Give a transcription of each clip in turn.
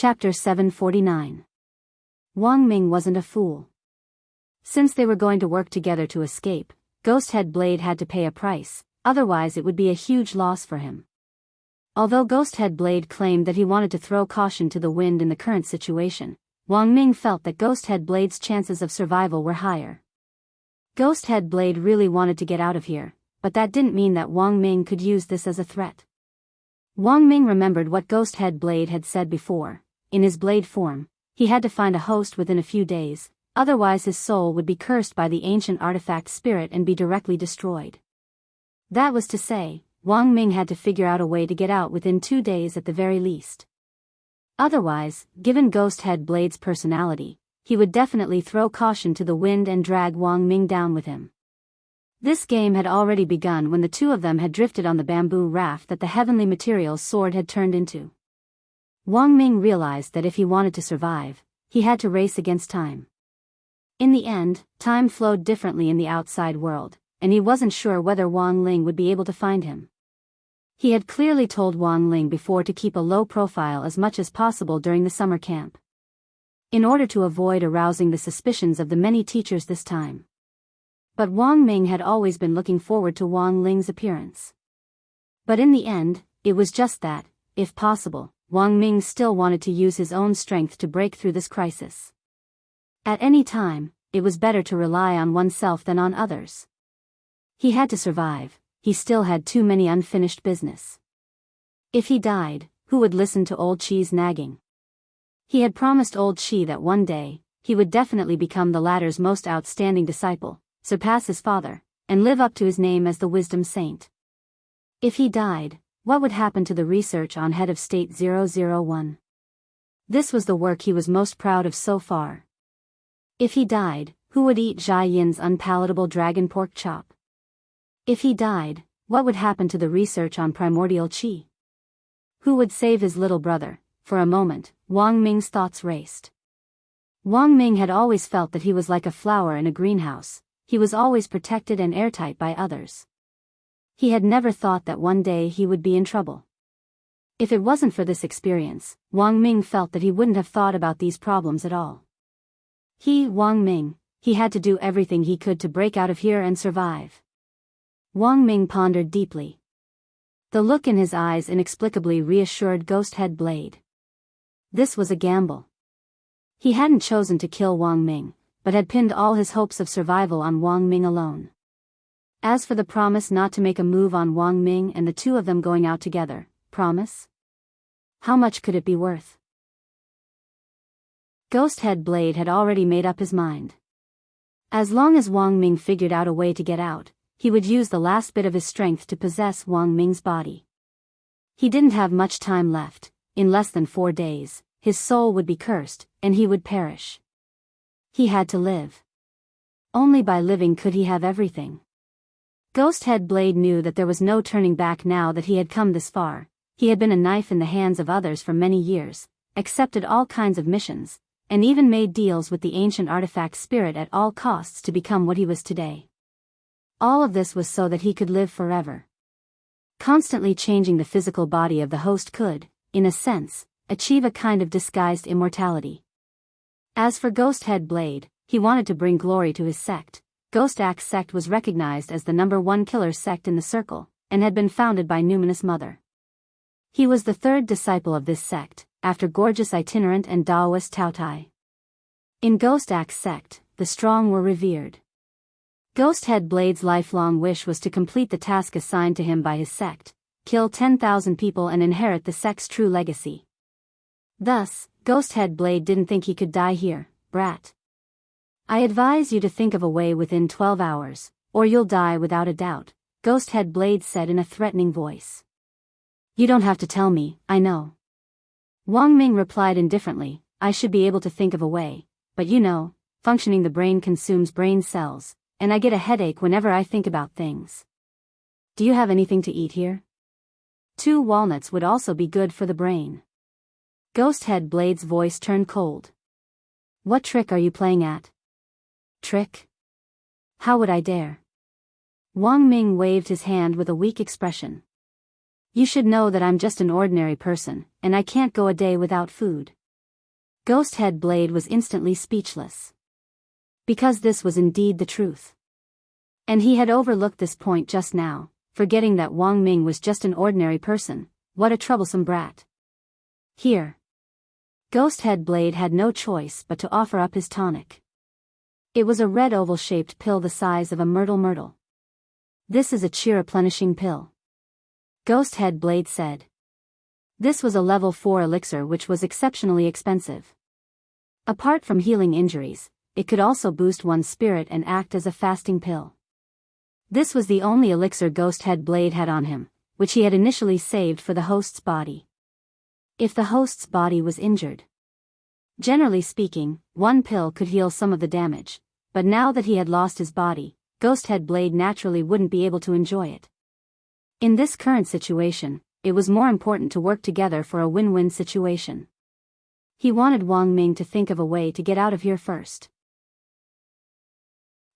Chapter 749. Wang Ming wasn't a fool. Since they were going to work together to escape, Ghosthead Blade had to pay a price, otherwise it would be a huge loss for him. Although Ghosthead Blade claimed that he wanted to throw caution to the wind in the current situation, Wang Ming felt that Ghosthead Blade's chances of survival were higher. Ghosthead Blade really wanted to get out of here, but that didn't mean that Wang Ming could use this as a threat. Wang Ming remembered what Ghosthead Blade had said before. In his blade form, he had to find a host within a few days, otherwise his soul would be cursed by the ancient artifact spirit and be directly destroyed. That was to say, Wang Ming had to figure out a way to get out within 2 days at the very least. Otherwise, given Ghosthead Blade's personality, he would definitely throw caution to the wind and drag Wang Ming down with him. This game had already begun when the two of them had drifted on the bamboo raft that the heavenly materials sword had turned into. Wang Ming realized that if he wanted to survive, he had to race against time. In the end, time flowed differently in the outside world, and he wasn't sure whether Wang Ling would be able to find him. He had clearly told Wang Ling before to keep a low profile as much as possible during the summer camp, in order to avoid arousing the suspicions of the many teachers this time. But Wang Ming had always been looking forward to Wang Ling's appearance. But in the end, it was just that, if possible, Wang Ming still wanted to use his own strength to break through this crisis. At any time, it was better to rely on oneself than on others. He had to survive, he still had too many unfinished business. If he died, who would listen to Old Chi's nagging? He had promised Old Chi that one day, he would definitely become the latter's most outstanding disciple, surpass his father, and live up to his name as the Wisdom Saint. If he died, what would happen to the research on Head of State 001? This was the work he was most proud of so far. If he died, who would eat Jia Yin's unpalatable dragon pork chop? If he died, what would happen to the research on primordial qi? Who would save his little brother? For a moment, Wang Ming's thoughts raced. Wang Ming had always felt that he was like a flower in a greenhouse. He was always protected and airtight by others. He had never thought that one day he would be in trouble. If it wasn't for this experience, Wang Ming felt that he wouldn't have thought about these problems at all. Wang Ming, he had to do everything he could to break out of here and survive. Wang Ming pondered deeply. The look in his eyes inexplicably reassured Ghosthead Blade. This was a gamble. He hadn't chosen to kill Wang Ming, but had pinned all his hopes of survival on Wang Ming alone. As for the promise not to make a move on Wang Ming and the two of them going out together, promise? How much could it be worth? Ghosthead Blade had already made up his mind. As long as Wang Ming figured out a way to get out, he would use the last bit of his strength to possess Wang Ming's body. He didn't have much time left. In less than 4 days, his soul would be cursed, and he would perish. He had to live. Only by living could he have everything. Ghosthead Blade knew that there was no turning back now that he had come this far. He had been a knife in the hands of others for many years, accepted all kinds of missions, and even made deals with the ancient artifact spirit at all costs to become what he was today. All of this was so that he could live forever. Constantly changing the physical body of the host could, in a sense, achieve a kind of disguised immortality. As for Ghosthead Blade, he wanted to bring glory to his sect. Ghost Axe sect was recognized as the #1 killer sect in the circle, and had been founded by Numinous Mother. He was the 3rd disciple of this sect, after Gorgeous Itinerant and Taoist Taotai. In Ghost Axe sect, the strong were revered. Ghosthead Blade's lifelong wish was to complete the task assigned to him by his sect, kill 10,000 people and inherit the sect's true legacy. Thus, Ghosthead Blade didn't think he could die here, brat. I advise you to think of a way within 12 hours, or you'll die without a doubt, Ghosthead Blade said in a threatening voice. You don't have to tell me, I know. Wang Ming replied indifferently, I should be able to think of a way, but you know, functioning the brain consumes brain cells, and I get a headache whenever I think about things. Do you have anything to eat here? 2 walnuts would also be good for the brain. Ghosthead Blade's voice turned cold. What trick are you playing at? Trick? How would I dare? Wang Ming waved his hand with a weak expression. You should know that I'm just an ordinary person, and I can't go a day without food. Ghost Head Blade was instantly speechless. Because this was indeed the truth. And he had overlooked this point just now, forgetting that Wang Ming was just an ordinary person. What a troublesome brat. Here. Ghost Head Blade had no choice but to offer up his tonic. It was a red oval-shaped pill the size of a myrtle. This is a cheer-replenishing pill. Ghost Head Blade said. This was a level 4 elixir which was exceptionally expensive. Apart from healing injuries, it could also boost one's spirit and act as a fasting pill. This was the only elixir Ghost Head Blade had on him, which he had initially saved for the host's body. If the host's body was injured. Generally speaking, one pill could heal some of the damage, but now that he had lost his body, Ghost Head Blade naturally wouldn't be able to enjoy it. In this current situation, it was more important to work together for a win-win situation. He wanted Wang Ming to think of a way to get out of here first.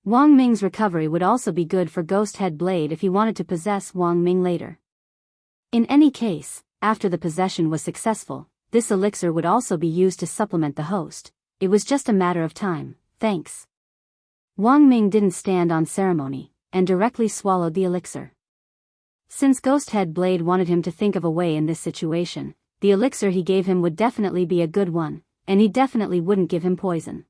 Wang Ming's recovery would also be good for Ghost Head Blade if he wanted to possess Wang Ming later. In any case, after the possession was successful, this elixir would also be used to supplement the host. It was just a matter of time. Thanks. Wang Ming didn't stand on ceremony, and directly swallowed the elixir. Since Ghost Head Blade wanted him to think of a way in this situation, the elixir he gave him would definitely be a good one, and he definitely wouldn't give him poison.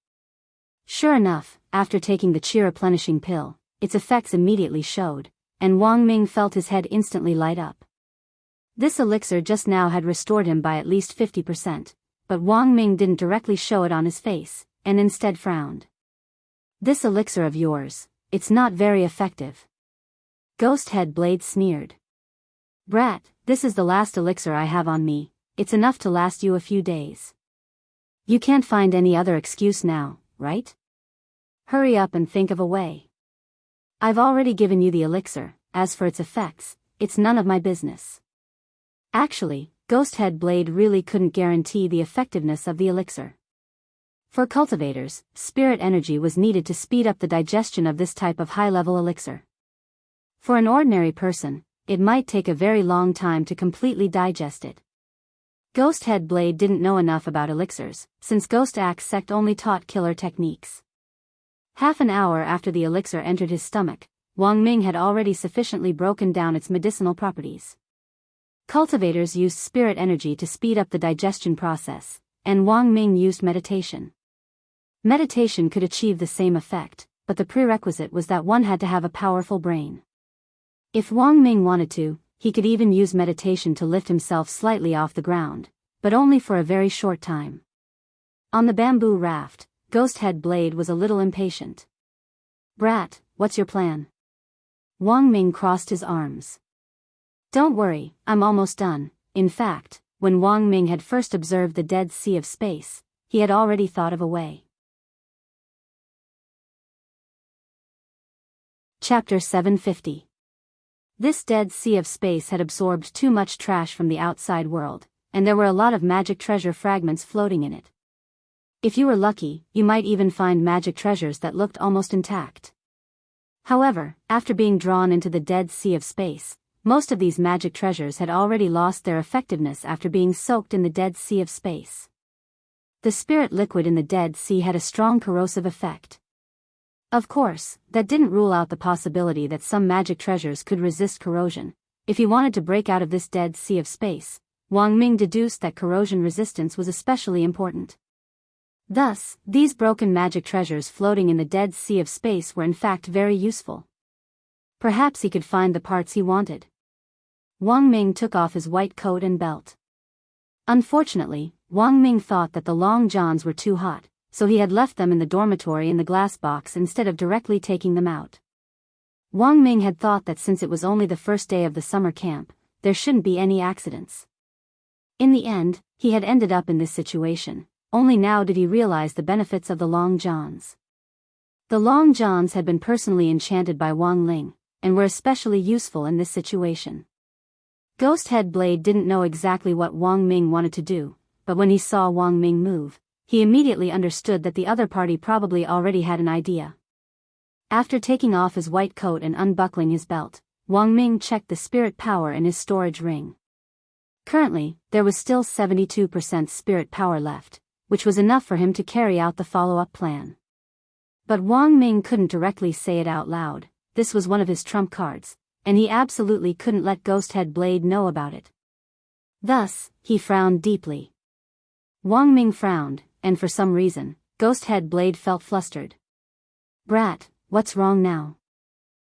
Sure enough, after taking the cheer-replenishing pill, its effects immediately showed, and Wang Ming felt his head instantly light up. This elixir just now had restored him by at least 50%, but Wang Ming didn't directly show it on his face, and instead frowned. This elixir of yours, it's not very effective. Ghost Head Blade sneered. Brat, this is the last elixir I have on me, it's enough to last you a few days. You can't find any other excuse now, right? Hurry up and think of a way. I've already given you the elixir, as for its effects, it's none of my business. Actually, Ghost Head Blade really couldn't guarantee the effectiveness of the elixir. For cultivators, spirit energy was needed to speed up the digestion of this type of high-level elixir. For an ordinary person, it might take a very long time to completely digest it. Ghost Head Blade didn't know enough about elixirs, since Ghost Axe sect only taught killer techniques. Half an hour after the elixir entered his stomach, Wang Ming had already sufficiently broken down its medicinal properties. Cultivators used spirit energy to speed up the digestion process, and Wang Ming used meditation. Meditation could achieve the same effect, but the prerequisite was that one had to have a powerful brain. If Wang Ming wanted to, he could even use meditation to lift himself slightly off the ground, but only for a very short time. On the bamboo raft, Ghost Head Blade was a little impatient. Brat, what's your plan? Wang Ming crossed his arms. Don't worry, I'm almost done. In fact, when Wang Ming had first observed the Dead Sea of Space, he had already thought of a way. Chapter 750. This Dead Sea of Space had absorbed too much trash from the outside world, and there were a lot of magic treasure fragments floating in it. If you were lucky, you might even find magic treasures that looked almost intact. However, after being drawn into the Dead Sea of Space, most of these magic treasures had already lost their effectiveness after being soaked in the Dead Sea of Space. The spirit liquid in the Dead Sea had a strong corrosive effect. Of course, that didn't rule out the possibility that some magic treasures could resist corrosion. If he wanted to break out of this Dead Sea of Space, Wang Ming deduced that corrosion resistance was especially important. Thus, these broken magic treasures floating in the Dead Sea of Space were in fact very useful. Perhaps he could find the parts he wanted. Wang Ming took off his white coat and belt. Unfortunately, Wang Ming thought that the long johns were too hot, so he had left them in the dormitory in the glass box instead of directly taking them out. Wang Ming had thought that since it was only the first day of the summer camp, there shouldn't be any accidents. In the end, he had ended up in this situation. Only now did he realize the benefits of the long johns. The long johns had been personally enchanted by Wang Ling, and were especially useful in this situation. Ghost Head Blade didn't know exactly what Wang Ming wanted to do, but when he saw Wang Ming move, he immediately understood that the other party probably already had an idea. After taking off his white coat and unbuckling his belt, Wang Ming checked the spirit power in his storage ring. Currently, there was still 72% spirit power left, which was enough for him to carry out the follow-up plan. But Wang Ming couldn't directly say it out loud. This was one of his trump cards, and he absolutely couldn't let Ghosthead Blade know about it. Thus, he frowned deeply. Wang Ming frowned, and for some reason, Ghosthead Blade felt flustered. "Brat, what's wrong now?"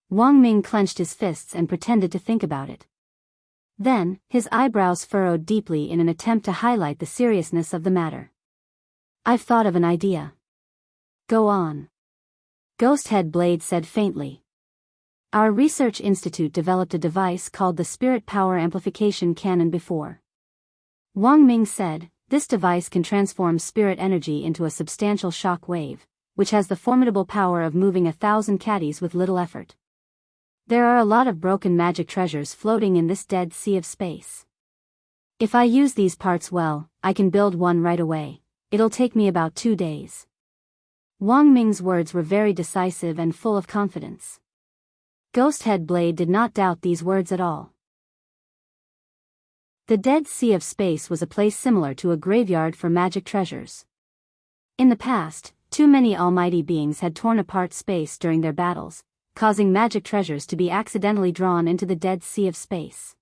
Wang Ming clenched his fists and pretended to think about it. Then, his eyebrows furrowed deeply in an attempt to highlight the seriousness of the matter. "I've thought of an idea." "Go on." Ghosthead Blade said faintly. "Our research institute developed a device called the Spirit Power Amplification Cannon before." Wang Ming said, "This device can transform spirit energy into a substantial shock wave, which has the formidable power of moving 1,000 caddies with little effort. There are a lot of broken magic treasures floating in this dead sea of space. If I use these parts well, I can build one right away. It'll take me about 2 days." Wang Ming's words were very decisive and full of confidence. Ghosthead Blade did not doubt these words at all. The Dead Sea of Space was a place similar to a graveyard for magic treasures. In the past, too many almighty beings had torn apart space during their battles, causing magic treasures to be accidentally drawn into the Dead Sea of Space.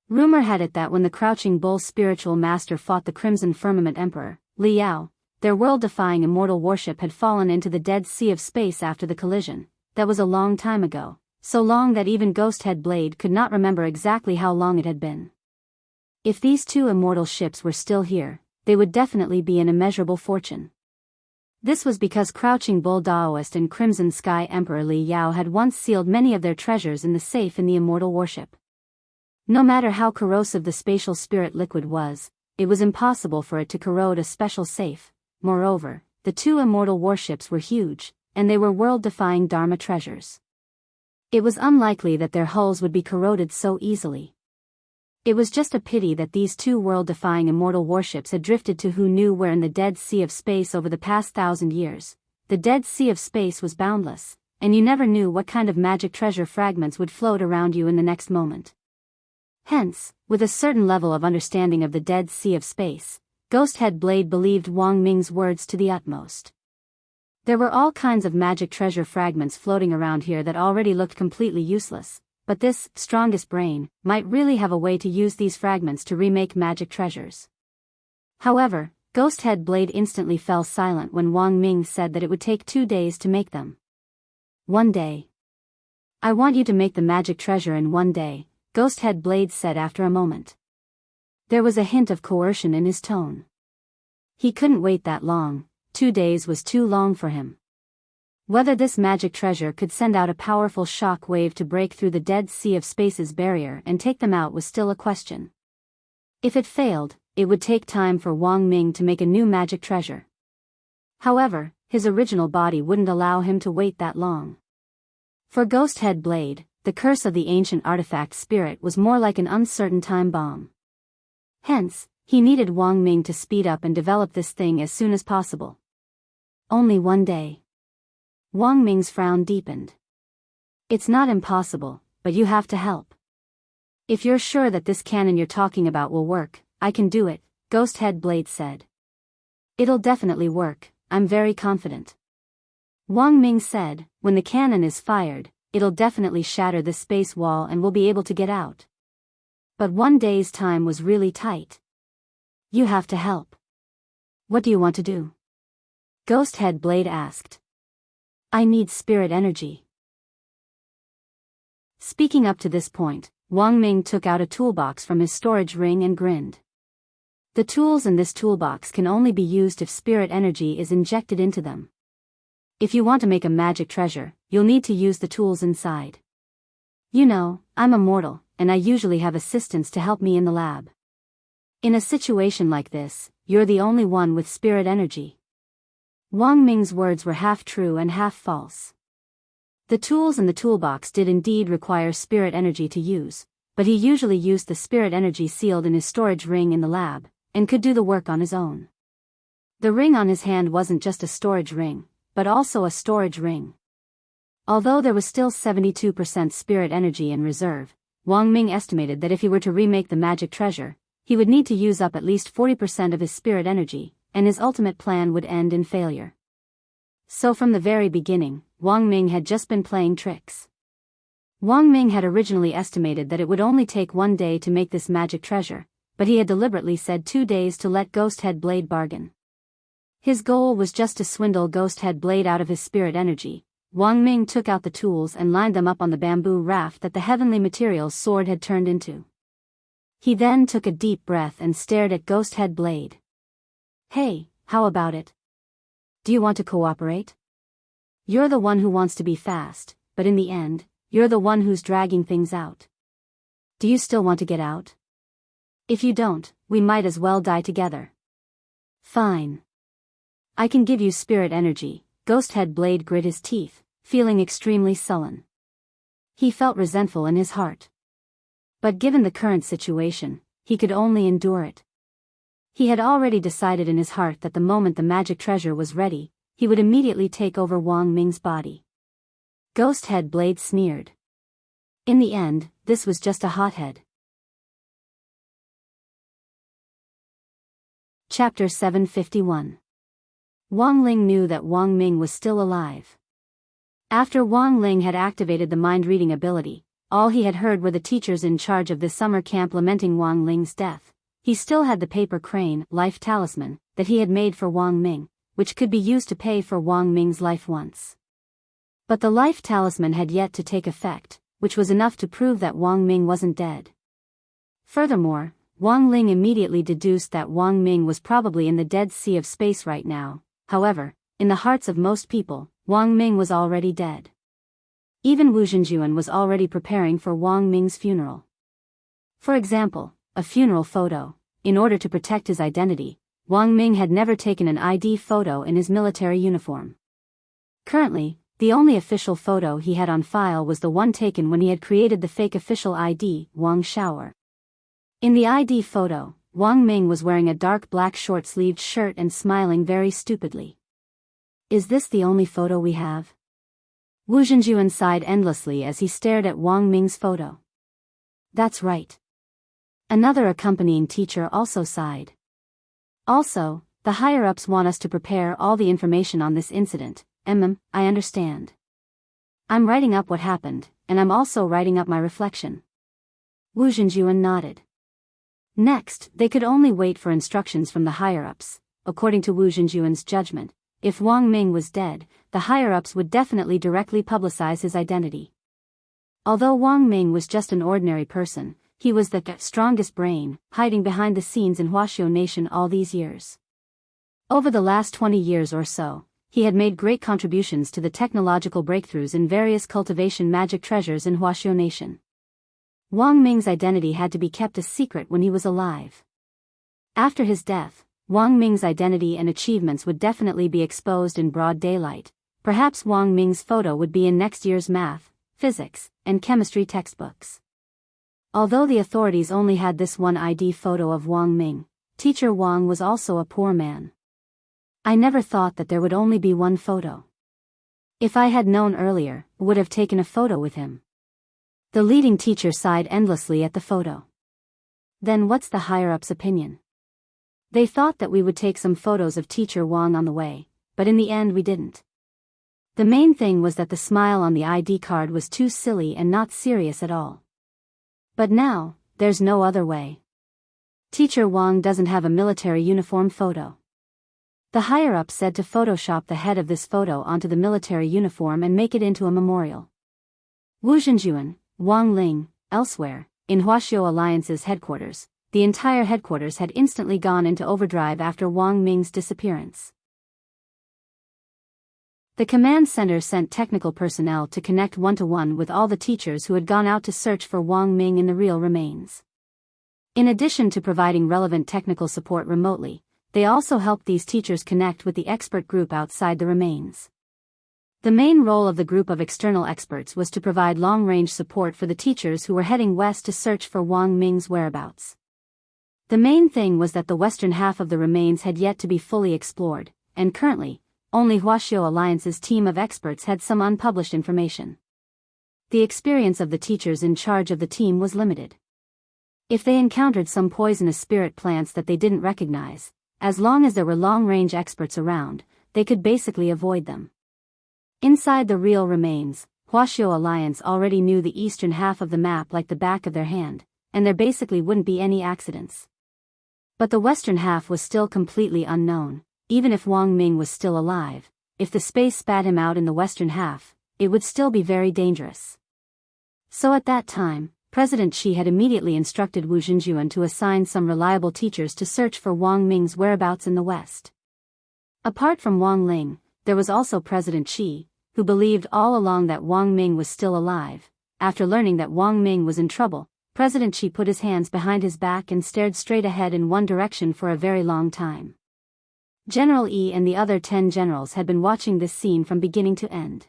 Rumor had it that when the Crouching Bull's spiritual master fought the Crimson Firmament Emperor, Li Yao, their world-defying immortal warship had fallen into the Dead Sea of Space after the collision. That was a long time ago, so long that even Ghosthead Blade could not remember exactly how long it had been. If these two immortal ships were still here, they would definitely be an immeasurable fortune. This was because Crouching Bull Daoist and Crimson Sky Emperor Li Yao had once sealed many of their treasures in the safe in the immortal warship. No matter how corrosive the spatial spirit liquid was, it was impossible for it to corrode a special safe. Moreover, the two immortal warships were huge, and they were world-defying Dharma treasures. It was unlikely that their hulls would be corroded so easily. It was just a pity that these two world-defying immortal warships had drifted to who knew where in the Dead Sea of Space over the past 1,000 years. The Dead Sea of Space was boundless, and you never knew what kind of magic treasure fragments would float around you in the next moment. Hence, with a certain level of understanding of the Dead Sea of Space, Ghosthead Blade believed Wang Ming's words to the utmost. There were all kinds of magic treasure fragments floating around here that already looked completely useless, but this strongest brain might really have a way to use these fragments to remake magic treasures. However, Ghosthead Blade instantly fell silent when Wang Ming said that it would take 2 days to make them. 1 day. "I want you to make the magic treasure in 1 day, Ghosthead Blade said after a moment. There was a hint of coercion in his tone. He couldn't wait that long. 2 days was too long for him. Whether this magic treasure could send out a powerful shock wave to break through the Dead Sea of Space's barrier and take them out was still a question. If it failed, it would take time for Wang Ming to make a new magic treasure. However, his original body wouldn't allow him to wait that long. For Ghosthead Blade, the curse of the ancient artifact spirit was more like an uncertain time bomb. Hence, he needed Wang Ming to speed up and develop this thing as soon as possible. Only 1 day. Wang Ming's frown deepened. "It's not impossible, but you have to help. If you're sure that this cannon you're talking about will work, I can do it," Ghosthead Blade said. "It'll definitely work, I'm very confident." Wang Ming said, "When the cannon is fired, it'll definitely shatter this space wall and we'll be able to get out. But 1 day's time was really tight. You have to help." "What do you want to do?" Ghosthead Blade asked. "I need spirit energy." Speaking up to this point, Wang Ming took out a toolbox from his storage ring and grinned. The tools in this toolbox can only be used if spirit energy is injected into them. If you want to make a magic treasure, you'll need to use the tools inside. You know, I'm a mortal, and I usually have assistants to help me in the lab. In a situation like this, you're the only one with spirit energy." Wang Ming's words were half true and half false. The tools in the toolbox did indeed require spirit energy to use, but he usually used the spirit energy sealed in his storage ring in the lab, and could do the work on his own. The ring on his hand wasn't just a storage ring, but also a storage ring. Although there was still 72% spirit energy in reserve, Wang Ming estimated that if he were to remake the magic treasure, he would need to use up at least 40% of his spirit energy, and his ultimate plan would end in failure. So from the very beginning, Wang Ming had just been playing tricks. Wang Ming had originally estimated that it would only take 1 day to make this magic treasure, but he had deliberately said 2 days to let Ghosthead Blade bargain. His goal was just to swindle Ghosthead Blade out of his spirit energy. Wang Ming took out the tools and lined them up on the bamboo raft that the heavenly materials sword had turned into. He then took a deep breath and stared at Ghosthead Blade. "Hey, how about it? Do you want to cooperate? You're the one who wants to be fast, but in the end, you're the one who's dragging things out. Do you still want to get out? If you don't, we might as well die together." "Fine. I can give you spirit energy." Ghosthead Blade grit his teeth, feeling extremely sullen. He felt resentful in his heart. But given the current situation, he could only endure it. He had already decided in his heart that the moment the magic treasure was ready, he would immediately take over Wang Ming's body. Ghosthead Blade sneered. In the end, this was just a hothead. Chapter 751. Wang Ling knew that Wang Ming was still alive. After Wang Ling had activated the mind-reading ability, all he had heard were the teachers in charge of the summer camp lamenting Wang Ling's death. He still had the paper crane, life talisman, that he had made for Wang Ming, which could be used to pay for Wang Ming's life once. But the life talisman had yet to take effect, which was enough to prove that Wang Ming wasn't dead. Furthermore, Wang Ling immediately deduced that Wang Ming was probably in the Dead Sea of space right now. However, in the hearts of most people, Wang Ming was already dead. Even Wu Zhenjuan was already preparing for Wang Ming's funeral. For example, a funeral photo. In order to protect his identity, Wang Ming had never taken an ID photo in his military uniform. Currently, the only official photo he had on file was the one taken when he had created the fake official ID, Wang Shower. In the ID photo, Wang Ming was wearing a dark black short-sleeved shirt and smiling very stupidly. "Is this the only photo we have?" Wu Zhenjuan sighed endlessly as he stared at Wang Ming's photo. "That's right." Another accompanying teacher also sighed. "Also, the higher-ups want us to prepare all the information on this incident. I understand. I'm writing up what happened, and I'm also writing up my reflection." Wu Zhenjuan nodded. Next, they could only wait for instructions from the higher-ups. According to Wu Zhenjuan's judgment, if Wang Ming was dead, the higher-ups would definitely directly publicize his identity. Although Wang Ming was just an ordinary person, he was the strongest brain, hiding behind the scenes in Huaxiao Nation all these years. Over the last 20 years or so, he had made great contributions to the technological breakthroughs in various cultivation magic treasures in Huaxiao Nation. Wang Ming's identity had to be kept a secret when he was alive. After his death, Wang Ming's identity and achievements would definitely be exposed in broad daylight. Perhaps Wang Ming's photo would be in next year's math, physics, and chemistry textbooks. Although the authorities only had this one ID photo of Wang Ming, Teacher Wang was also a poor man. "I never thought that there would only be one photo. If I had known earlier, I would have taken a photo with him." The leading teacher sighed endlessly at the photo. "Then what's the higher-ups' opinion?" "They thought that we would take some photos of Teacher Wang on the way, but in the end we didn't. The main thing was that the smile on the ID card was too silly and not serious at all. But now, there's no other way. Teacher Wang doesn't have a military uniform photo." The higher-up said to Photoshop the head of this photo onto the military uniform and make it into a memorial. Wu Zhenjuan, Wang Ling, elsewhere, in Huaxiao Alliance's headquarters, the entire headquarters had instantly gone into overdrive after Wang Ming's disappearance. The command center sent technical personnel to connect one-to-one with all the teachers who had gone out to search for Wang Ming in the real remains. In addition to providing relevant technical support remotely, they also helped these teachers connect with the expert group outside the remains. The main role of the group of external experts was to provide long-range support for the teachers who were heading west to search for Wang Ming's whereabouts. The main thing was that the western half of the remains had yet to be fully explored, and currently, only Huaxiao Alliance's team of experts had some unpublished information. The experience of the teachers in charge of the team was limited. If they encountered some poisonous spirit plants that they didn't recognize, as long as there were long-range experts around, they could basically avoid them. Inside the real remains, Huaxiao Alliance already knew the eastern half of the map like the back of their hand, and there basically wouldn't be any accidents. But the western half was still completely unknown. Even if Wang Ming was still alive, if the space spat him out in the western half, it would still be very dangerous. So at that time, President Xi had immediately instructed Wu Zhenjuan to assign some reliable teachers to search for Wang Ming's whereabouts in the west. Apart from Wang Ling, there was also President Xi, who believed all along that Wang Ming was still alive. After learning that Wang Ming was in trouble, President Xi put his hands behind his back and stared straight ahead in one direction for a very long time. General Yi and the other 10 generals had been watching this scene from beginning to end.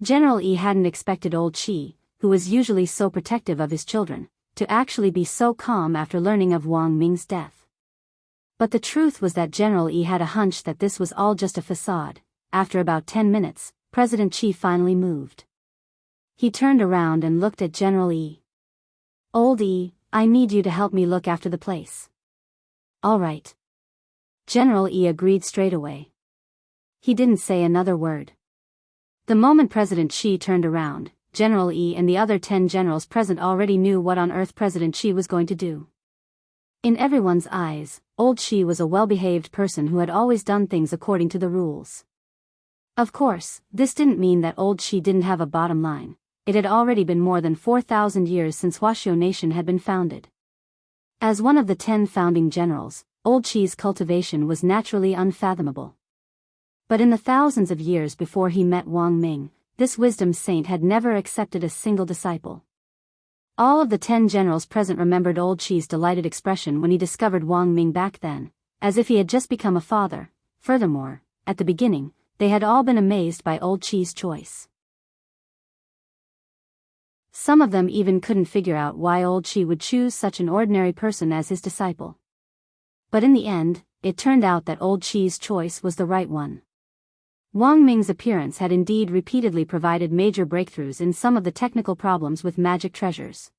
General Yi hadn't expected old Qi, who was usually so protective of his children, to actually be so calm after learning of Wang Ming's death. But the truth was that General Yi had a hunch that this was all just a facade. After about 10 minutes, President Xi finally moved. He turned around and looked at General Yi. "Old Yi, I need you to help me look after the place." "All right." General Yi agreed straight away. He didn't say another word. The moment President Xi turned around, General Yi and the other 10 generals present already knew what on earth President Xi was going to do. In everyone's eyes, old Xi was a well-behaved person who had always done things according to the rules. Of course, this didn't mean that old Xi didn't have a bottom line. It had already been more than 4,000 years since Huaxiao Nation had been founded. As one of the 10 founding generals, old Qi's cultivation was naturally unfathomable. But in the thousands of years before he met Wang Ming, this wisdom saint had never accepted a single disciple. All of the 10 generals present remembered old Qi's delighted expression when he discovered Wang Ming back then, as if he had just become a father. Furthermore, at the beginning, they had all been amazed by old Qi's choice. Some of them even couldn't figure out why old Qi would choose such an ordinary person as his disciple. But in the end, it turned out that old Qi's choice was the right one. Wang Ming's appearance had indeed repeatedly provided major breakthroughs in some of the technical problems with magic treasures.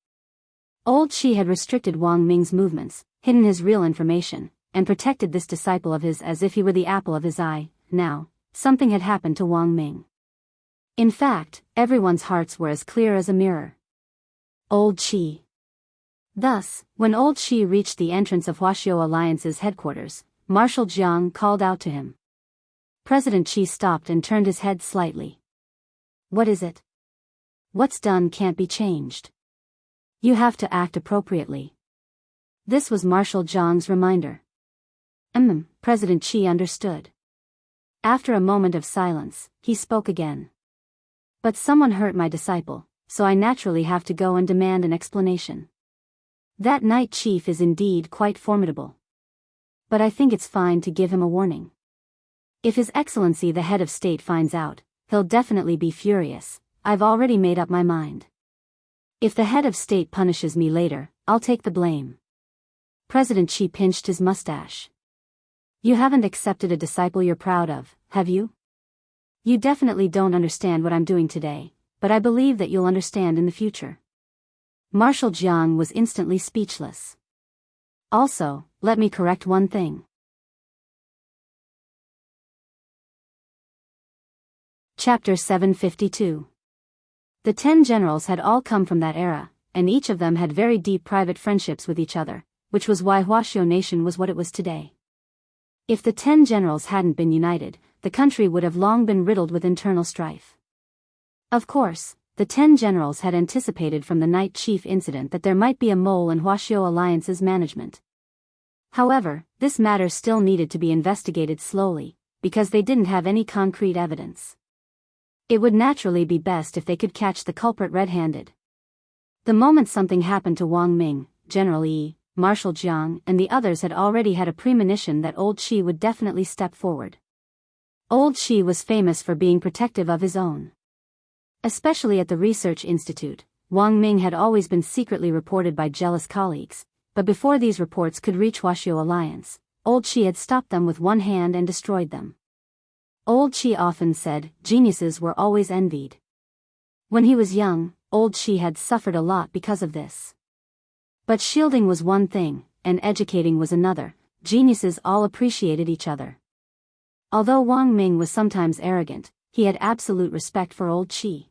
Old Qi had restricted Wang Ming's movements, hidden his real information, and protected this disciple of his as if he were the apple of his eye. Now, something had happened to Wang Ming. In fact, everyone's hearts were as clear as a mirror. Old Qi. Thus, when old Qi reached the entrance of Huaxiao Alliance's headquarters, Marshal Jiang called out to him. President Qi stopped and turned his head slightly. "What is it? What's done can't be changed. You have to act appropriately." This was Marshal Jiang's reminder. President Qi understood. After a moment of silence, he spoke again. "But someone hurt my disciple, so I naturally have to go and demand an explanation. That Night Chief is indeed quite formidable. But I think it's fine to give him a warning. If His Excellency the head of state finds out, he'll definitely be furious. I've already made up my mind. If the head of state punishes me later, I'll take the blame." President Xi pinched his mustache. "You haven't accepted a disciple you're proud of, have you? You definitely don't understand what I'm doing today, but I believe that you'll understand in the future." Marshal Jiang was instantly speechless. "Also, let me correct one thing." Chapter 752. The 10 generals had all come from that era, and each of them had very deep private friendships with each other, which was why Huaxiao Nation was what it was today. If the 10 generals hadn't been united, the country would have long been riddled with internal strife. Of course, the 10 generals had anticipated from the Night Chief incident that there might be a mole in Huaxiao Alliance's management. However, this matter still needed to be investigated slowly, because they didn't have any concrete evidence. It would naturally be best if they could catch the culprit red-handed. The moment something happened to Wang Ming, General Yi, Marshal Jiang and the others had already had a premonition that old Qi would definitely step forward. Old Qi was famous for being protective of his own. Especially at the research institute, Wang Ming had always been secretly reported by jealous colleagues, but before these reports could reach Huaxiao Alliance, old Qi had stopped them with one hand and destroyed them. Old Qi often said, geniuses were always envied. When he was young, old Qi had suffered a lot because of this. But shielding was one thing, and educating was another, geniuses all appreciated each other. Although Wang Ming was sometimes arrogant, he had absolute respect for old Qi.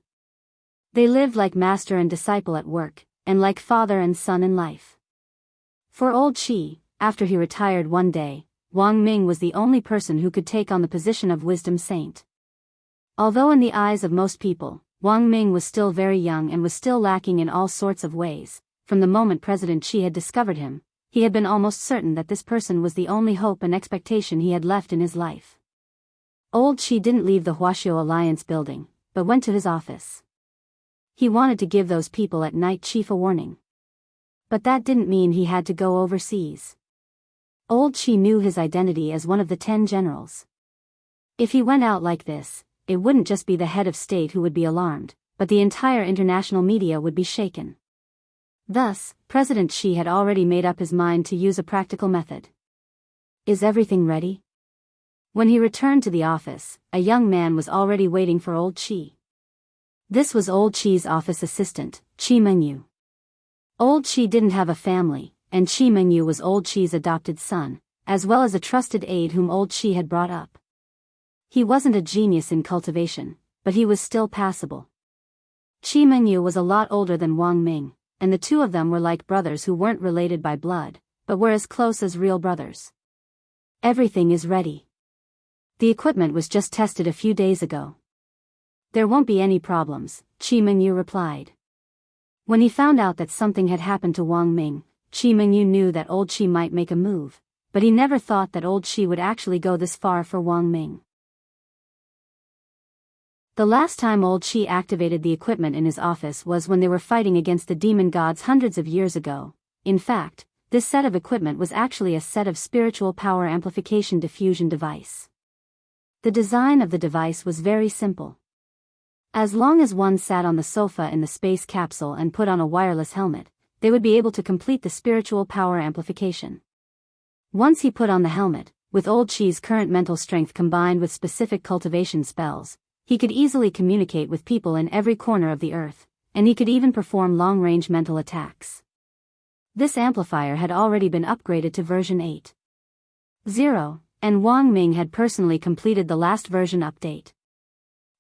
They lived like master and disciple at work, and like father and son in life. For old Qi, after he retired one day, Wang Ming was the only person who could take on the position of wisdom saint. Although in the eyes of most people, Wang Ming was still very young and was still lacking in all sorts of ways, from the moment President Xi had discovered him, he had been almost certain that this person was the only hope and expectation he had left in his life. Old Qi didn't leave the Huaxiao Alliance building, but went to his office. He wanted to give those people at night chief a warning. But that didn't mean he had to go overseas. Old Qi knew his identity as one of the 10 generals. If he went out like this, it wouldn't just be the head of state who would be alarmed, but the entire international media would be shaken. Thus, President Xi had already made up his mind to use a practical method. Is everything ready? When he returned to the office, a young man was already waiting for old Qi. This was old Qi's office assistant, Qi Mengyu. Old Qi didn't have a family, and Qi Mengyu was old Qi's adopted son, as well as a trusted aide whom old Qi had brought up. He wasn't a genius in cultivation, but he was still passable. Qi Mengyu was a lot older than Wang Ming, and the two of them were like brothers who weren't related by blood, but were as close as real brothers. Everything is ready. The equipment was just tested a few days ago. There won't be any problems, Qi Mengyu replied. When he found out that something had happened to Wang Ming, Qi Mengyu knew that old Qi might make a move, but he never thought that old Qi would actually go this far for Wang Ming. The last time old Qi activated the equipment in his office was when they were fighting against the demon gods hundreds of years ago. In fact, this set of equipment was actually a set of spiritual power amplification diffusion device. The design of the device was very simple. As long as one sat on the sofa in the space capsule and put on a wireless helmet, they would be able to complete the spiritual power amplification. Once he put on the helmet, with old Qi's current mental strength combined with specific cultivation spells, he could easily communicate with people in every corner of the earth, and he could even perform long-range mental attacks. This amplifier had already been upgraded to version 8.0, and Wang Ming had personally completed the last version update.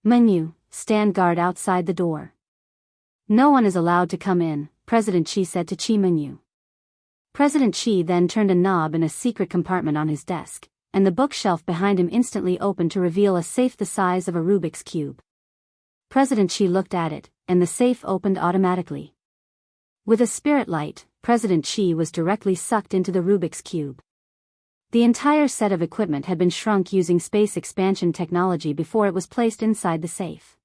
Menu, stand guard outside the door. No one is allowed to come in, President Xi said to Qi Mengyu. President Xi then turned a knob in a secret compartment on his desk, and the bookshelf behind him instantly opened to reveal a safe the size of a Rubik's Cube. President Xi looked at it, and the safe opened automatically. With a spirit light, President Xi was directly sucked into the Rubik's Cube. The entire set of equipment had been shrunk using space expansion technology before it was placed inside the safe.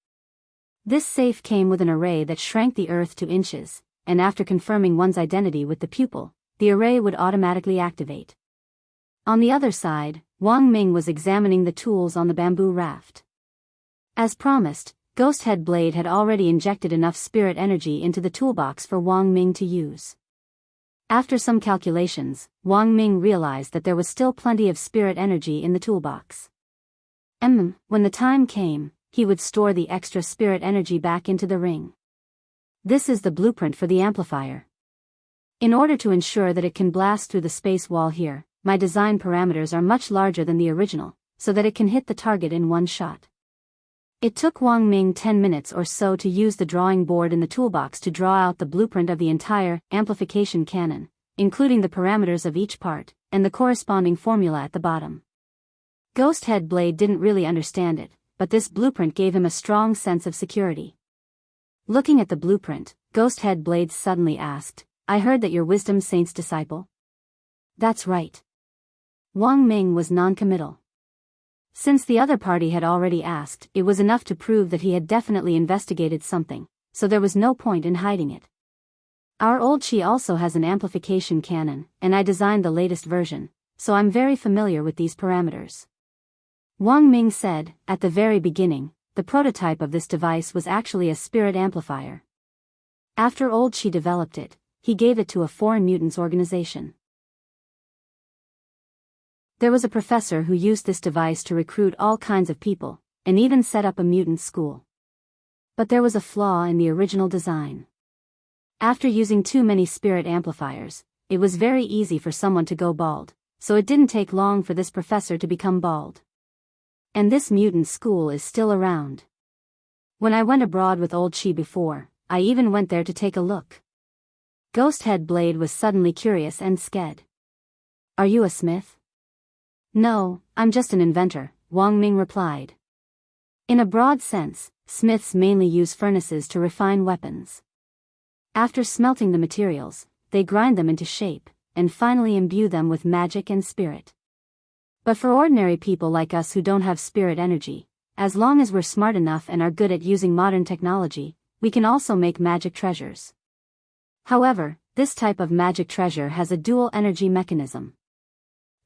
This safe came with an array that shrank the Earth to inches, and after confirming one's identity with the pupil, the array would automatically activate. On the other side, Wang Ming was examining the tools on the bamboo raft. As promised, Ghost Head Blade had already injected enough spirit energy into the toolbox for Wang Ming to use. After some calculations, Wang Ming realized that there was still plenty of spirit energy in the toolbox. When the time came, he would store the extra spirit energy back into the ring. This is the blueprint for the amplifier. In order to ensure that it can blast through the space wall here, my design parameters are much larger than the original, so that it can hit the target in one shot. It took Wang Ming 10 minutes or so to use the drawing board in the toolbox to draw out the blueprint of the entire amplification cannon, including the parameters of each part, and the corresponding formula at the bottom. Ghost Head Blade didn't really understand it, but this blueprint gave him a strong sense of security. Looking at the blueprint, Ghost Head Blade suddenly asked, "I heard that you're Wisdom Saint's disciple?" "That's right." Wang Ming was non-committal. Since the other party had already asked, it was enough to prove that he had definitely investigated something, so there was no point in hiding it. Our old Qi also has an amplification cannon, and I designed the latest version, so I'm very familiar with these parameters. Wang Ming said, at the very beginning, the prototype of this device was actually a spirit amplifier. After old Qi developed it, he gave it to a foreign mutants organization. There was a professor who used this device to recruit all kinds of people, and even set up a mutant school. But there was a flaw in the original design. After using too many spirit amplifiers, it was very easy for someone to go bald, so it didn't take long for this professor to become bald. And this mutant school is still around. When I went abroad with old Chi before, I even went there to take a look. Ghosthead Blade was suddenly curious and scared. Are you a smith? No, I'm just an inventor, Wang Ming replied. In a broad sense, smiths mainly use furnaces to refine weapons. After smelting the materials, they grind them into shape, and finally imbue them with magic and spirit. But for ordinary people like us who don't have spirit energy, as long as we're smart enough and are good at using modern technology, we can also make magic treasures. However, this type of magic treasure has a dual energy mechanism.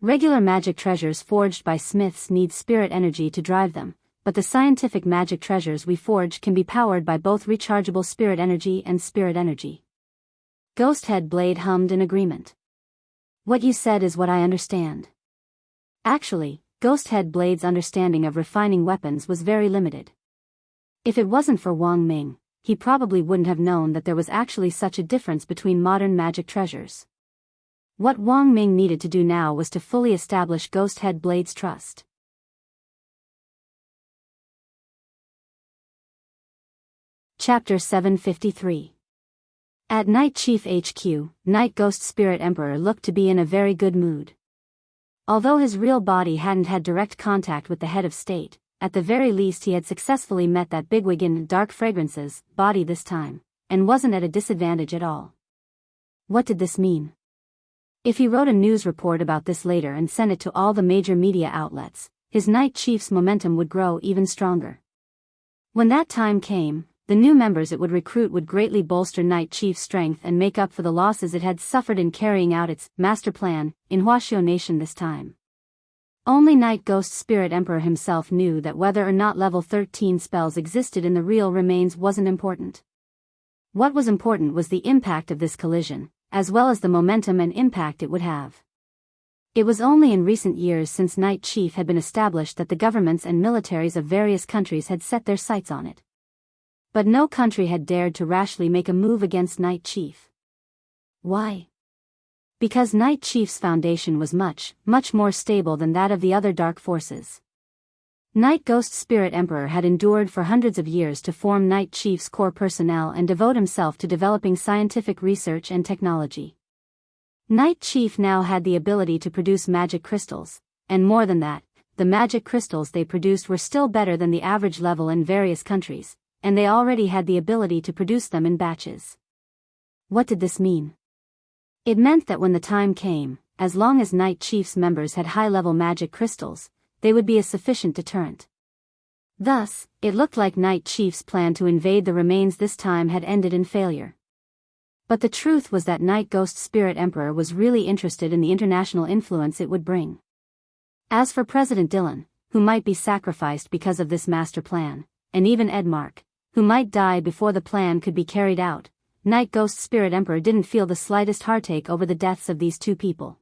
Regular magic treasures forged by smiths need spirit energy to drive them, but the scientific magic treasures we forge can be powered by both rechargeable spirit energy and spirit energy. Ghosthead Blade hummed in agreement. What you said is what I understand. Actually, Ghosthead Blade's understanding of refining weapons was very limited. If it wasn't for Wang Ming, he probably wouldn't have known that there was actually such a difference between modern magic treasures. What Wang Ming needed to do now was to fully establish Ghosthead Blade's trust. Chapter 753. At Night Chief HQ, Night Ghost Spirit Emperor looked to be in a very good mood. Although his real body hadn't had direct contact with the head of state, at the very least he had successfully met that bigwig in Dark Fragrance's body this time, and wasn't at a disadvantage at all. What did this mean? If he wrote a news report about this later and sent it to all the major media outlets, his Night Chief's momentum would grow even stronger. When that time came, the new members it would recruit would greatly bolster Night Chief's strength and make up for the losses it had suffered in carrying out its master plan in Huaxiao Nation this time. Only Night Ghost Spirit Emperor himself knew that whether or not level 13 spells existed in the real remains wasn't important. What was important was the impact of this collision, as well as the momentum and impact it would have. It was only in recent years since Night Chief had been established that the governments and militaries of various countries had set their sights on it. But no country had dared to rashly make a move against Night Chief. Why? Because Night Chief's foundation was much more stable than that of the other dark forces. Night Ghost Spirit Emperor had endured for hundreds of years to form Night Chief's core personnel and devote himself to developing scientific research and technology. Night Chief now had the ability to produce magic crystals, and more than that, the magic crystals they produced were still better than the average level in various countries, and they already had the ability to produce them in batches. What did this mean? It meant that when the time came, as long as Night Chief's members had high-level magic crystals, they would be a sufficient deterrent. Thus, it looked like Night Chief's plan to invade the remains this time had ended in failure. But the truth was that Night Ghost Spirit Emperor was really interested in the international influence it would bring. As for President Dylan, who might be sacrificed because of this master plan, and even Edmark, who might die before the plan could be carried out, Night Ghost Spirit Emperor didn't feel the slightest heartache over the deaths of these two people.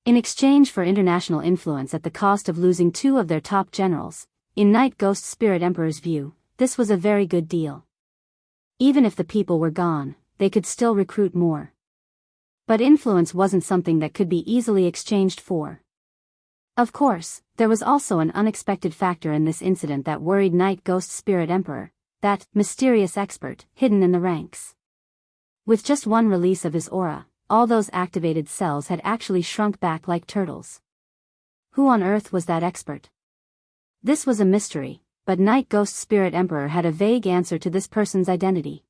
In exchange for international influence at the cost of losing two of their top generals, in Night Ghost Spirit Emperor's view, this was a very good deal. Even if the people were gone, they could still recruit more. But influence wasn't something that could be easily exchanged for. Of course, there was also an unexpected factor in this incident that worried Night Ghost Spirit Emperor, that mysterious expert hidden in the ranks. With just one release of his aura, all those activated cells had actually shrunk back like turtles. Who on earth was that expert? This was a mystery, but Night Ghost Spirit Emperor had a vague answer to this person's identity.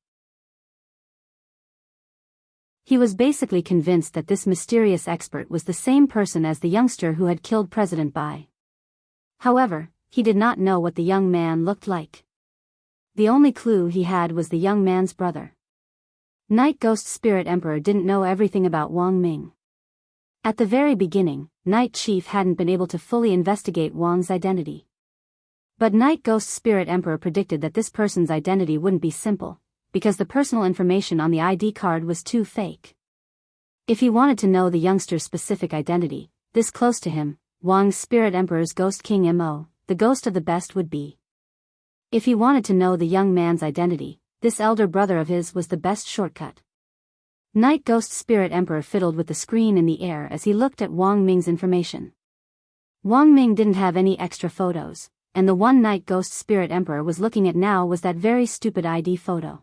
He was basically convinced that this mysterious expert was the same person as the youngster who had killed President Bai. However, he did not know what the young man looked like. The only clue he had was the young man's brother. Night Ghost Spirit Emperor didn't know everything about Wang Ming. At the very beginning, Night Chief hadn't been able to fully investigate Wang's identity. But Night Ghost Spirit Emperor predicted that this person's identity wouldn't be simple, because the personal information on the ID card was too fake. If he wanted to know the youngster's specific identity, this close to him, Wang's Spirit Emperor's Ghost King Mo, the ghost of the best would be. If he wanted to know the young man's identity, this elder brother of his was the best shortcut. Night Ghost Spirit Emperor fiddled with the screen in the air as he looked at Wang Ming's information. Wang Ming didn't have any extra photos, and the one Night Ghost Spirit Emperor was looking at now was that very stupid ID photo.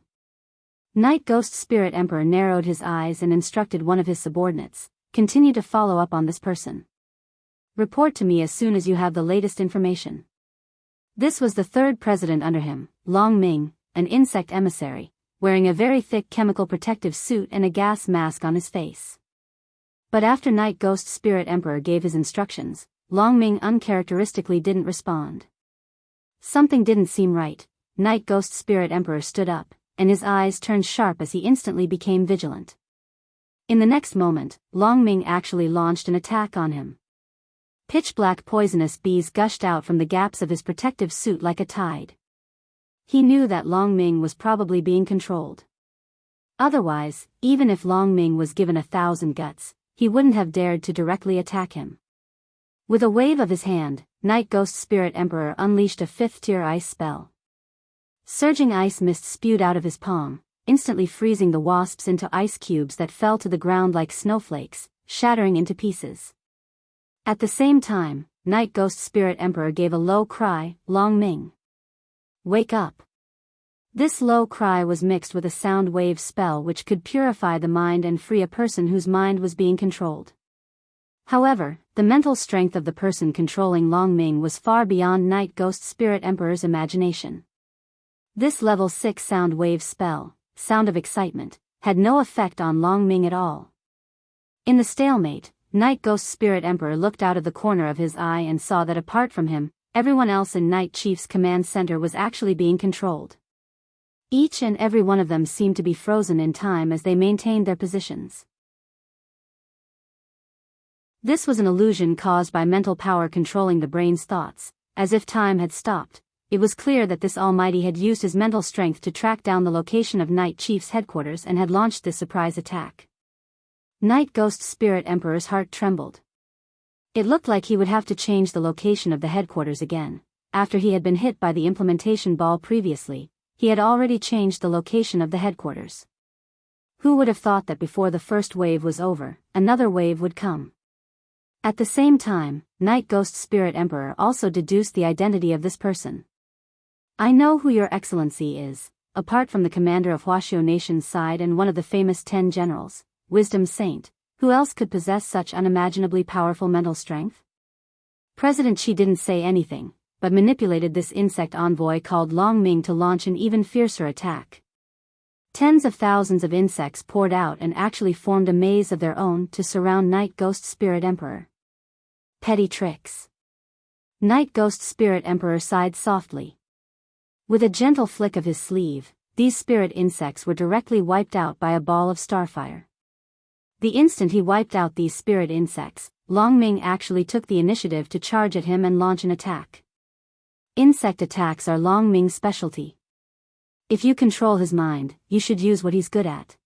Night Ghost Spirit Emperor narrowed his eyes and instructed one of his subordinates, "Continue to follow up on this person. Report to me as soon as you have the latest information." This was the third president under him, Long Ming, an insect emissary, wearing a very thick chemical protective suit and a gas mask on his face. But after Night Ghost Spirit Emperor gave his instructions, Long Ming uncharacteristically didn't respond. Something didn't seem right. Night Ghost Spirit Emperor stood up, and his eyes turned sharp as he instantly became vigilant. In the next moment, Long Ming actually launched an attack on him. Pitch-black poisonous bees gushed out from the gaps of his protective suit like a tide. He knew that Long Ming was probably being controlled. Otherwise, even if Long Ming was given 1,000 guts, he wouldn't have dared to directly attack him. With a wave of his hand, Night Ghost Spirit Emperor unleashed a 5th-tier ice spell. Surging ice mist spewed out of his palm, instantly freezing the wasps into ice cubes that fell to the ground like snowflakes, shattering into pieces. At the same time, Night Ghost Spirit Emperor gave a low cry, "Long Ming, wake up." This low cry was mixed with a sound wave spell which could purify the mind and free a person whose mind was being controlled. However, the mental strength of the person controlling Long Ming was far beyond Night Ghost Spirit Emperor's imagination. This level 6 sound wave spell, Sound of Excitement, had no effect on Long Ming at all. In the stalemate, Night Ghost Spirit Emperor looked out of the corner of his eye and saw that apart from him, everyone else in Night Chief's command center was actually being controlled. Each and every one of them seemed to be frozen in time as they maintained their positions. This was an illusion caused by mental power controlling the brain's thoughts, as if time had stopped. It was clear that this Almighty had used his mental strength to track down the location of Night Chief's headquarters and had launched this surprise attack. Night Ghost Spirit Emperor's heart trembled. It looked like he would have to change the location of the headquarters again. After he had been hit by the implementation ball previously, he had already changed the location of the headquarters. Who would have thought that before the first wave was over, another wave would come? At the same time, Night Ghost Spirit Emperor also deduced the identity of this person. "I know who your excellency is, apart from the commander of Huaxiao Nation's side and one of the famous 10 generals, Wisdom Saint, who else could possess such unimaginably powerful mental strength?" President Xi didn't say anything, but manipulated this insect envoy called Long Ming to launch an even fiercer attack. Tens of thousands of insects poured out and actually formed a maze of their own to surround Night Ghost Spirit Emperor. Petty tricks. Night Ghost Spirit Emperor sighed softly. With a gentle flick of his sleeve, these spirit insects were directly wiped out by a ball of starfire. The instant he wiped out these spirit insects, Long Ming actually took the initiative to charge at him and launch an attack. Insect attacks are Long Ming's specialty. If you control his mind, you should use what he's good at.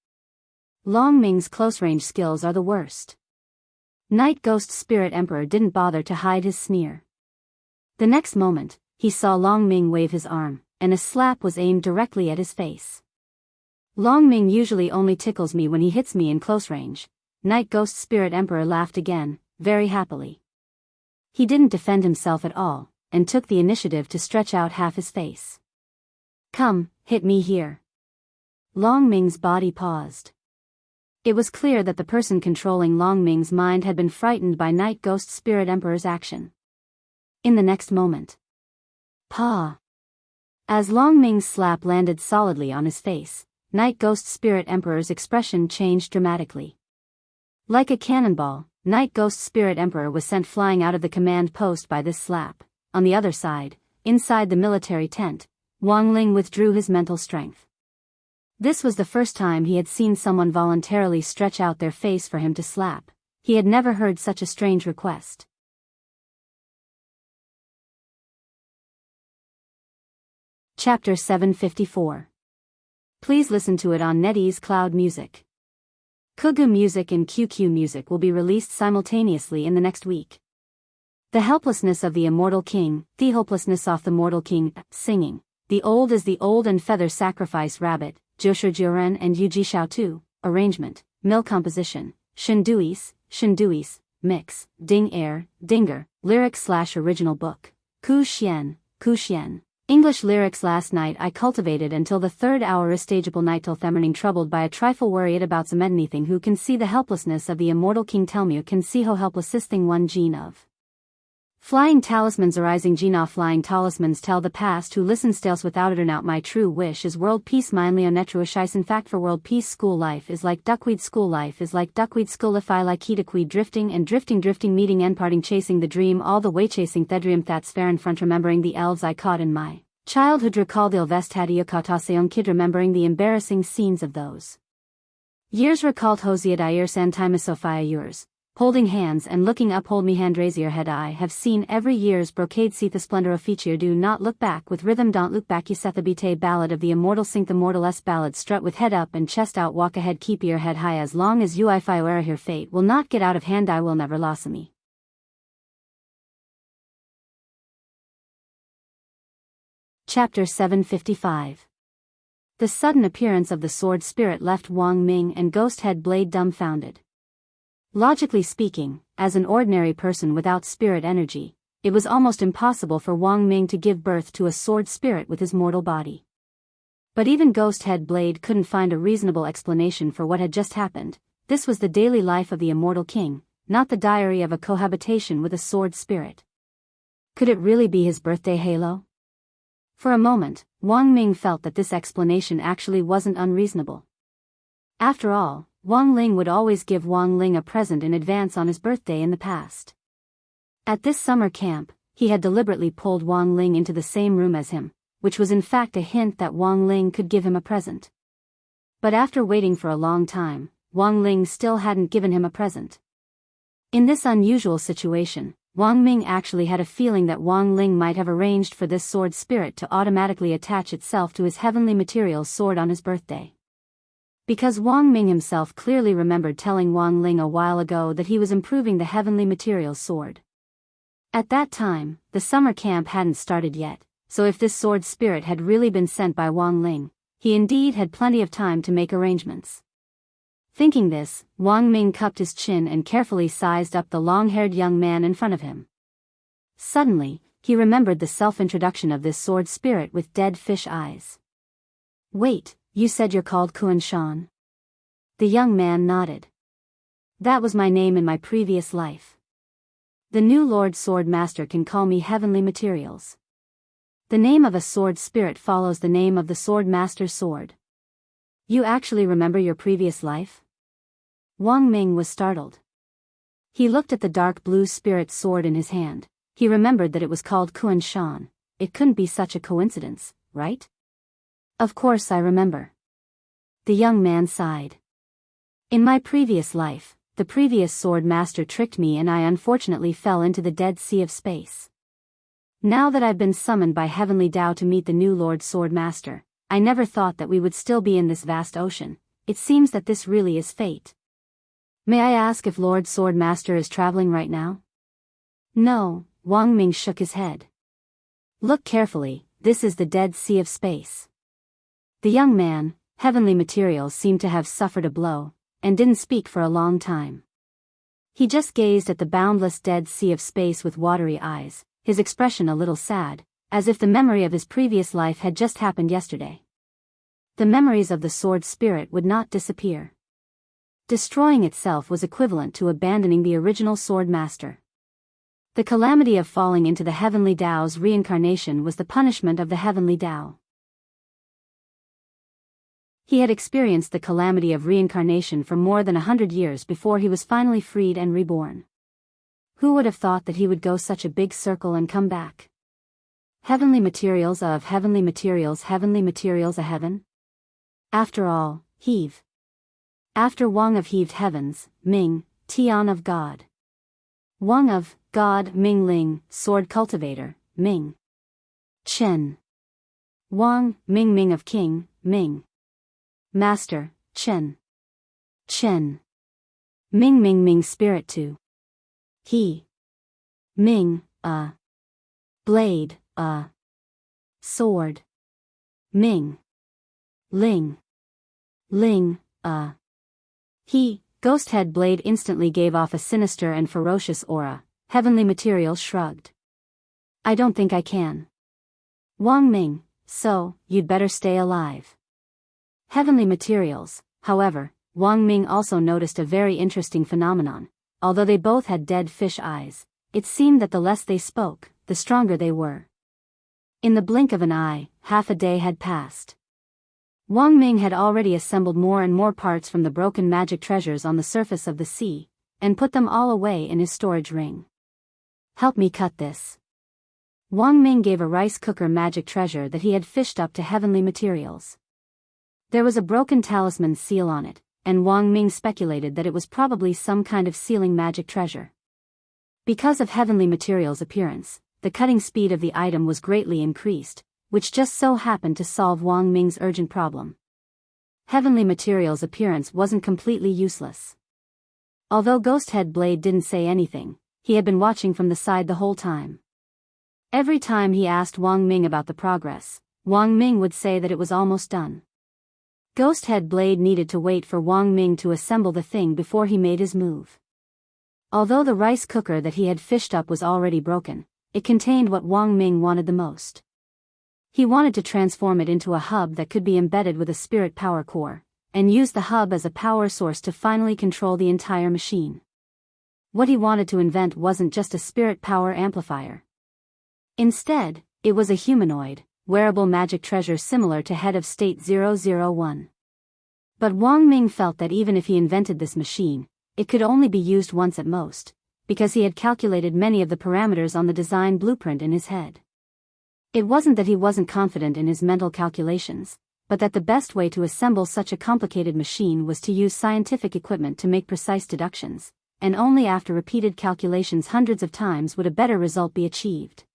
Long Ming's close-range skills are the worst. Night Ghost Spirit Emperor didn't bother to hide his sneer. The next moment, he saw Long Ming wave his arm, and a slap was aimed directly at his face. "Long Ming usually only tickles me when he hits me in close range." Night Ghost Spirit Emperor laughed again, very happily. He didn't defend himself at all, and took the initiative to stretch out half his face. "Come, hit me here." Long Ming's body paused. It was clear that the person controlling Long Ming's mind had been frightened by Night Ghost Spirit Emperor's action. In the next moment, "Pa!" As Long Ming's slap landed solidly on his face, Night Ghost Spirit Emperor's expression changed dramatically. Like a cannonball, Night Ghost Spirit Emperor was sent flying out of the command post by this slap. On the other side, inside the military tent, Wang Ling withdrew his mental strength. This was the first time he had seen someone voluntarily stretch out their face for him to slap. He had never heard such a strange request. Chapter 754. Please listen to it on NetEase Cloud Music. Kugu Music and QQ Music will be released simultaneously in the next week. The Helplessness of the Immortal King, The Hopelessness of the Mortal King, singing. The Old is the Old and Feather Sacrifice Rabbit, Joshua Joren and Yuji Xiaotu, arrangement, mill composition, shinduis, mix, ding air, dinger, lyrics/original book. Ku Xian. English lyrics. Last night I cultivated until the third hour stageable night till themorning troubled by a trifle worried about some anything who can see the helplessness of the immortal king tell me can see how helpless thing one gene of. Flying talismans arising gene of flying talismans tell the past who listen stales without it or not. My true wish is world peace mine leonetruish. In fact for world peace school life is like duckweed school if I like heataqweed drifting meeting and parting chasing the dream all the way chasing thedrium that's fair in front remembering the elves I caught in my childhood recall the ilvestadiakataseon kid remembering the embarrassing scenes of those years recalled Hosiad Ier Santimasophia yours. Holding hands and looking up hold me hand raise your head I have seen every year's brocade see the splendor of feature do not look back with rhythm don't look back Ysethabite ballad of the immortal sing the mortal s ballad strut with head up and chest out walk ahead keep your head high as long as you I fire here fate will not get out of hand I will never loss me. Chapter 755. The sudden appearance of the sword spirit left Wang Ming and Ghost Head Blade dumbfounded. Logically speaking, as an ordinary person without spirit energy, it was almost impossible for Wang Ming to give birth to a sword spirit with his mortal body. But even Ghost Head Blade couldn't find a reasonable explanation for what had just happened. This was the daily life of the immortal king, not the diary of a cohabitation with a sword spirit. Could it really be his birthday halo? For a moment, Wang Ming felt that this explanation actually wasn't unreasonable. After all, Wang Ling would always give Wang Ling a present in advance on his birthday in the past. At this summer camp, he had deliberately pulled Wang Ling into the same room as him, which was in fact a hint that Wang Ling could give him a present. But after waiting for a long time, Wang Ling still hadn't given him a present. In this unusual situation, Wang Ming actually had a feeling that Wang Ling might have arranged for this sword spirit to automatically attach itself to his heavenly materials sword on his birthday. Because Wang Ming himself clearly remembered telling Wang Ling a while ago that he was improving the heavenly materials sword. At that time, the summer camp hadn't started yet, so if this sword spirit had really been sent by Wang Ling, he indeed had plenty of time to make arrangements. Thinking this, Wang Ming cupped his chin and carefully sized up the long-haired young man in front of him. Suddenly, he remembered the self-introduction of this sword spirit with dead fish eyes. Wait, you said you're called Kuan Shan? The young man nodded. That was my name in my previous life. The new Lord Sword Master can call me Heavenly Materials. The name of a sword spirit follows the name of the Sword Master's sword. You actually remember your previous life? Wang Ming was startled. He looked at the dark blue spirit sword in his hand. He remembered that it was called Kuan Shan. It couldn't be such a coincidence, right? Of course I remember. The young man sighed. In my previous life, the previous sword master tricked me and I unfortunately fell into the dead sea of space. Now that I've been summoned by Heavenly Tao to meet the new Lord Sword Master, I never thought that we would still be in this vast ocean. It seems that this really is fate. May I ask if Lord Sword Master is traveling right now? No, Wang Ming shook his head. Look carefully, this is the dead sea of space. The young man, Heavenly Materials, seemed to have suffered a blow, and didn't speak for a long time. He just gazed at the boundless dead sea of space with watery eyes, his expression a little sad, as if the memory of his previous life had just happened yesterday. The memories of the sword spirit would not disappear. Destroying itself was equivalent to abandoning the original sword master. The calamity of falling into the Heavenly Tao's reincarnation was the punishment of the Heavenly Tao. He had experienced the calamity of reincarnation for more than 100 years before he was finally freed and reborn. Who would have thought that he would go such a big circle and come back? Heavenly materials of heavenly materials a heaven? After all, heave. After Wang of heaved heavens, Ming, Tian of God. Wang of God, Ming Ling, sword cultivator, Ming. Chen. Wang, Ming of king, Ming. Master, Chen. Chen. Ming spirit to. He. Ming, blade, sword. Ming. Ling. Ghost Head Blade instantly gave off a sinister and ferocious aura. Heavenly Materials shrugged. I don't think I can. Wang Ming, so, you'd better stay alive. Heavenly Materials, however, Wang Ming also noticed a very interesting phenomenon. Although they both had dead fish eyes, it seemed that the less they spoke, the stronger they were. In the blink of an eye, half a day had passed. Wang Ming had already assembled more and more parts from the broken magic treasures on the surface of the sea, and put them all away in his storage ring. Help me cut this. Wang Ming gave a rice cooker magic treasure that he had fished up to Heavenly Materials. There was a broken talisman seal on it, and Wang Ming speculated that it was probably some kind of sealing magic treasure. Because of Heavenly Materials' appearance, the cutting speed of the item was greatly increased, which just so happened to solve Wang Ming's urgent problem. Heavenly Materials' appearance wasn't completely useless. Although Ghost Head Blade didn't say anything, he had been watching from the side the whole time. Every time he asked Wang Ming about the progress, Wang Ming would say that it was almost done. Ghost Head Blade needed to wait for Wang Ming to assemble the thing before he made his move. Although the rice cooker that he had fished up was already broken, it contained what Wang Ming wanted the most. He wanted to transform it into a hub that could be embedded with a spirit power core, and use the hub as a power source to finally control the entire machine. What he wanted to invent wasn't just a spirit power amplifier. Instead, it was a humanoid, wearable magic treasure similar to Head of State 001. But Wang Ming felt that even if he invented this machine, it could only be used once at most, because he had calculated many of the parameters on the design blueprint in his head. It wasn't that he wasn't confident in his mental calculations, but that the best way to assemble such a complicated machine was to use scientific equipment to make precise deductions, and only after repeated calculations hundreds of times would a better result be achieved.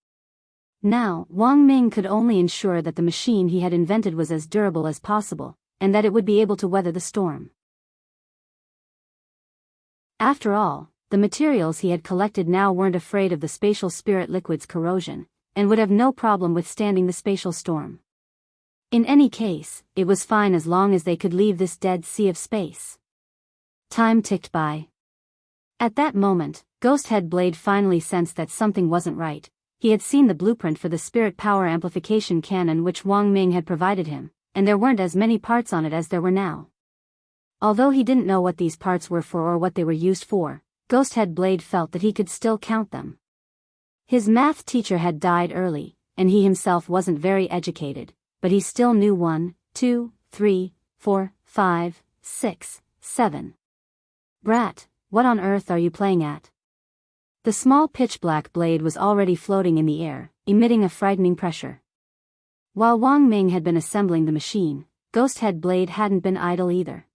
Now, Wang Ming could only ensure that the machine he had invented was as durable as possible, and that it would be able to weather the storm. After all, the materials he had collected now weren't afraid of the spatial spirit liquid's corrosion, and would have no problem withstanding the spatial storm. In any case, it was fine as long as they could leave this dead sea of space. Time ticked by. At that moment, Ghost Head Blade finally sensed that something wasn't right. He had seen the blueprint for the spirit power amplification cannon which Wang Ming had provided him, and there weren't as many parts on it as there were now. Although he didn't know what these parts were for or what they were used for, Ghost Head Blade felt that he could still count them. His math teacher had died early, and he himself wasn't very educated, but he still knew 1, 2, 3, 4, 5, 6, 7. Brat, what on earth are you playing at? The small pitch-black blade was already floating in the air, emitting a frightening pressure. While Wang Ming had been assembling the machine, Ghost Head Blade hadn't been idle either.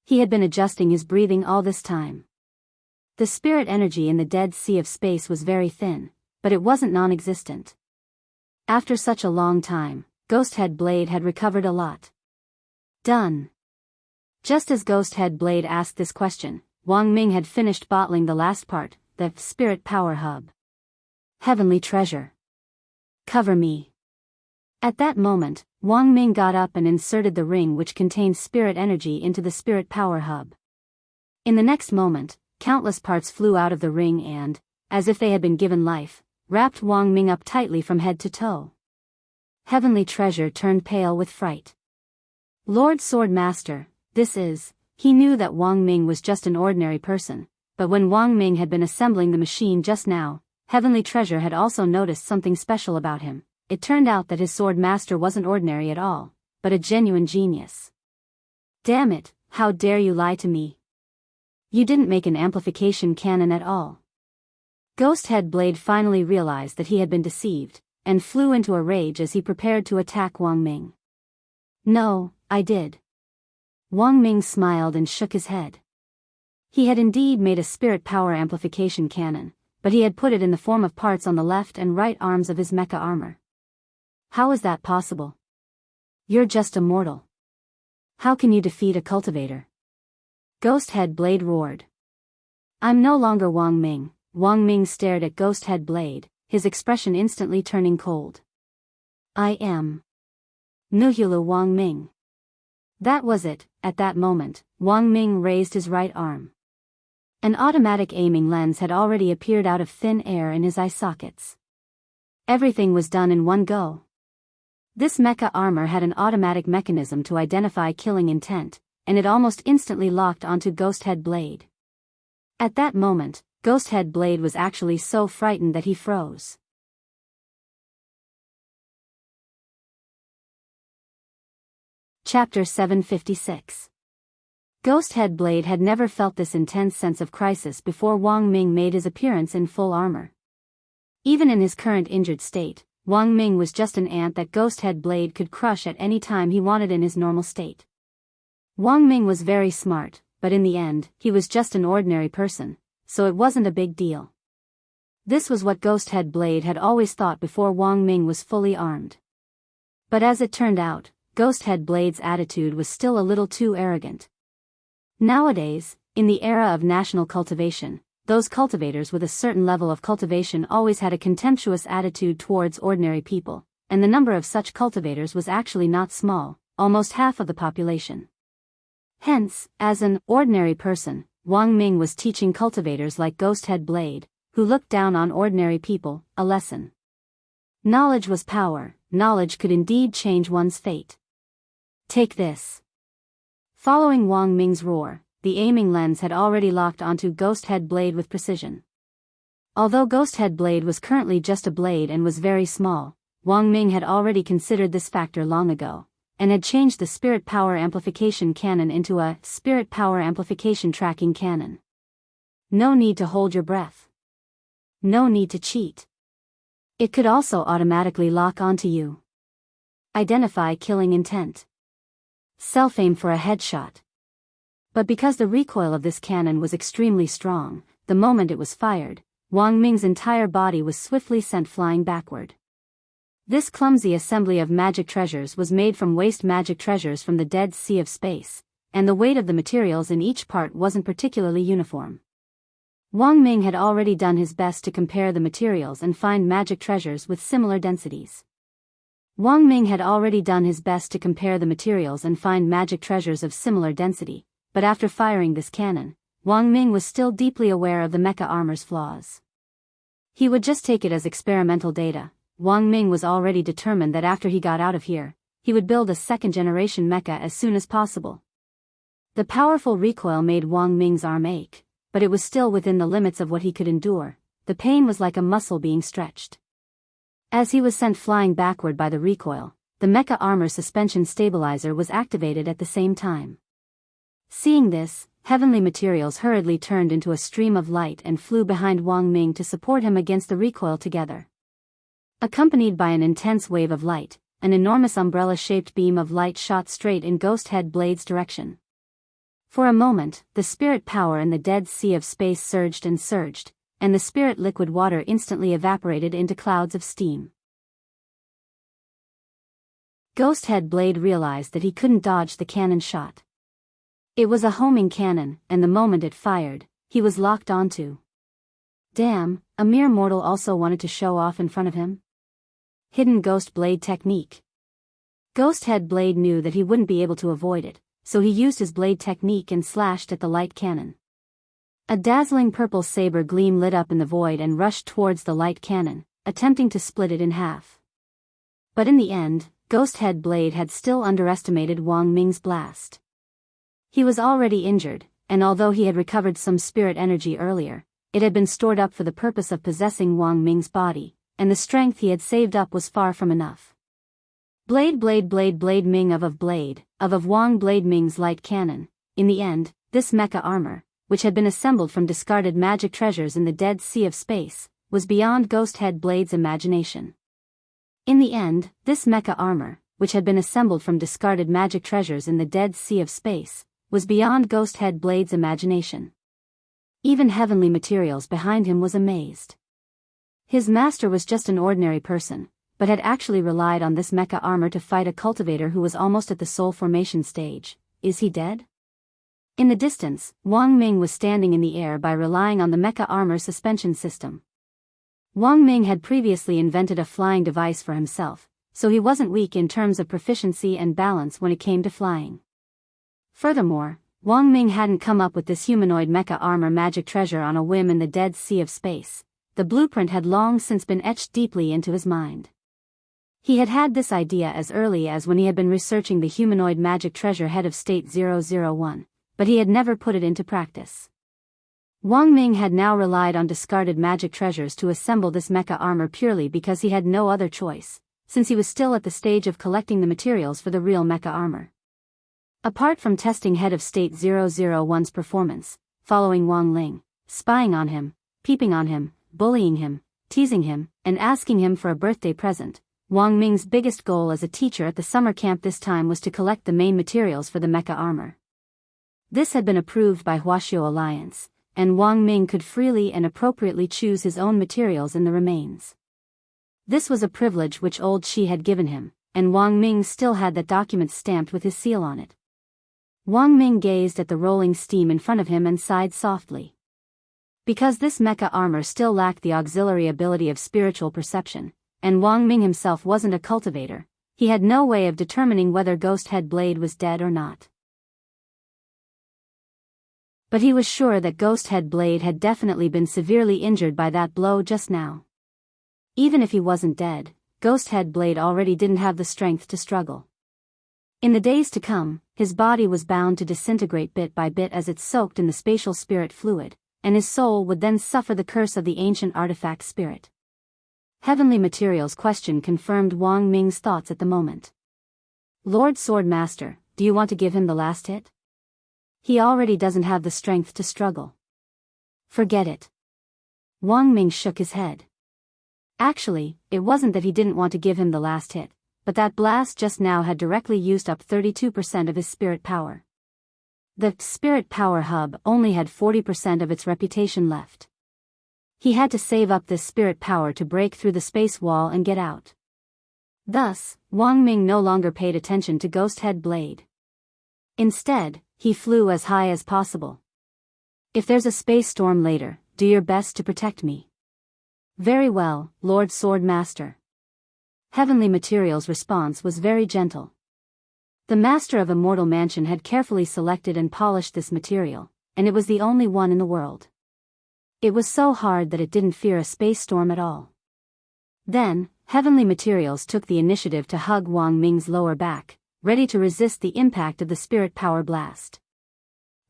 He had been adjusting his breathing all this time. The spirit energy in the dead sea of space was very thin, but it wasn't non-existent. After such a long time, Ghost Head Blade had recovered a lot. Done. Just as Ghost Head Blade asked this question, Wang Ming had finished bottling the last part, the spirit power hub. Heavenly treasure. Cover me. At that moment, Wang Ming got up and inserted the ring which contained spirit energy into the spirit power hub. In the next moment, countless parts flew out of the ring and, as if they had been given life, wrapped Wang Ming up tightly from head to toe. Heavenly treasure turned pale with fright. Lord Sword Master, he knew that Wang Ming was just an ordinary person, but when Wang Ming had been assembling the machine just now, Heavenly Treasure had also noticed something special about him. It turned out that his sword master wasn't ordinary at all, but a genuine genius. Damn it, how dare you lie to me? You didn't make an amplification cannon at all. Ghost Head Blade finally realized that he had been deceived, and flew into a rage as he prepared to attack Wang Ming. No, I did. Wang Ming smiled and shook his head. He had indeed made a spirit power amplification cannon, but he had put it in the form of parts on the left and right arms of his mecha armor. How is that possible? You're just a mortal. How can you defeat a cultivator? Ghost Head Blade roared. I'm no longer Wang Ming. Wang Ming stared at Ghost Head Blade, his expression instantly turning cold. I am Nuhulu Wang Ming. That was it, at that moment, Wang Ming raised his right arm. An automatic aiming lens had already appeared out of thin air in his eye sockets. Everything was done in one go. This mecha armor had an automatic mechanism to identify killing intent, and it almost instantly locked onto Ghosthead Blade. At that moment, Ghosthead Blade was actually so frightened that he froze. Chapter 756. Ghosthead Blade had never felt this intense sense of crisis before Wang Ming made his appearance in full armor. Even in his current injured state, Wang Ming was just an ant that Ghosthead Blade could crush at any time he wanted in his normal state. Wang Ming was very smart, but in the end, he was just an ordinary person, so it wasn't a big deal. This was what Ghosthead Blade had always thought before Wang Ming was fully armed. But as it turned out, Ghosthead Blade's attitude was still a little too arrogant. Nowadays, in the era of national cultivation, those cultivators with a certain level of cultivation always had a contemptuous attitude towards ordinary people, and the number of such cultivators was actually not small, almost half of the population. Hence, as an ordinary person, Wang Ming was teaching cultivators like Ghosthead Blade, who looked down on ordinary people, a lesson. Knowledge was power, knowledge could indeed change one's fate. Take this. Following Wang Ming's roar, the aiming lens had already locked onto Ghosthead Blade with precision. Although Ghosthead Blade was currently just a blade and was very small, Wang Ming had already considered this factor long ago, and had changed the Spirit Power Amplification Cannon into a Spirit Power Amplification Tracking Cannon. No need to hold your breath. No need to cheat. It could also automatically lock onto you. Identify killing intent. Self-aim for a headshot. But because the recoil of this cannon was extremely strong, the moment it was fired, Wang Ming's entire body was swiftly sent flying backward. This clumsy assembly of magic treasures was made from waste magic treasures from the Dead Sea of Space, and the weight of the materials in each part wasn't particularly uniform. Wang Ming had already done his best to compare the materials and find magic treasures with similar densities. Wang Ming had already done his best to compare the materials and find magic treasures of similar density, but after firing this cannon, Wang Ming was still deeply aware of the mecha armor's flaws. He would just take it as experimental data. Wang Ming was already determined that after he got out of here, he would build a second-generation mecha as soon as possible. The powerful recoil made Wang Ming's arm ache, but it was still within the limits of what he could endure. The pain was like a muscle being stretched. As he was sent flying backward by the recoil, the mecha armor suspension stabilizer was activated at the same time. Seeing this, heavenly materials hurriedly turned into a stream of light and flew behind Wang Ming to support him against the recoil together. Accompanied by an intense wave of light, an enormous umbrella-shaped beam of light shot straight in Ghosthead Blade's direction. For a moment, the spirit power in the Dead Sea of Space surged, and the spirit liquid water instantly evaporated into clouds of steam. Ghosthead Blade realized that he couldn't dodge the cannon shot. It was a homing cannon, and the moment it fired, he was locked onto. Damn, a mere mortal also wanted to show off in front of him? Hidden Ghost Blade technique. Ghosthead Blade knew that he wouldn't be able to avoid it, so he used his blade technique and slashed at the light cannon. A dazzling purple saber gleam lit up in the void and rushed towards the light cannon, attempting to split it in half. But in the end, Ghosthead Blade had still underestimated Wang Ming's blast. He was already injured, and although he had recovered some spirit energy earlier, it had been stored up for the purpose of possessing Wang Ming's body, and the strength he had saved up was far from enough. Blade Ming of Wang Blade Ming's light cannon. In the end, this mecha armor, which had been assembled from discarded magic treasures in the Dead Sea of Space, was beyond Ghosthead Blade's imagination. In the end, this mecha armor, which had been assembled from discarded magic treasures in the Dead Sea of Space, was beyond Ghosthead Blade's imagination. Even heavenly materials behind him was amazed. His master was just an ordinary person, but had actually relied on this mecha armor to fight a cultivator who was almost at the soul formation stage. Is he dead? In the distance, Wang Ming was standing in the air by relying on the mecha armor suspension system. Wang Ming had previously invented a flying device for himself, so he wasn't weak in terms of proficiency and balance when it came to flying. Furthermore, Wang Ming hadn't come up with this humanoid mecha armor magic treasure on a whim in the dead sea of space. The blueprint had long since been etched deeply into his mind. He had had this idea as early as when he had been researching the humanoid magic treasure head of State 001, but he had never put it into practice. Wang Ming had now relied on discarded magic treasures to assemble this mecha armor purely because he had no other choice, since he was still at the stage of collecting the materials for the real mecha armor. Apart from testing head of State 001's performance, following Wang Ling, spying on him, peeping on him, bullying him, teasing him, and asking him for a birthday present, Wang Ming's biggest goal as a teacher at the summer camp this time was to collect the main materials for the mecha armor. This had been approved by Huaxiao Alliance, and Wang Ming could freely and appropriately choose his own materials in the remains. This was a privilege which old Shi had given him, and Wang Ming still had that document stamped with his seal on it. Wang Ming gazed at the rolling steam in front of him and sighed softly. Because this mecha armor still lacked the auxiliary ability of spiritual perception, and Wang Ming himself wasn't a cultivator, he had no way of determining whether Ghost Head Blade was dead or not. But he was sure that Ghost Head Blade had definitely been severely injured by that blow just now. Even if he wasn't dead, Ghost Head Blade already didn't have the strength to struggle. In the days to come, his body was bound to disintegrate bit by bit as it soaked in the spatial spirit fluid, and his soul would then suffer the curse of the ancient artifact spirit. Heavenly Materials question confirmed Wang Ming's thoughts at the moment. Lord Sword Master, do you want to give him the last hit? He already doesn't have the strength to struggle. Forget it. Wang Ming shook his head. Actually, it wasn't that he didn't want to give him the last hit, but that blast just now had directly used up 32% of his spirit power. The spirit power hub only had 40% of its reputation left. He had to save up this spirit power to break through the space wall and get out. Thus, Wang Ming no longer paid attention to Ghost Head Blade. Instead, he flew as high as possible. If there's a space storm later, do your best to protect me. Very well, Lord Sword Master. Heavenly Materials' response was very gentle. The Master of Immortal Mansion had carefully selected and polished this material, and it was the only one in the world. It was so hard that it didn't fear a space storm at all. Then, Heavenly Materials took the initiative to hug Wang Ming's lower back, ready to resist the impact of the spirit power blast.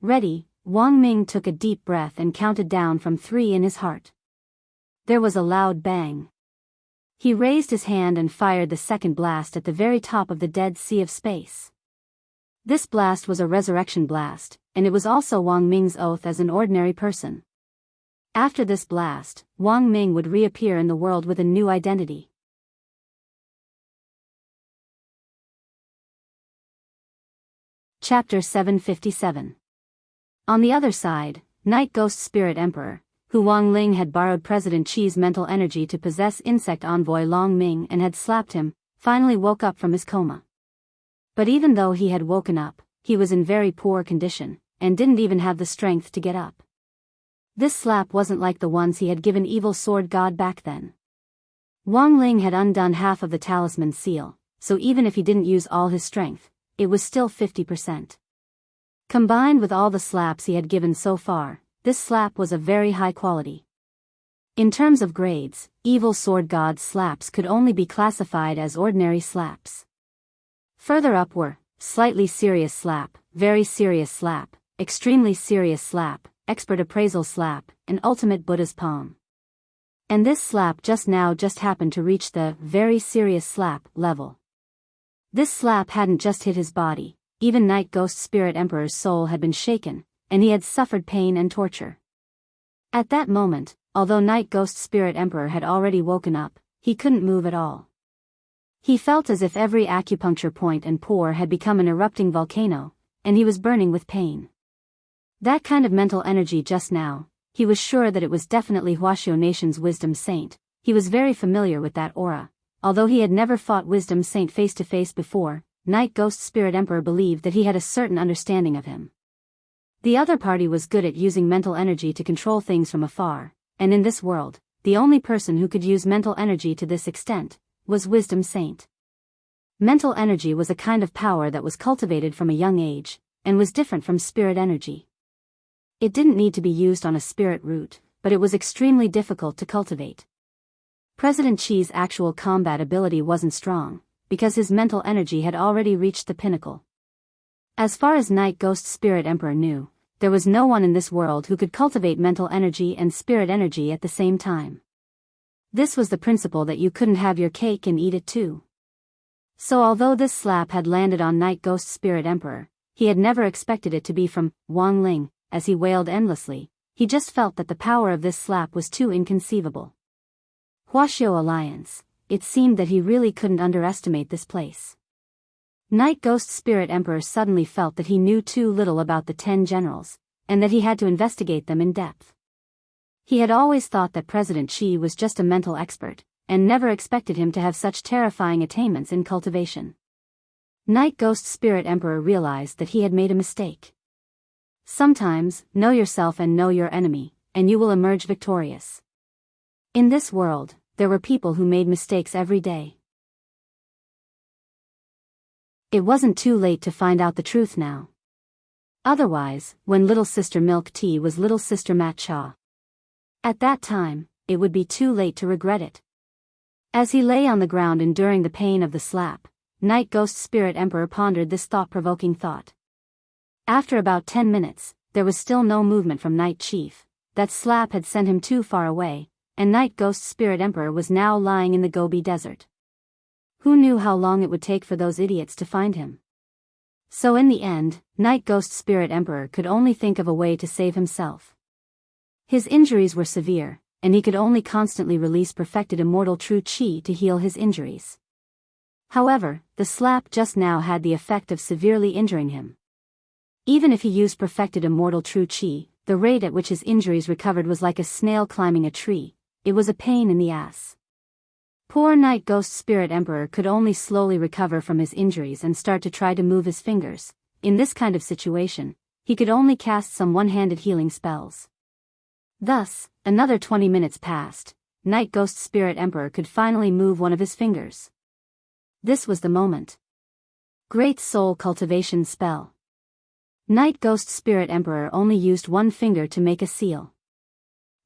Ready, Wang Ming took a deep breath and counted down from 3 in his heart. There was a loud bang. He raised his hand and fired the second blast at the very top of the dead sea of space. This blast was a resurrection blast, and it was also Wang Ming's oath as an ordinary person. After this blast, Wang Ming would reappear in the world with a new identity. Chapter 757. On the other side, Night Ghost Spirit Emperor, who Wang Ling had borrowed President Qi's mental energy to possess insect envoy Long Ming and had slapped him, finally woke up from his coma. But even though he had woken up, he was in very poor condition, and didn't even have the strength to get up. This slap wasn't like the ones he had given Evil Sword God back then. Wang Ling had undone half of the talisman seal, so even if he didn't use all his strength, it was still 50%. Combined with all the slaps he had given so far, this slap was of very high quality. In terms of grades, Evil Sword God's slaps could only be classified as ordinary slaps. Further up were slightly serious slap, very serious slap, extremely serious slap, expert appraisal slap, and ultimate Buddha's palm. And this slap just happened to reach the very serious slap level. This slap hadn't just hit his body, even Night Ghost Spirit Emperor's soul had been shaken, and he had suffered pain and torture. At that moment, although Night Ghost Spirit Emperor had already woken up, he couldn't move at all. He felt as if every acupuncture point and pore had become an erupting volcano, and he was burning with pain. That kind of mental energy just now, he was sure that it was definitely Huaxiao Nation's Wisdom Saint. He was very familiar with that aura. Although he had never fought Wisdom Saint face to face before, Night Ghost Spirit Emperor believed that he had a certain understanding of him. The other party was good at using mental energy to control things from afar, and in this world, the only person who could use mental energy to this extent was Wisdom Saint. Mental energy was a kind of power that was cultivated from a young age, and was different from spirit energy. It didn't need to be used on a spirit root, but it was extremely difficult to cultivate. President Chi's actual combat ability wasn't strong, because his mental energy had already reached the pinnacle. As far as Night Ghost Spirit Emperor knew, there was no one in this world who could cultivate mental energy and spirit energy at the same time. This was the principle that you couldn't have your cake and eat it too. So although this slap had landed on Night Ghost Spirit Emperor, he had never expected it to be from Wang Ling. As he wailed endlessly, he just felt that the power of this slap was too inconceivable. Huaxiao Alliance, it seemed that he really couldn't underestimate this place. Night Ghost Spirit Emperor suddenly felt that he knew too little about the 10 generals, and that he had to investigate them in depth. He had always thought that President Chi was just a mental expert, and never expected him to have such terrifying attainments in cultivation. Night Ghost Spirit Emperor realized that he had made a mistake. Sometimes, know yourself and know your enemy, and you will emerge victorious. In this world, there were people who made mistakes every day. It wasn't too late to find out the truth now. Otherwise, when Little Sister Milk Tea was Little Sister Matcha. At that time, it would be too late to regret it. As he lay on the ground enduring the pain of the slap, Night Ghost Spirit Emperor pondered this thought-provoking thought. After about 10 minutes, there was still no movement from Night Chief. That slap had sent him too far away, and Night Ghost Spirit Emperor was now lying in the Gobi Desert. Who knew how long it would take for those idiots to find him? So in the end, Night Ghost Spirit Emperor could only think of a way to save himself. His injuries were severe, and he could only constantly release perfected immortal true chi to heal his injuries. However, the slap just now had the effect of severely injuring him. Even if he used perfected immortal true chi, the rate at which his injuries recovered was like a snail climbing a tree. It was a pain in the ass. Poor Night Ghost Spirit Emperor could only slowly recover from his injuries and start to try to move his fingers. In this kind of situation, he could only cast some one-handed healing spells. Thus, another 20 minutes passed. Night Ghost Spirit Emperor could finally move one of his fingers. This was the moment. Great Soul Cultivation Spell. Night Ghost Spirit Emperor only used one finger to make a seal.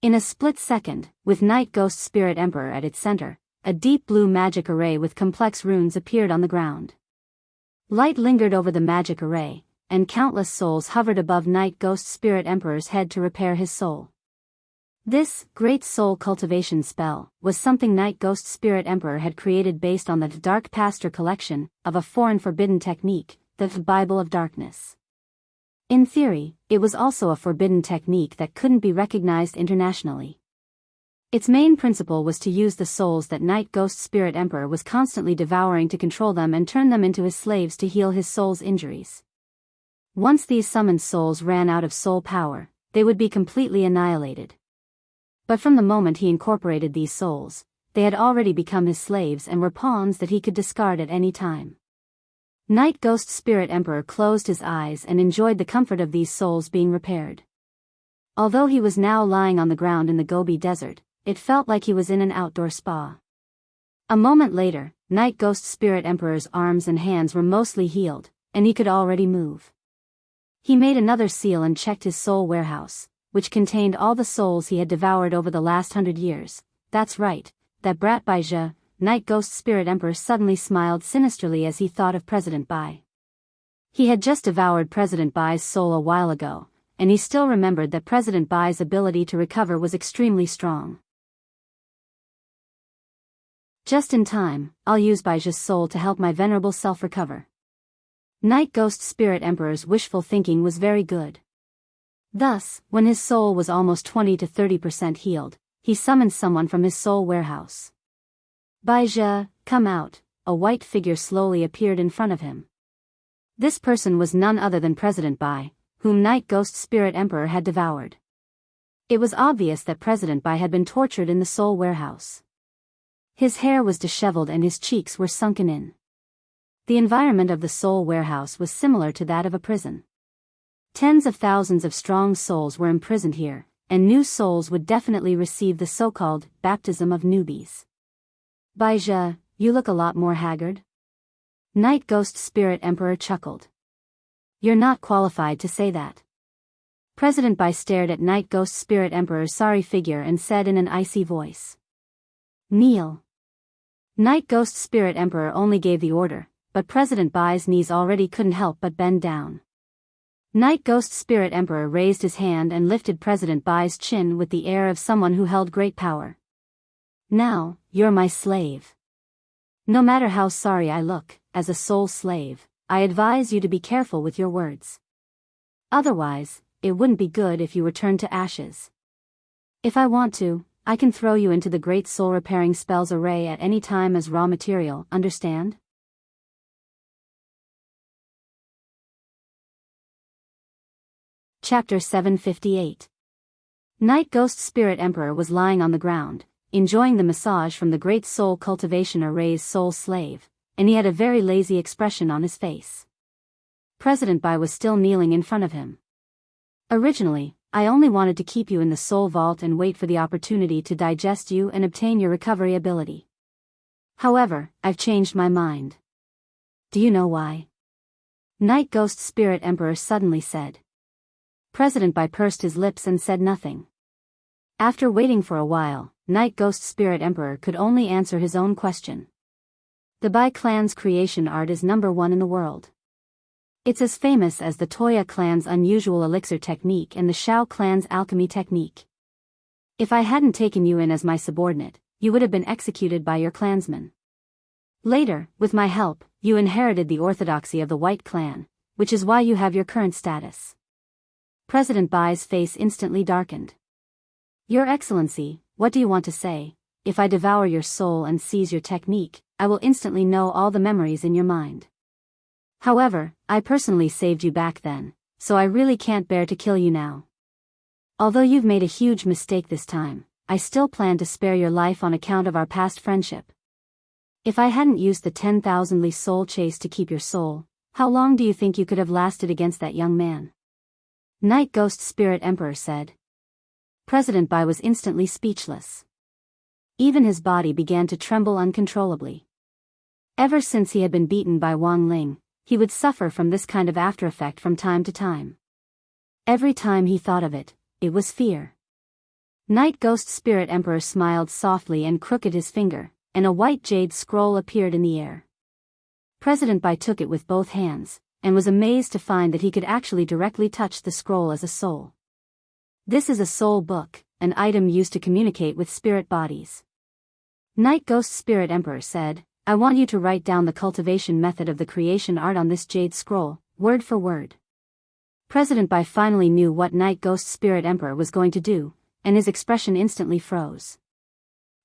In a split second, with Night Ghost Spirit Emperor at its center, a deep blue magic array with complex runes appeared on the ground. Light lingered over the magic array, and countless souls hovered above Night Ghost Spirit Emperor's head to repair his soul. This Great Soul Cultivation spell was something Night Ghost Spirit Emperor had created based on the Dark Pastor collection of a foreign forbidden technique, the Bible of Darkness. In theory, it was also a forbidden technique that couldn't be recognized internationally. Its main principle was to use the souls that Night Ghost Spirit Emperor was constantly devouring to control them and turn them into his slaves to heal his soul's injuries. Once these summoned souls ran out of soul power, they would be completely annihilated. But from the moment he incorporated these souls, they had already become his slaves and were pawns that he could discard at any time. Night Ghost Spirit Emperor closed his eyes and enjoyed the comfort of these souls being repaired. Although he was now lying on the ground in the Gobi Desert, it felt like he was in an outdoor spa. A moment later, Night Ghost Spirit Emperor's arms and hands were mostly healed, and he could already move. He made another seal and checked his soul warehouse, which contained all the souls he had devoured over the last 100 years. That's right, that brat Baizhe. Night Ghost Spirit Emperor suddenly smiled sinisterly as he thought of President Bai. He had just devoured President Bai's soul a while ago, and he still remembered that President Bai's ability to recover was extremely strong. Just in time, I'll use Baijia's soul to help my venerable self recover. Night Ghost Spirit Emperor's wishful thinking was very good. Thus, when his soul was almost 20 to 30% healed, he summoned someone from his soul warehouse. Baizhe, come out. A white figure slowly appeared in front of him. This person was none other than President Bai, whom Night Ghost Spirit Emperor had devoured. It was obvious that President Bai had been tortured in the soul warehouse. His hair was disheveled and his cheeks were sunken in. The environment of the soul warehouse was similar to that of a prison. Tens of thousands of strong souls were imprisoned here, and new souls would definitely receive the so-called baptism of newbies. Baizhe, you look a lot more haggard. Night Ghost Spirit Emperor chuckled. You're not qualified to say that. President Bai stared at Night Ghost Spirit Emperor's sorry figure and said in an icy voice. Kneel. Night Ghost Spirit Emperor only gave the order, but President Bai's knees already couldn't help but bend down. Night Ghost Spirit Emperor raised his hand and lifted President Bai's chin with the air of someone who held great power. Now, you're my slave. No matter how sorry I look, as a soul slave, I advise you to be careful with your words. Otherwise, it wouldn't be good if you were turned to ashes. If I want to, I can throw you into the great soul repairing spells array at any time as raw material, understand? Chapter 758. Night Ghost Spirit Emperor was lying on the ground, enjoying the massage from the great soul cultivation array's soul slave, and he had a very lazy expression on his face. President Bai was still kneeling in front of him. Originally, I only wanted to keep you in the soul vault and wait for the opportunity to digest you and obtain your recovery ability. However, I've changed my mind. Do you know why? Night Ghost Spirit Emperor suddenly said. President Bai pursed his lips and said nothing. After waiting for a while, Night Ghost Spirit Emperor could only answer his own question. The Bai clan's creation art is #1 in the world. It's as famous as the Toya clan's unusual elixir technique and the Shao clan's alchemy technique. If I hadn't taken you in as my subordinate, you would have been executed by your clansmen. Later, with my help, you inherited the orthodoxy of the White Clan, which is why you have your current status. President Bai's face instantly darkened. Your Excellency, what do you want to say? If I devour your soul and seize your technique, I will instantly know all the memories in your mind. However, I personally saved you back then, so I really can't bear to kill you now. Although you've made a huge mistake this time, I still plan to spare your life on account of our past friendship. If I hadn't used the 10,000 Li soul chase to keep your soul, how long do you think you could have lasted against that young man? Night Ghost Spirit Emperor said. President Bai was instantly speechless. Even his body began to tremble uncontrollably. Ever since he had been beaten by Wang Ling, he would suffer from this kind of after-effect from time to time. Every time he thought of it, it was fear. Night Ghost Spirit Emperor smiled softly and crooked his finger, and a white jade scroll appeared in the air. President Bai took it with both hands, and was amazed to find that he could actually directly touch the scroll as a soul. This is a soul book, an item used to communicate with spirit bodies. Night Ghost Spirit Emperor said, I want you to write down the cultivation method of the creation art on this jade scroll, word for word. President Bai finally knew what Night Ghost Spirit Emperor was going to do, and his expression instantly froze.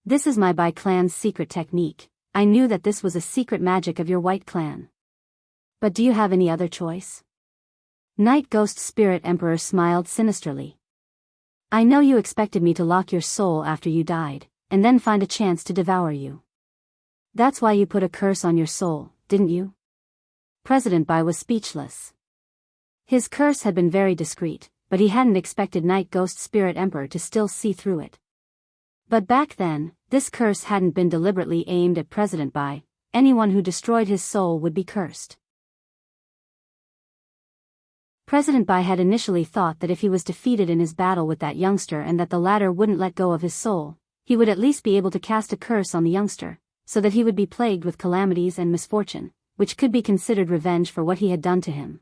This is my Bai clan's secret technique. I knew that this was a secret magic of your White Clan. But do you have any other choice? Night Ghost Spirit Emperor smiled sinisterly. I know you expected me to lock your soul after you died, and then find a chance to devour you. That's why you put a curse on your soul, didn't you? President Bai was speechless. His curse had been very discreet, but he hadn't expected Night Ghost Spirit Emperor to still see through it. But back then, this curse hadn't been deliberately aimed at President Bai. Anyone who destroyed his soul would be cursed. President Bai had initially thought that if he was defeated in his battle with that youngster and that the latter wouldn't let go of his soul, he would at least be able to cast a curse on the youngster, so that he would be plagued with calamities and misfortune, which could be considered revenge for what he had done to him.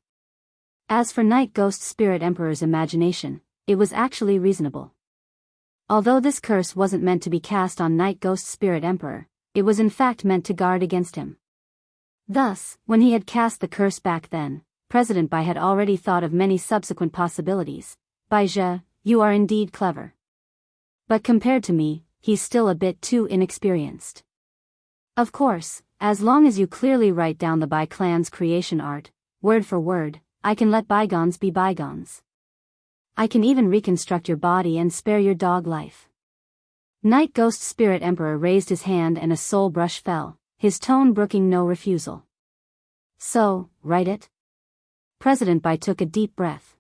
As for Night Ghost Spirit Emperor's imagination, it was actually reasonable. Although this curse wasn't meant to be cast on Night Ghost Spirit Emperor, it was in fact meant to guard against him. Thus, when he had cast the curse back then, President Bai had already thought of many subsequent possibilities. Bai Zhe, you are indeed clever. But compared to me, he's still a bit too inexperienced. Of course, as long as you clearly write down the Bai clan's creation art, word for word, I can let bygones be bygones. I can even reconstruct your body and spare your dog life. Night Ghost Spirit Emperor raised his hand and a soul brush fell, his tone brooking no refusal. So, write it? President Bai took a deep breath.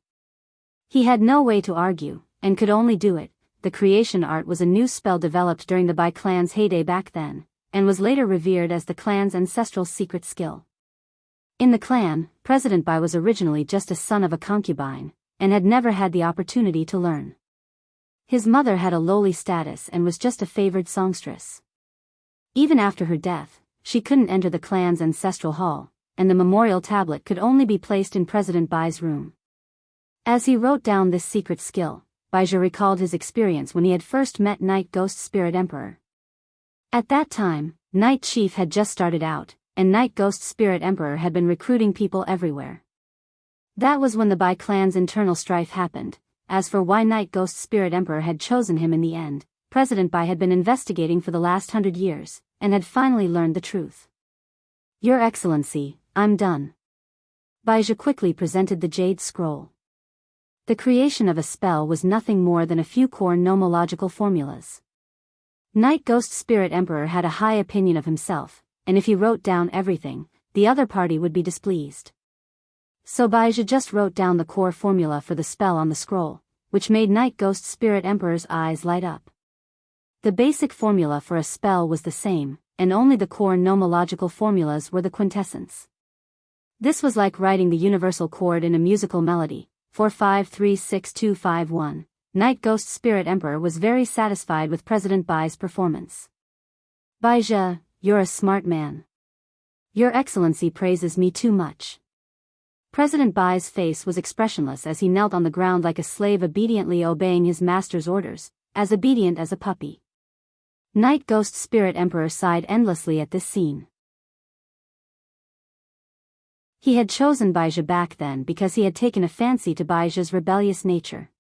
He had no way to argue, and could only do it. The creation art was a new spell developed during the Bai clan's heyday back then, and was later revered as the clan's ancestral secret skill. In the clan, President Bai was originally just a son of a concubine, and had never had the opportunity to learn. His mother had a lowly status and was just a favored songstress. Even after her death, she couldn't enter the clan's ancestral hall, and the memorial tablet could only be placed in President Bai's room. As he wrote down this secret skill, Baizhi recalled his experience when he had first met Night Ghost Spirit Emperor. At that time, Night Chief had just started out, and Night Ghost Spirit Emperor had been recruiting people everywhere. That was when the Bai clan's internal strife happened. As for why Night Ghost Spirit Emperor had chosen him in the end, President Bai had been investigating for the last 100 years, and had finally learned the truth. Your Excellency, I'm done. Baizhi quickly presented the Jade Scroll. The creation of a spell was nothing more than a few core nomological formulas. Night Ghost Spirit Emperor had a high opinion of himself, and if he wrote down everything, the other party would be displeased. So Baizhi just wrote down the core formula for the spell on the scroll, which made Night Ghost Spirit Emperor's eyes light up. The basic formula for a spell was the same, and only the core nomological formulas were the quintessence. This was like writing the universal chord in a musical melody, 4-5-3-6-2-5-1. Night Ghost Spirit Emperor was very satisfied with President Bai's performance. Baizhi, you're a smart man. Your Excellency praises me too much. President Bai's face was expressionless as he knelt on the ground like a slave obediently obeying his master's orders, as obedient as a puppy. Night Ghost Spirit Emperor sighed endlessly at this scene. He had chosen Baizhi back then because he had taken a fancy to Baizhi's rebellious nature.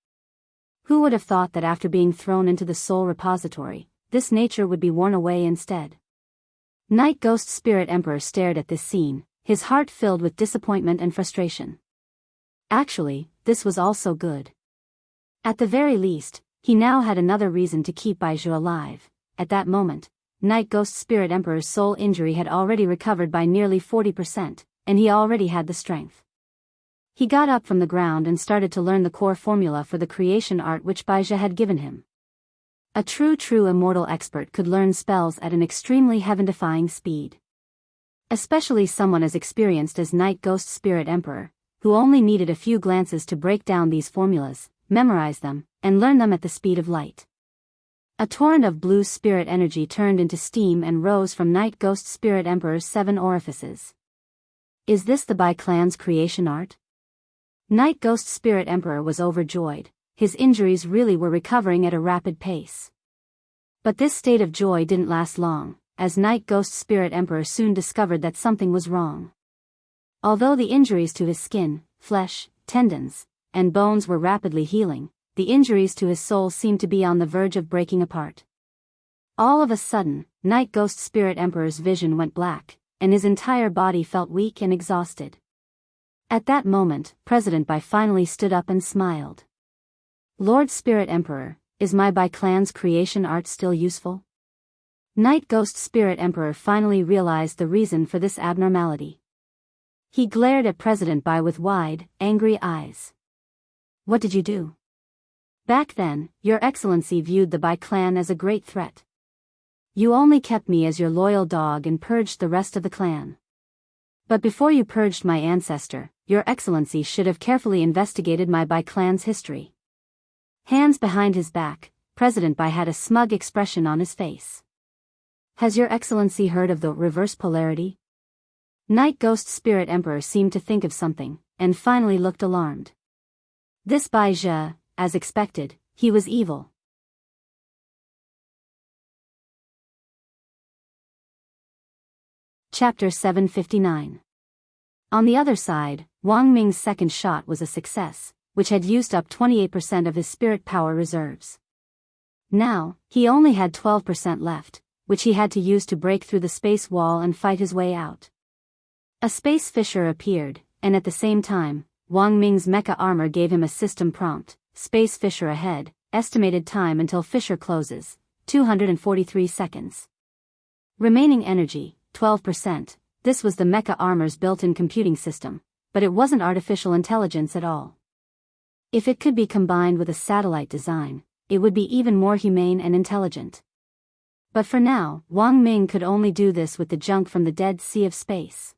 Who would have thought that after being thrown into the soul repository, this nature would be worn away instead? Night Ghost Spirit Emperor stared at this scene, his heart filled with disappointment and frustration. Actually, this was also good. At the very least, he now had another reason to keep Baizhi alive. At that moment, Night Ghost Spirit Emperor's soul injury had already recovered by nearly 40%, and he already had the strength. He got up from the ground and started to learn the core formula for the creation art which Baizhi had given him. A true immortal expert could learn spells at an extremely heaven-defying speed. Especially someone as experienced as Night Ghost Spirit Emperor, who only needed a few glances to break down these formulas, memorize them, and learn them at the speed of light. A torrent of blue spirit energy turned into steam and rose from Night Ghost Spirit Emperor's 7 orifices. Is this the Bai clan's creation art? Night Ghost Spirit Emperor was overjoyed. His injuries really were recovering at a rapid pace. But this state of joy didn't last long, as Night Ghost Spirit Emperor soon discovered that something was wrong. Although the injuries to his skin, flesh, tendons, and bones were rapidly healing, the injuries to his soul seemed to be on the verge of breaking apart. All of a sudden, Night Ghost Spirit Emperor's vision went black, and his entire body felt weak and exhausted. At that moment, President Bai finally stood up and smiled. Lord Spirit Emperor, is my Bai clan's creation art still useful? Night Ghost Spirit Emperor finally realized the reason for this abnormality. He glared at President Bai with wide, angry eyes. What did you do? Back then, Your Excellency viewed the Bai clan as a great threat. You only kept me as your loyal dog and purged the rest of the clan. But before you purged my ancestor, Your Excellency should have carefully investigated my Bai clan's history. Hands behind his back, President Bai had a smug expression on his face. Has Your Excellency heard of the reverse polarity? Night Ghost Spirit Emperor seemed to think of something, and finally looked alarmed. This Baizhi, as expected, he was evil. Chapter 759. On the other side, Wang Ming's second shot was a success, which had used up 28% of his spirit power reserves. Now, he only had 12% left, which he had to use to break through the space wall and fight his way out. A space fissure appeared, and at the same time, Wang Ming's mecha armor gave him a system prompt: space fissure ahead, estimated time until fissure closes, 243 seconds. Remaining energy, 12%. This was the mecha armor's built-in computing system, but it wasn't artificial intelligence at all. If it could be combined with a satellite design, it would be even more humane and intelligent. But for now, Wang Ming could only do this with the junk from the Dead Sea of Space.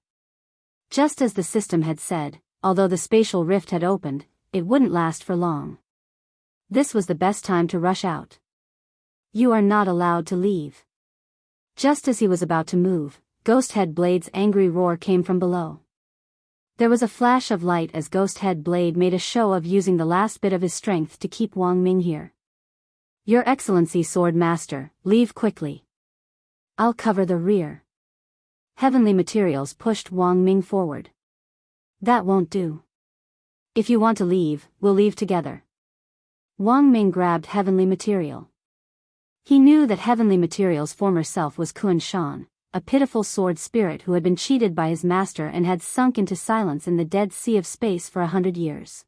Just as the system had said, although the spatial rift had opened, it wouldn't last for long. This was the best time to rush out. You are not allowed to leave. Just as he was about to move, Ghosthead Blade's angry roar came from below. There was a flash of light as Ghosthead Blade made a show of using the last bit of his strength to keep Wang Ming here. Your Excellency Sword Master, leave quickly. I'll cover the rear. Heavenly Materials pushed Wang Ming forward. That won't do. If you want to leave, we'll leave together. Wang Ming grabbed Heavenly Material. He knew that Heavenly Material's former self was Kun Shan, a pitiful sword spirit who had been cheated by his master and had sunk into silence in the dead sea of space for 100 years.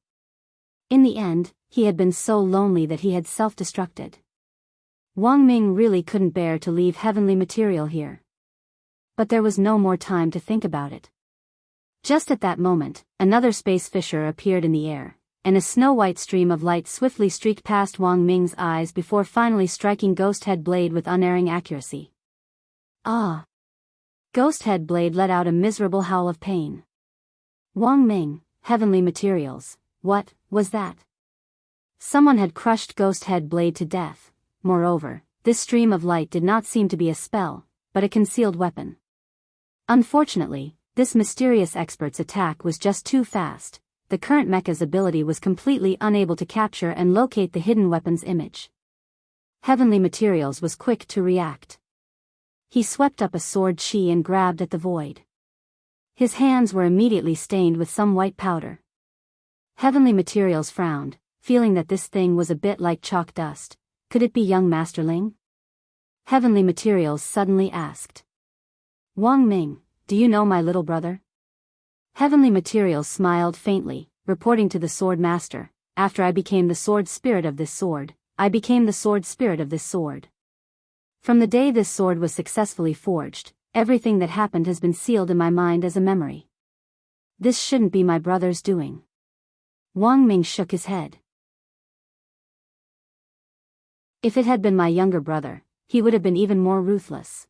In the end, he had been so lonely that he had self-destructed. Wang Ming really couldn't bear to leave Heavenly Material here. But there was no more time to think about it. Just at that moment, another space fissure appeared in the air, and a snow-white stream of light swiftly streaked past Wang Ming's eyes before finally striking Ghosthead Blade with unerring accuracy. Ah! Ghosthead Blade let out a miserable howl of pain. Wang Ming, Heavenly Materials, what was that? Someone had crushed Ghosthead Blade to death. Moreover, this stream of light did not seem to be a spell, but a concealed weapon. Unfortunately, this mysterious expert's attack was just too fast. The current mecha's ability was completely unable to capture and locate the hidden weapon's image. Heavenly Materials was quick to react. He swept up a sword chi and grabbed at the void. His hands were immediately stained with some white powder. Heavenly Materials frowned, feeling that this thing was a bit like chalk dust. Could it be young Masterling? Heavenly Materials suddenly asked. Wang Ming, do you know my little brother? Heavenly Materials smiled faintly, reporting to the Sword Master, after I became the sword spirit of this sword, I became the sword spirit of this sword. From the day this sword was successfully forged, everything that happened has been sealed in my mind as a memory. This shouldn't be my brother's doing. Wang Ming shook his head. If it had been my younger brother, he would have been even more ruthless.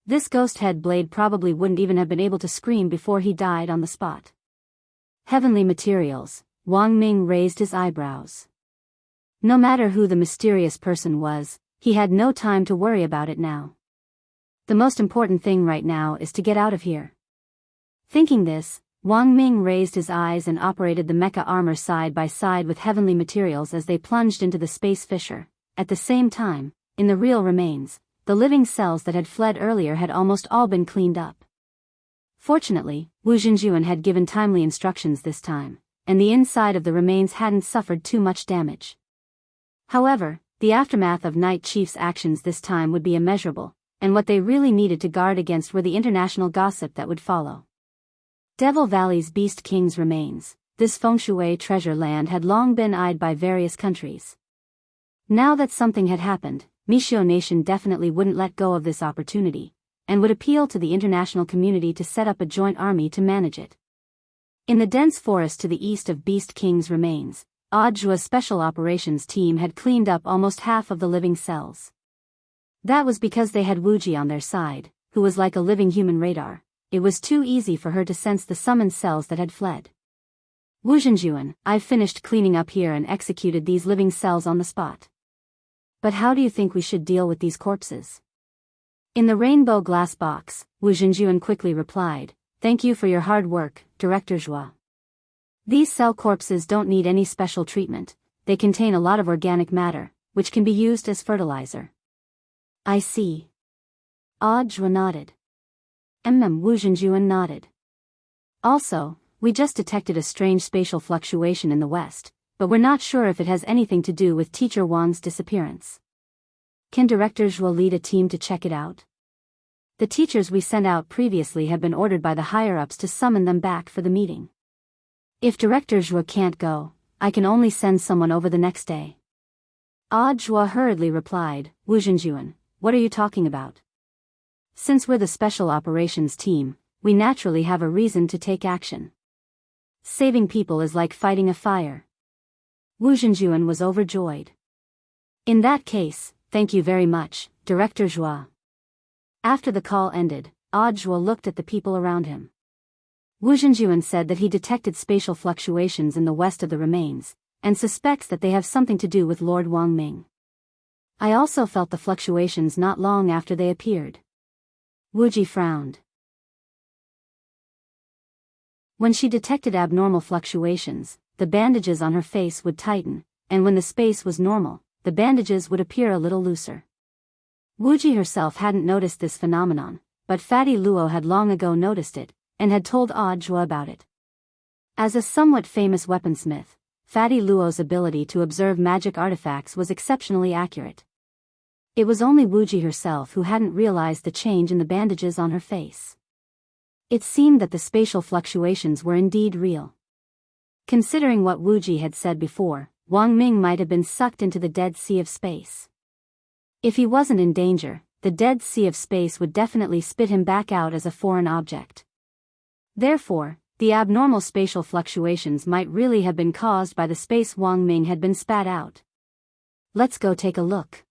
This Ghosthead Blade probably wouldn't even have been able to scream before he died on the spot. Heavenly Materials, Wang Ming raised his eyebrows. No matter who the mysterious person was, he had no time to worry about it now. The most important thing right now is to get out of here. Thinking this, Wang Ming raised his eyes and operated the mecha armor side by side with Heavenly Materials as they plunged into the space fissure. At the same time, in the real remains, the living cells that had fled earlier had almost all been cleaned up. Fortunately, Wu Jinjuan had given timely instructions this time, and the inside of the remains hadn't suffered too much damage. However, the aftermath of Night Chief's actions this time would be immeasurable, and what they really needed to guard against were the international gossip that would follow. Devil Valley's Beast King's remains, this feng shui treasure land had long been eyed by various countries. Now that something had happened, Mishio Nation definitely wouldn't let go of this opportunity, and would appeal to the international community to set up a joint army to manage it. In the dense forest to the east of Beast King's remains, Audiobook's special operations team had cleaned up almost half of the living cells. That was because they had Wuji on their side, who was like a living human radar. It was too easy for her to sense the summoned cells that had fled. Wu Jinjuan, I've finished cleaning up here and executed these living cells on the spot. But how do you think we should deal with these corpses? In the rainbow glass box, Wu Jinjuan quickly replied, thank you for your hard work, Director Zhua. These cell corpses don't need any special treatment, they contain a lot of organic matter, which can be used as fertilizer. I see. Zhua nodded. Wu Jinjuan nodded. Also, we just detected a strange spatial fluctuation in the west, but we're not sure if it has anything to do with Teacher Wang's disappearance. Can Director Zhua lead a team to check it out? The teachers we sent out previously have been ordered by the higher-ups to summon them back for the meeting. If Director Zhua can't go, I can only send someone over the next day. Zhua hurriedly replied, Wu Jinjuan, what are you talking about? Since we're the special operations team, we naturally have a reason to take action. Saving people is like fighting a fire. Wu Jinjuan was overjoyed. In that case, thank you very much, Director Zhua. After the call ended, Zhua looked at the people around him. Wu Zhenjuan said that he detected spatial fluctuations in the west of the remains, and suspects that they have something to do with Lord Wang Ming. I also felt the fluctuations not long after they appeared. Wu Ji frowned. When she detected abnormal fluctuations, the bandages on her face would tighten, and when the space was normal, the bandages would appear a little looser. Wu Ji herself hadn't noticed this phenomenon, but Fatty Luo had long ago noticed it, and had told Audiobook about it. As a somewhat famous weaponsmith, Fatty Luo's ability to observe magic artifacts was exceptionally accurate. It was only Wu Ji herself who hadn't realized the change in the bandages on her face. It seemed that the spatial fluctuations were indeed real. Considering what Wu Ji had said before, Wang Ming might have been sucked into the dead sea of space. If he wasn't in danger, the dead sea of space would definitely spit him back out as a foreign object. Therefore, the abnormal spatial fluctuations might really have been caused by the space Wang Ming had been spat out. Let's go take a look.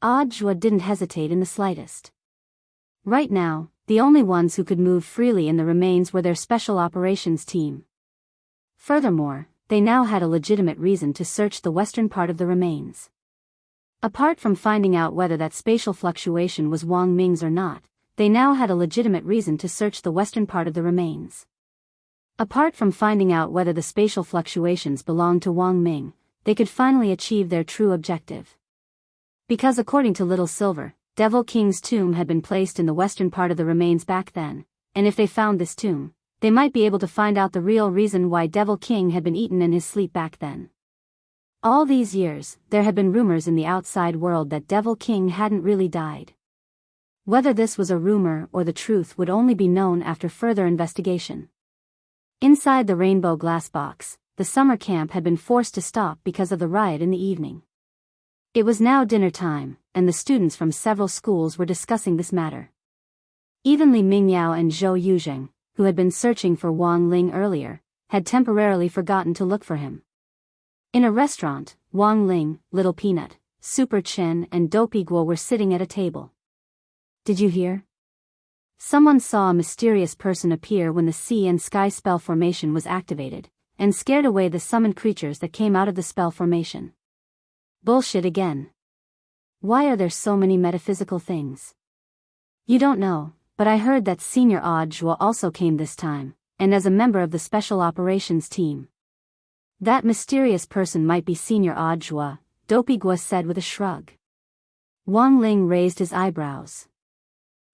Audiobook didn't hesitate in the slightest. Right now, the only ones who could move freely in the remains were their special operations team. Furthermore, they now had a legitimate reason to search the western part of the remains. Apart from finding out whether that spatial fluctuation was Wang Ming's or not, they now had a legitimate reason to search the western part of the remains. Apart from finding out whether the spatial fluctuations belonged to Wang Ming, they could finally achieve their true objective. Because according to Little Silver, Devil King's tomb had been placed in the western part of the remains back then, and if they found this tomb, they might be able to find out the real reason why Devil King had been eaten in his sleep back then. All these years, there had been rumors in the outside world that Devil King hadn't really died. Whether this was a rumor or the truth would only be known after further investigation. Inside the rainbow glass box, the summer camp had been forced to stop because of the riot in the evening. It was now dinner time, and the students from several schools were discussing this matter. Even Li Mingyao and Zhou Yuzheng, who had been searching for Wang Ling earlier, had temporarily forgotten to look for him. In a restaurant, Wang Ling, Little Peanut, Super Chen and Dopey Guo were sitting at a table. Did you hear? Someone saw a mysterious person appear when the sea and sky spell formation was activated, and scared away the summoned creatures that came out of the spell formation. Bullshit again. Why are there so many metaphysical things? You don't know, but I heard that Senior Audiobook also came this time, and as a member of the special operations team. That mysterious person might be Senior Audiobook, Dopey Guo said with a shrug. Wang Ling raised his eyebrows.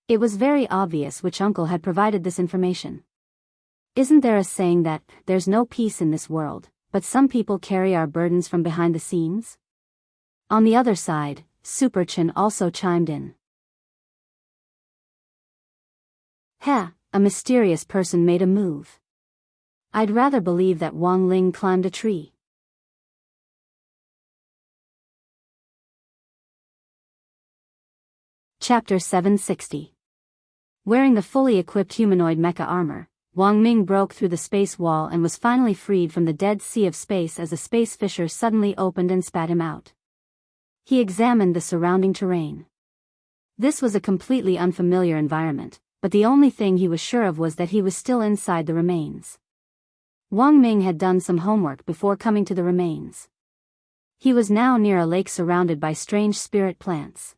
It was very obvious which uncle had provided this information. Isn't there a saying that, there's no peace in this world, but some people carry our burdens from behind the scenes? On the other side, Super Chen also chimed in. Heh, a mysterious person made a move. I'd rather believe that Wang Ling climbed a tree. Chapter 760. Wearing the fully equipped humanoid mecha armor, Wang Ming broke through the space wall and was finally freed from the dead sea of space as a space fissure suddenly opened and spat him out. He examined the surrounding terrain. This was a completely unfamiliar environment, but the only thing he was sure of was that he was still inside the remains. Wang Ming had done some homework before coming to the remains. He was now near a lake surrounded by strange spirit plants.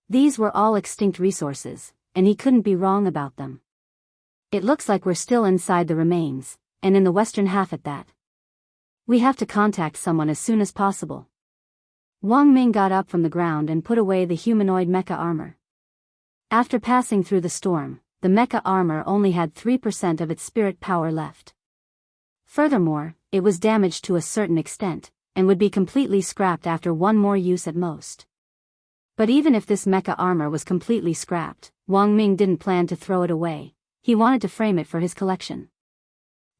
These were all extinct resources, and he couldn't be wrong about them. It looks like we're still inside the remains, and in the western half at that. We have to contact someone as soon as possible. Wang Ming got up from the ground and put away the humanoid mecha armor. After passing through the storm, the mecha armor only had 3% of its spirit power left. Furthermore, it was damaged to a certain extent, and would be completely scrapped after one more use at most. But even if this mecha armor was completely scrapped, Wang Ming didn't plan to throw it away. He wanted to frame it for his collection.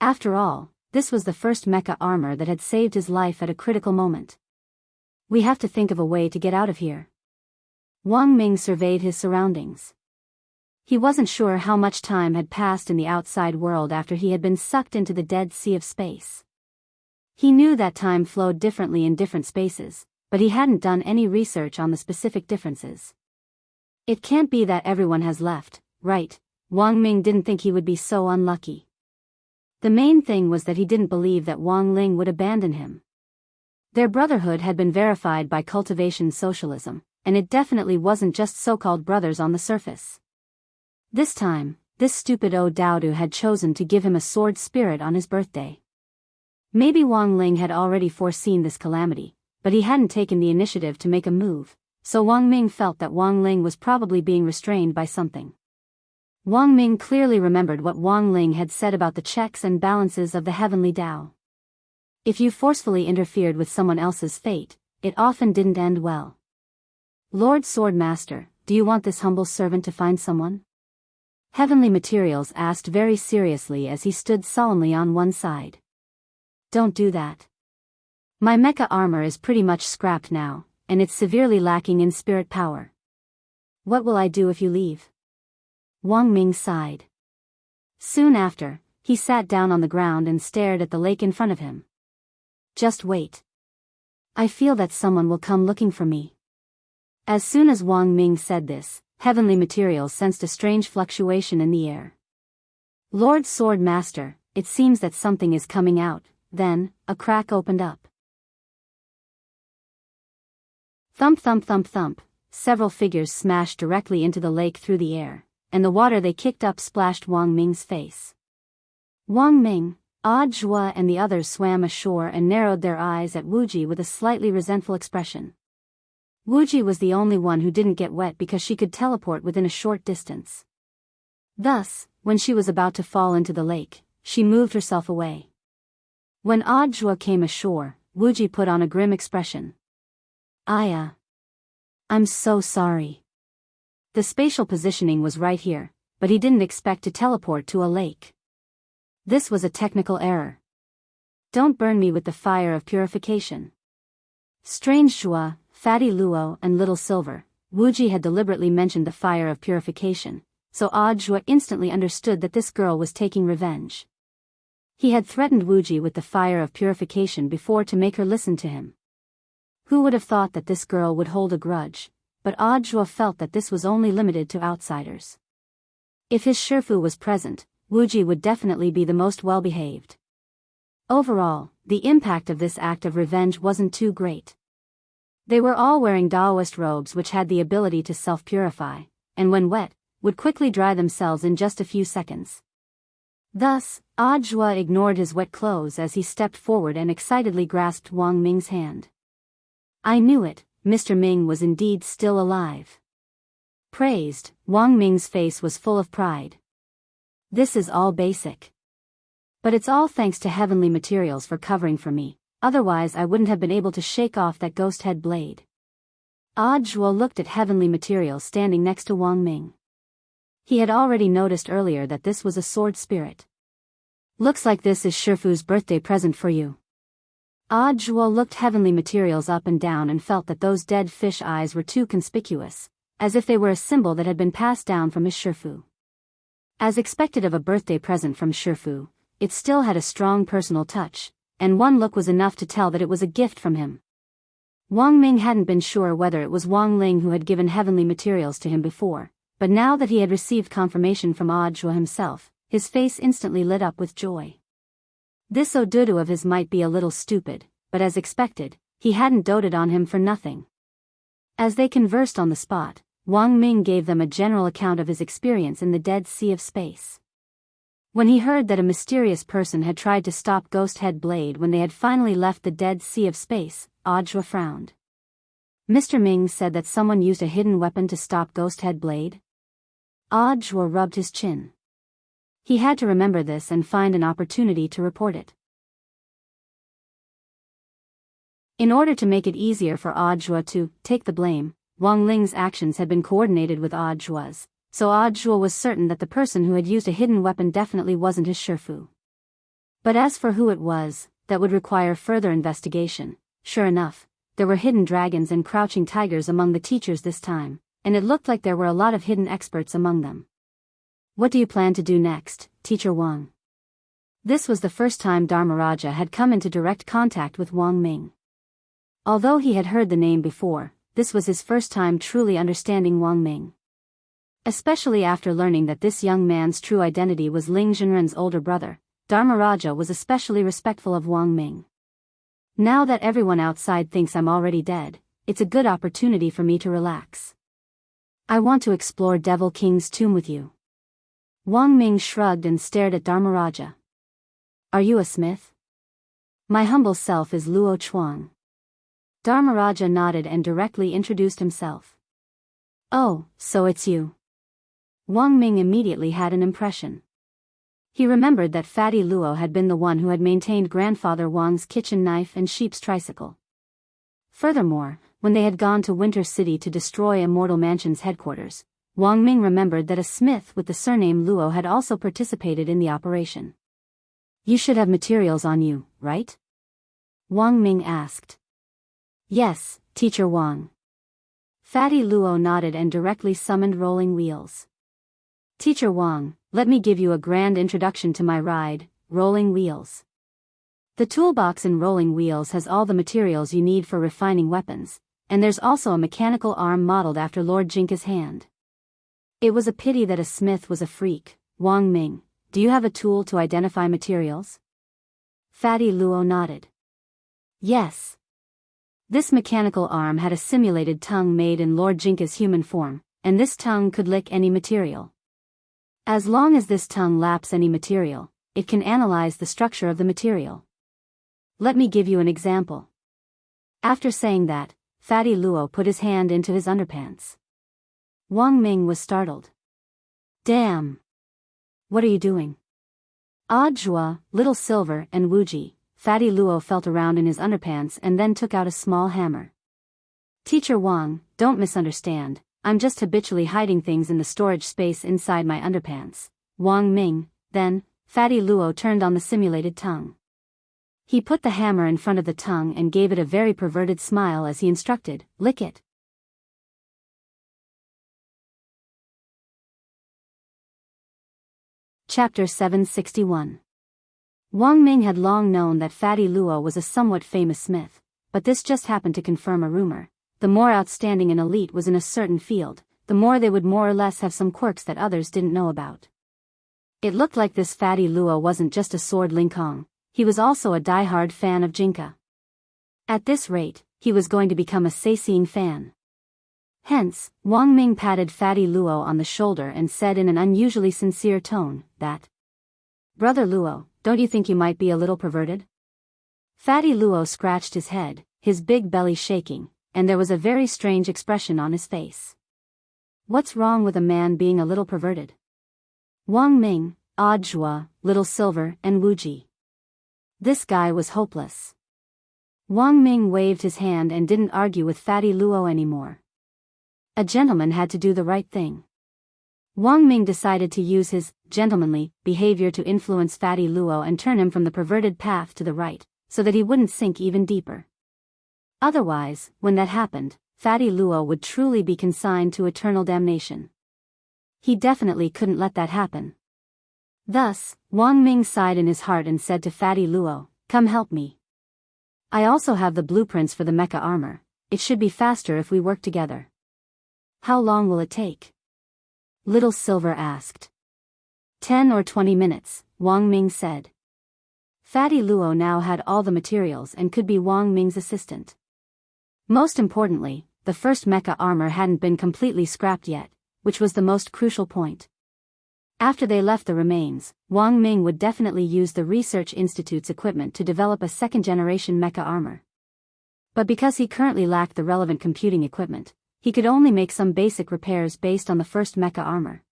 After all, this was the first mecha armor that had saved his life at a critical moment. We have to think of a way to get out of here. Wang Ming surveyed his surroundings. He wasn't sure how much time had passed in the outside world after he had been sucked into the dead sea of space. He knew that time flowed differently in different spaces, but he hadn't done any research on the specific differences. It can't be that everyone has left, right? Wang Ming didn't think he would be so unlucky. The main thing was that he didn't believe that Wang Ling would abandon him. Their brotherhood had been verified by cultivation socialism, and it definitely wasn't just so-called brothers on the surface. This time, this stupid old Daodu had chosen to give him a sword spirit on his birthday. Maybe Wang Ling had already foreseen this calamity, but he hadn't taken the initiative to make a move, so Wang Ming felt that Wang Ling was probably being restrained by something. Wang Ming clearly remembered what Wang Ling had said about the checks and balances of the heavenly Tao. If you forcefully interfered with someone else's fate, it often didn't end well. Lord Swordmaster, do you want this humble servant to find someone? Heavenly Materials asked very seriously as he stood solemnly on one side. Don't do that. My mecha armor is pretty much scrapped now, and it's severely lacking in spirit power. What will I do if you leave? Wang Ming sighed. Soon after, he sat down on the ground and stared at the lake in front of him. Just wait. I feel that someone will come looking for me. As soon as Wang Ming said this, Heavenly Materials sensed a strange fluctuation in the air. Lord Sword Master, it seems that something is coming out. Then, a crack opened up. Thump thump thump thump, several figures smashed directly into the lake through the air, and the water they kicked up splashed Wang Ming's face. Wang Ming, Odd Zhua and the others swam ashore and narrowed their eyes at Wuji with a slightly resentful expression. Wuji was the only one who didn't get wet because she could teleport within a short distance. Thus, when she was about to fall into the lake, she moved herself away. When Odd Zhua came ashore, Wuji put on a grim expression. I'm so sorry. The spatial positioning was right here, but he didn't expect to teleport to a lake. This was a technical error. Don't burn me with the fire of purification. Strange Zhua, Fatty Luo and Little Silver, Wuji had deliberately mentioned the fire of purification, so Odd Zhua instantly understood that this girl was taking revenge. He had threatened Wuji with the fire of purification before to make her listen to him. Who would have thought that this girl would hold a grudge, but Odd Zhua felt that this was only limited to outsiders. If his Shifu was present, Wuji would definitely be the most well-behaved. Overall, the impact of this act of revenge wasn't too great. They were all wearing Taoist robes which had the ability to self-purify, and when wet, would quickly dry themselves in just a few seconds. Thus, Odd Zhua ignored his wet clothes as he stepped forward and excitedly grasped Wang Ming's hand. I knew it, Mr. Ming was indeed still alive. Praised, Wang Ming's face was full of pride. This is all basic. But it's all thanks to Heavenly Materials for covering for me, otherwise I wouldn't have been able to shake off that ghost head blade. Odd Zhua looked at Heavenly Materials standing next to Wang Ming. He had already noticed earlier that this was a sword spirit. Looks like this is Shifu's birthday present for you. Odd Zhua looked Heavenly Materials up and down and felt that those dead fish eyes were too conspicuous, as if they were a symbol that had been passed down from his Shifu. As expected of a birthday present from Shifu, it still had a strong personal touch, and one look was enough to tell that it was a gift from him. Wang Ming hadn't been sure whether it was Wang Ling who had given Heavenly Materials to him before, but now that he had received confirmation from Odd Zhua himself, his face instantly lit up with joy. This Odudu of his might be a little stupid, but as expected, he hadn't doted on him for nothing. As they conversed on the spot, Wang Ming gave them a general account of his experience in the Dead Sea of Space. When he heard that a mysterious person had tried to stop Ghost Head Blade when they had finally left the Dead Sea of Space, Odd Zhua frowned. Mr. Ming said that someone used a hidden weapon to stop Ghost Head Blade? Odd Zhua rubbed his chin. He had to remember this and find an opportunity to report it. In order to make it easier for Odd Zhua to take the blame, Wang Ling's actions had been coordinated with Odd Zhua's, so Odd Zhua was certain that the person who had used a hidden weapon definitely wasn't his Shifu. But as for who it was, that would require further investigation. Sure enough, there were hidden dragons and crouching tigers among the teachers this time, and it looked like there were a lot of hidden experts among them. What do you plan to do next, Teacher Wang? This was the first time Dharmaraja had come into direct contact with Wang Ming. Although he had heard the name before, this was his first time truly understanding Wang Ming. Especially after learning that this young man's true identity was Ling Zhenren's older brother, Dharmaraja was especially respectful of Wang Ming. Now that everyone outside thinks I'm already dead, it's a good opportunity for me to relax. I want to explore Devil King's tomb with you. Wang Ming shrugged and stared at Dharmaraja. Are you a smith? My humble self is Luo Chuang. Dharmaraja nodded and directly introduced himself. Oh, so it's you. Wang Ming immediately had an impression. He remembered that Fatty Luo had been the one who had maintained grandfather Wang's kitchen knife and sheep's tricycle. Furthermore, when they had gone to Winter City to destroy Immortal Mansion's headquarters, Wang Ming remembered that a smith with the surname Luo had also participated in the operation. You should have materials on you, right? Wang Ming asked. Yes, Teacher Wang. Fatty Luo nodded and directly summoned rolling wheels. Teacher Wang, let me give you a grand introduction to my ride, Rolling Wheels. The toolbox in Rolling Wheels has all the materials you need for refining weapons, and there's also a mechanical arm modeled after Lord Jinka's hand. It was a pity that a smith was a freak. Wang Ming, do you have a tool to identify materials? Fatty Luo nodded. Yes. This mechanical arm had a simulated tongue made in Lord Jinka's human form, and this tongue could lick any material. As long as this tongue laps any material, it can analyze the structure of the material. Let me give you an example. After saying that, Fatty Luo put his hand into his underpants. Wang Ming was startled. Damn! What are you doing? Jua, Little Silver, and Wuji, Fatty Luo felt around in his underpants and then took out a small hammer. Teacher Wang, don't misunderstand, I'm just habitually hiding things in the storage space inside my underpants. Wang Ming, then, Fatty Luo turned on the simulated tongue. He put the hammer in front of the tongue and gave it a very perverted smile as he instructed, lick it. Chapter 761. Wang Ming had long known that Fatty Luo was a somewhat famous smith, but this just happened to confirm a rumor. The more outstanding an elite was in a certain field, the more they would more or less have some quirks that others didn't know about. It looked like this Fatty Luo wasn't just a sword Linkong, he was also a die-hard fan of Jinka. At this rate, he was going to become a Seising fan. Hence, Wang Ming patted Fatty Luo on the shoulder and said in an unusually sincere tone, that, Brother Luo, don't you think you might be a little perverted? Fatty Luo scratched his head, his big belly shaking, and there was a very strange expression on his face. What's wrong with a man being a little perverted? Wang Ming, Jua, Little Silver, and Wuji. This guy was hopeless. Wang Ming waved his hand and didn't argue with Fatty Luo anymore. A gentleman had to do the right thing. Wang Ming decided to use his gentlemanly behavior to influence Fatty Luo and turn him from the perverted path to the right, so that he wouldn't sink even deeper. Otherwise, when that happened, Fatty Luo would truly be consigned to eternal damnation. He definitely couldn't let that happen. Thus, Wang Ming sighed in his heart and said to Fatty Luo, come help me. I also have the blueprints for the mecha armor. It should be faster if we work together. How long will it take? Little Silver asked. 10 or 20 minutes, Wang Ming said. Fatty Luo now had all the materials and could be Wang Ming's assistant. Most importantly, the first mecha armor hadn't been completely scrapped yet, which was the most crucial point. After they left the remains, Wang Ming would definitely use the Research Institute's equipment to develop a second-generation mecha armor. But because he currently lacked the relevant computing equipment, he could only make some basic repairs based on the first mecha armor.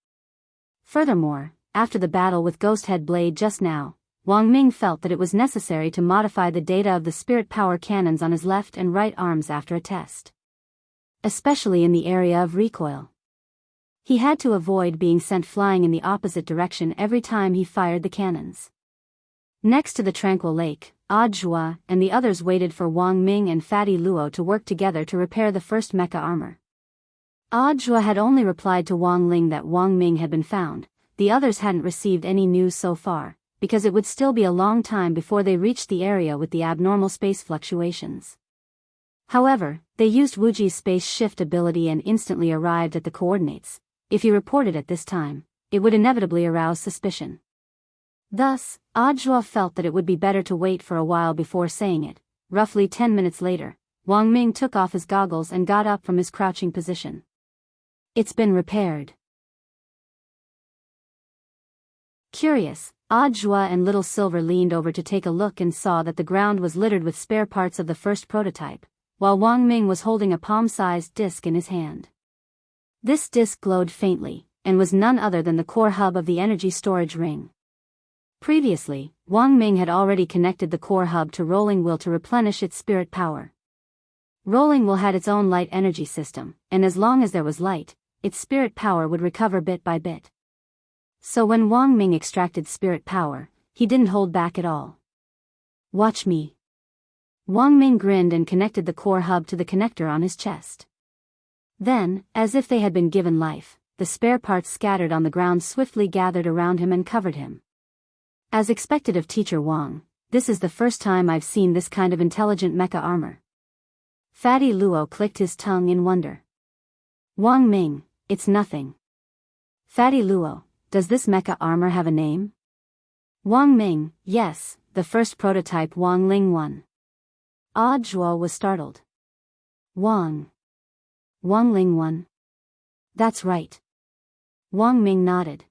Furthermore, after the battle with Ghosthead Blade just now, Wang Ming felt that it was necessary to modify the data of the spirit power cannons on his left and right arms after a test. Especially in the area of recoil. He had to avoid being sent flying in the opposite direction every time he fired the cannons. Next to the tranquil lake, Jua and the others waited for Wang Ming and Fatty Luo to work together to repair the first mecha armor. Jua had only replied to Wang Ling that Wang Ming had been found. The others hadn't received any news so far, because it would still be a long time before they reached the area with the abnormal space fluctuations. However, they used Wuji's space shift ability and instantly arrived at the coordinates. if he reported at this time, it would inevitably arouse suspicion. Thus, Audiobook felt that it would be better to wait for a while before saying it. Roughly 10 minutes later, Wang Ming took off his goggles and got up from his crouching position. It's been repaired. Curious, Audiobook and Little Silver leaned over to take a look and saw that the ground was littered with spare parts of the first prototype, while Wang Ming was holding a palm-sized disc in his hand. This disc glowed faintly, and was none other than the core hub of the energy storage ring. Previously, Wang Ming had already connected the core hub to Rolling Will to replenish its spirit power. Rolling Will had its own light energy system, and as long as there was light, its spirit power would recover bit by bit. So when Wang Ming extracted spirit power, he didn't hold back at all. Watch me. Wang Ming grinned and connected the core hub to the connector on his chest. Then, as if they had been given life, the spare parts scattered on the ground swiftly gathered around him and covered him. As expected of Teacher Wang, this is the first time I've seen this kind of intelligent mecha armor. Fatty Luo clicked his tongue in wonder. Wang Ming, it's nothing. Fatty Luo, does this mecha armor have a name? Wang Ming, yes, the first prototype Wang Ling 1. Audiobook was startled. Wang Ling 1. That's right. Wang Ming nodded.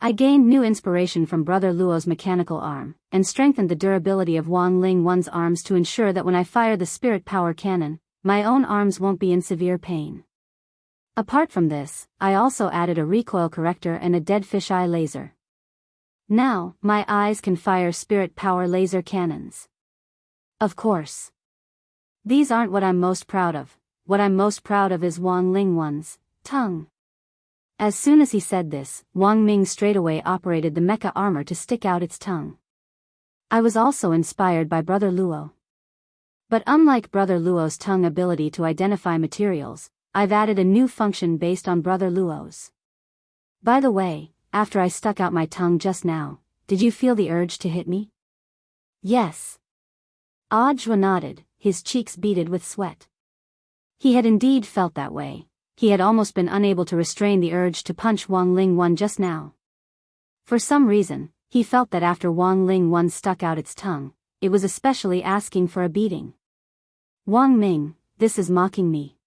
I gained new inspiration from Brother Luo's mechanical arm, and strengthened the durability of Wang Ling 1's arms to ensure that when I fire the spirit power cannon, my own arms won't be in severe pain. Apart from this, I also added a recoil corrector and a dead fisheye laser. Now, my eyes can fire spirit power laser cannons. Of course. These aren't what I'm most proud of. What I'm most proud of is Wang Ling 1's tongue. As soon as he said this, Wang Ming straightaway operated the mecha armor to stick out its tongue. I was also inspired by Brother Luo. But unlike Brother Luo's tongue ability to identify materials, I've added a new function based on Brother Luo's. By the way, after I stuck out my tongue just now, did you feel the urge to hit me? Yes. Audiobook nodded, his cheeks beaded with sweat. He had indeed felt that way. He had almost been unable to restrain the urge to punch Wang Ling 1 just now. For some reason, he felt that after Wang Ling 1 stuck out its tongue, it was especially asking for a beating. Wang Ming, this is mocking me.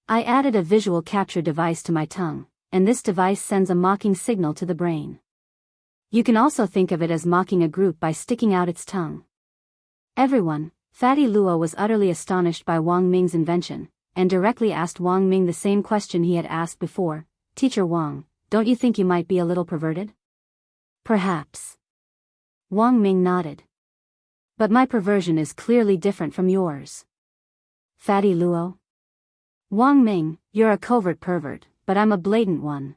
I added a visual capture device to my tongue, and this device sends a mocking signal to the brain. You can also think of it as mocking a group by sticking out its tongue. Everyone, Fatty Luo was utterly astonished by Wang Ming's invention, and directly asked Wang Ming the same question he had asked before. Teacher Wang, don't you think you might be a little perverted? Perhaps. Wang Ming nodded. But my perversion is clearly different from yours. Fatty Luo? Wang Ming, you're a covert pervert, but I'm a blatant one.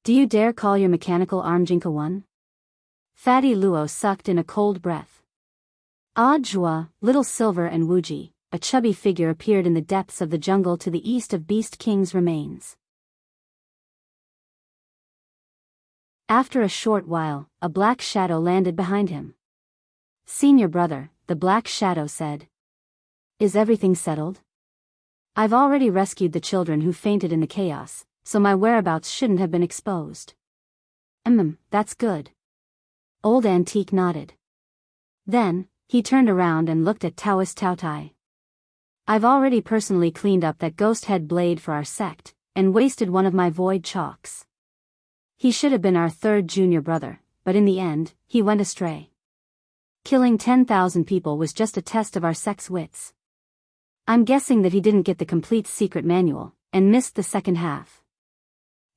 Do you dare call your mechanical arm Jinka 1? Fatty Luo sucked in a cold breath. Audiobook, Little Silver and Wuji, a chubby figure appeared in the depths of the jungle to the east of Beast King's remains. After a short while, a black shadow landed behind him. Senior brother, the black shadow said. Is everything settled? I've already rescued the children who fainted in the chaos, so my whereabouts shouldn't have been exposed. That's good. Old Antique nodded. Then, he turned around and looked at Taoist Taotai. I've already personally cleaned up that ghost head blade for our sect, and wasted one of my void chalks. He should have been our third junior brother, but in the end, he went astray. Killing 10,000 people was just a test of our sect's wits. I'm guessing that he didn't get the complete secret manual, and missed the second half.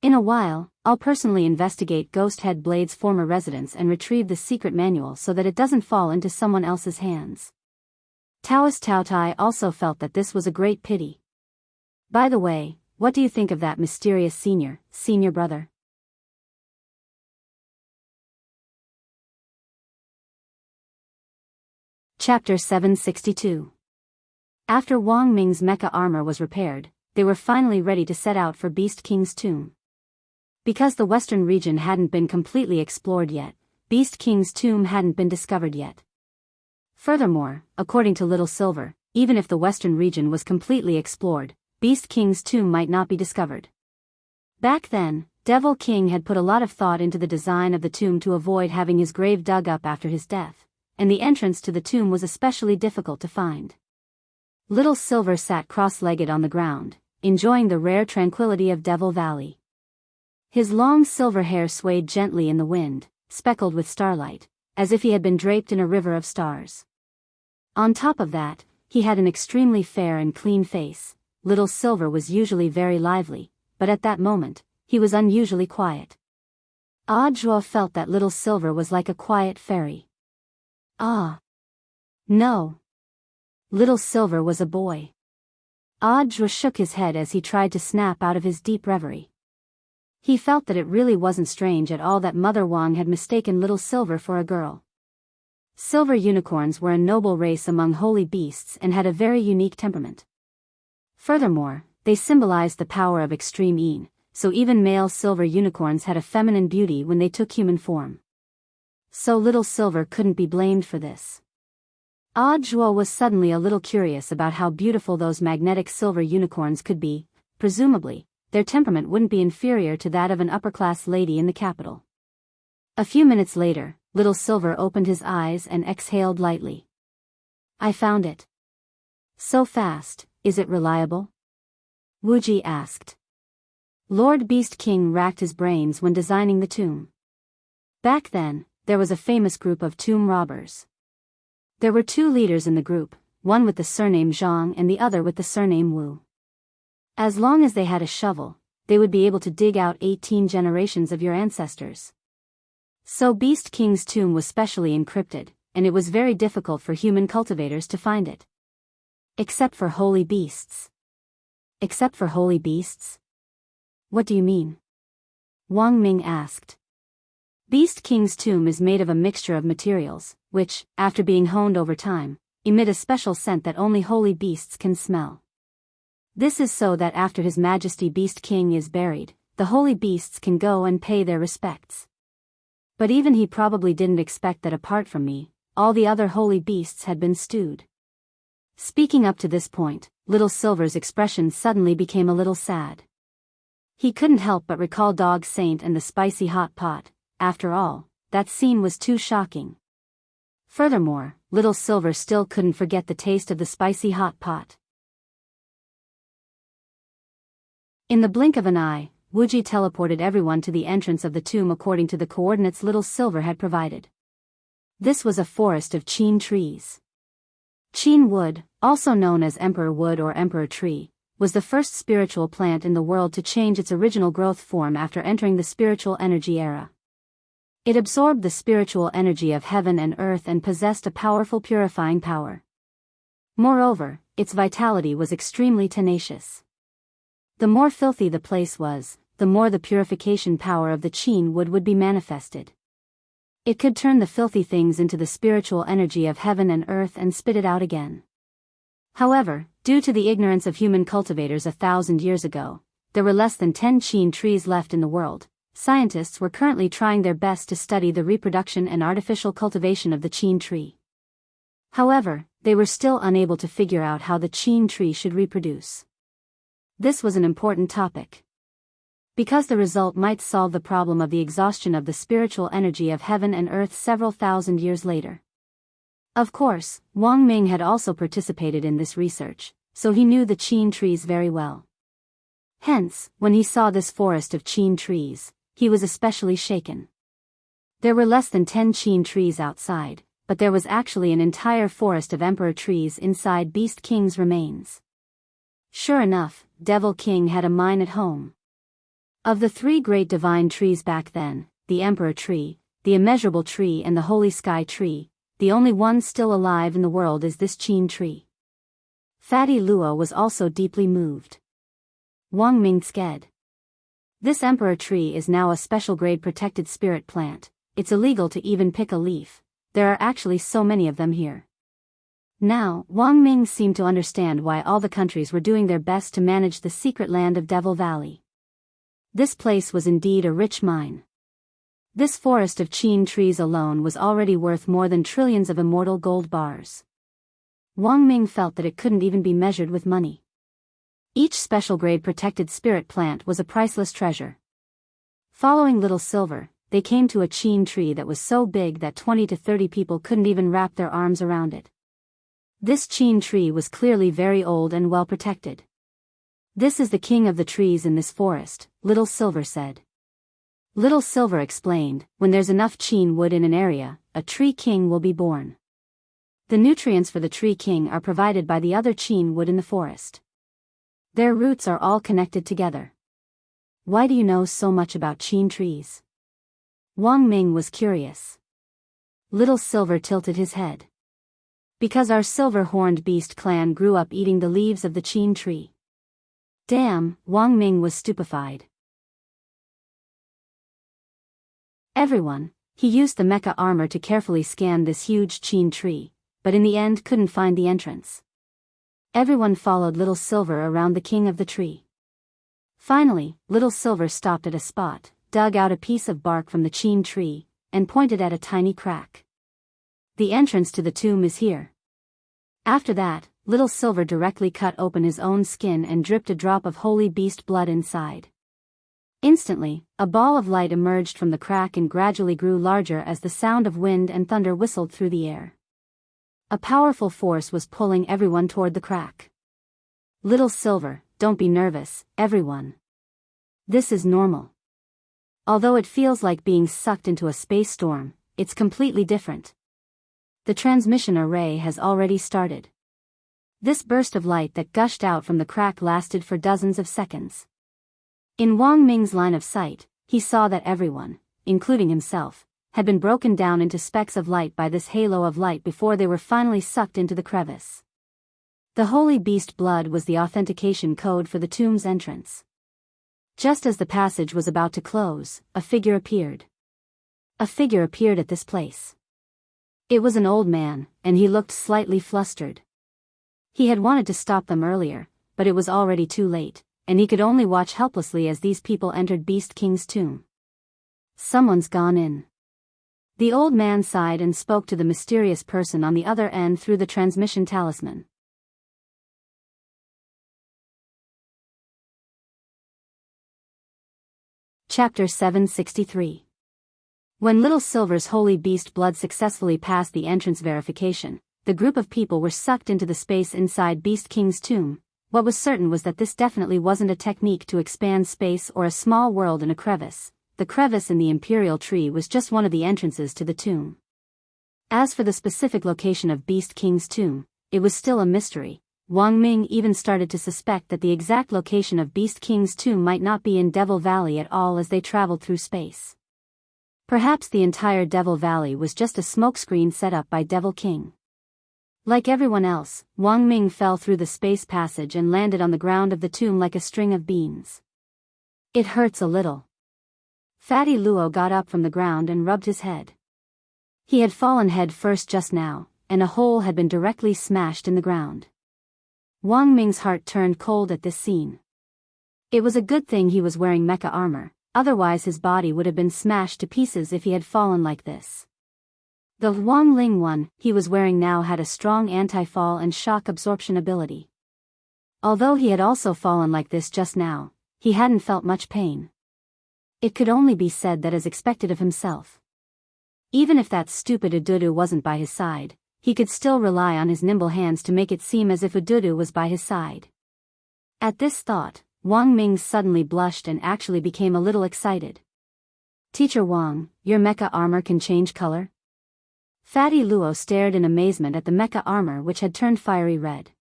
In a while, I'll personally investigate Ghost Head Blade's former residence and retrieve the secret manual so that it doesn't fall into someone else's hands. Taoist Taotai also felt that this was a great pity. By the way, what do you think of that mysterious senior brother? Chapter 762. After Wang Ming's mecha armor was repaired, they were finally ready to set out for Beast King's tomb. Because the western region hadn't been completely explored yet, Beast King's tomb hadn't been discovered yet. Furthermore, according to Little Silver, even if the western region was completely explored, Beast King's tomb might not be discovered. Back then, Devil King had put a lot of thought into the design of the tomb to avoid having his grave dug up after his death, and the entrance to the tomb was especially difficult to find. Little Silver sat cross-legged on the ground, enjoying the rare tranquility of Devil Valley. His long silver hair swayed gently in the wind, speckled with starlight, as if he had been draped in a river of stars. On top of that, he had an extremely fair and clean face. Little Silver was usually very lively, but at that moment, he was unusually quiet. Audra felt that Little Silver was like a quiet fairy. Ah. No. Little Silver was a boy. Audra shook his head as he tried to snap out of his deep reverie. He felt that it really wasn't strange at all that Mother Wang had mistaken Little Silver for a girl. Silver unicorns were a noble race among holy beasts and had a very unique temperament. Furthermore, they symbolized the power of extreme yin, so even male silver unicorns had a feminine beauty when they took human form. So Little Silver couldn't be blamed for this. Audra was suddenly a little curious about how beautiful those magnetic silver unicorns could be. Presumably, their temperament wouldn't be inferior to that of an upper-class lady in the capital. A few minutes later, Little Silver opened his eyes and exhaled lightly. I found it. So fast, is it reliable? Wuji asked. Lord Beast King racked his brains when designing the tomb. Back then, there was a famous group of tomb robbers. There were two leaders in the group, one with the surname Zhang and the other with the surname Wu. As long as they had a shovel, they would be able to dig out 18 generations of your ancestors. So Beast King's tomb was specially encrypted, and it was very difficult for human cultivators to find it. Except for holy beasts. Except for holy beasts? What do you mean? Wang Ming asked. Beast King's tomb is made of a mixture of materials, which, after being honed over time, emit a special scent that only holy beasts can smell. This is so that after His Majesty Beast King is buried, the holy beasts can go and pay their respects. But even he probably didn't expect that apart from me, all the other holy beasts had been stewed. Speaking up to this point, Little Silver's expression suddenly became a little sad. He couldn't help but recall Dog Saint and the spicy hot pot. After all, that scene was too shocking. Furthermore, Little Silver still couldn't forget the taste of the spicy hot pot. In the blink of an eye, Wuji teleported everyone to the entrance of the tomb according to the coordinates Little Silver had provided. This was a forest of Qin trees. Qin wood, also known as Emperor wood or Emperor tree, was the first spiritual plant in the world to change its original growth form after entering the spiritual energy era. It absorbed the spiritual energy of heaven and earth and possessed a powerful purifying power. Moreover, its vitality was extremely tenacious. The more filthy the place was, the more the purification power of the Qin wood would be manifested. It could turn the filthy things into the spiritual energy of heaven and earth and spit it out again. However, due to the ignorance of human cultivators 1,000 years ago, there were less than 10 Qin trees left in the world. Scientists were currently trying their best to study the reproduction and artificial cultivation of the Qin tree. However, they were still unable to figure out how the Qin tree should reproduce. This was an important topic, because the result might solve the problem of the exhaustion of the spiritual energy of heaven and earth several thousand years later. Of course, Wang Ming had also participated in this research, so he knew the Qin trees very well. Hence, when he saw this forest of Qin trees, he was especially shaken. There were less than 10 Qin trees outside, but there was actually an entire forest of emperor trees inside Beast King's remains. Sure enough, Devil King had a mine at home. Of the 3 great divine trees back then, the Emperor Tree, the Immeasurable Tree and the Holy Sky Tree, the only one still alive in the world is this Qin tree. Fatty Luo was also deeply moved. Wang Ming said. This Emperor Tree is now a special grade protected spirit plant. It's illegal to even pick a leaf. There are actually so many of them here. Now, Wang Ming seemed to understand why all the countries were doing their best to manage the secret land of Devil Valley. This place was indeed a rich mine. This forest of Qin trees alone was already worth more than trillions of immortal gold bars. Wang Ming felt that it couldn't even be measured with money. Each special grade protected spirit plant was a priceless treasure. Following Little Silver, they came to a cheen tree that was so big that 20 to 30 people couldn't even wrap their arms around it. This cheen tree was clearly very old and well protected. "This is the king of the trees in this forest," Little Silver said. Little Silver explained, "When there's enough cheen wood in an area, a tree king will be born. The nutrients for the tree king are provided by the other cheen wood in the forest. Their roots are all connected together." "Why do you know so much about cheen trees?" Wang Ming was curious. Little Silver tilted his head. "Because our silver-horned beast clan grew up eating the leaves of the cheen tree." Damn, Wang Ming was stupefied. Everyone, he used the mecha armor to carefully scan this huge cheen tree, but in the end couldn't find the entrance. Everyone followed Little Silver around the king of the tree. Finally, Little Silver stopped at a spot, dug out a piece of bark from the cheen tree, and pointed at a tiny crack. "The entrance to the tomb is here." After that, Little Silver directly cut open his own skin and dripped a drop of holy beast blood inside. Instantly, a ball of light emerged from the crack and gradually grew larger as the sound of wind and thunder whistled through the air. A powerful force was pulling everyone toward the crack. "Little Silver, don't be nervous, everyone. This is normal. Although it feels like being sucked into a space storm, it's completely different. The transmission array has already started." This burst of light that gushed out from the crack lasted for dozens of seconds. In Wang Ming's line of sight, he saw that everyone, including himself, had been broken down into specks of light by this halo of light before they were finally sucked into the crevice. The holy beast blood was the authentication code for the tomb's entrance. Just as the passage was about to close, a figure appeared. A figure appeared at this place. It was an old man, and he looked slightly flustered. He had wanted to stop them earlier, but it was already too late, and he could only watch helplessly as these people entered Beast King's tomb. "Someone's gone in." The old man sighed and spoke to the mysterious person on the other end through the transmission talisman. Chapter 763. When Little Silver's holy beast blood successfully passed the entrance verification, the group of people were sucked into the space inside Beast King's tomb. What was certain was that this definitely wasn't a technique to expand space or a small world in a crevice. The crevice in the imperial tree was just one of the entrances to the tomb. As for the specific location of Beast King's tomb, it was still a mystery. Wang Ming even started to suspect that the exact location of Beast King's tomb might not be in Devil Valley at all as they traveled through space. Perhaps the entire Devil Valley was just a smokescreen set up by Devil King. Like everyone else, Wang Ming fell through the space passage and landed on the ground of the tomb like a string of beans. "It hurts a little." Fatty Luo got up from the ground and rubbed his head. He had fallen head first just now, and a hole had been directly smashed in the ground. Wang Ming's heart turned cold at this scene. It was a good thing he was wearing mecha armor, otherwise his body would have been smashed to pieces if he had fallen like this. The Wang Ling one he was wearing now had a strong anti-fall and shock absorption ability. Although he had also fallen like this just now, he hadn't felt much pain. It could only be said that as expected of himself. Even if that stupid Ududu wasn't by his side, he could still rely on his nimble hands to make it seem as if Ududu was by his side. At this thought, Wang Ming suddenly blushed and actually became a little excited. "Teacher Wang, your mecha armor can change color?" Fatty Luo stared in amazement at the mecha armor which had turned fiery red.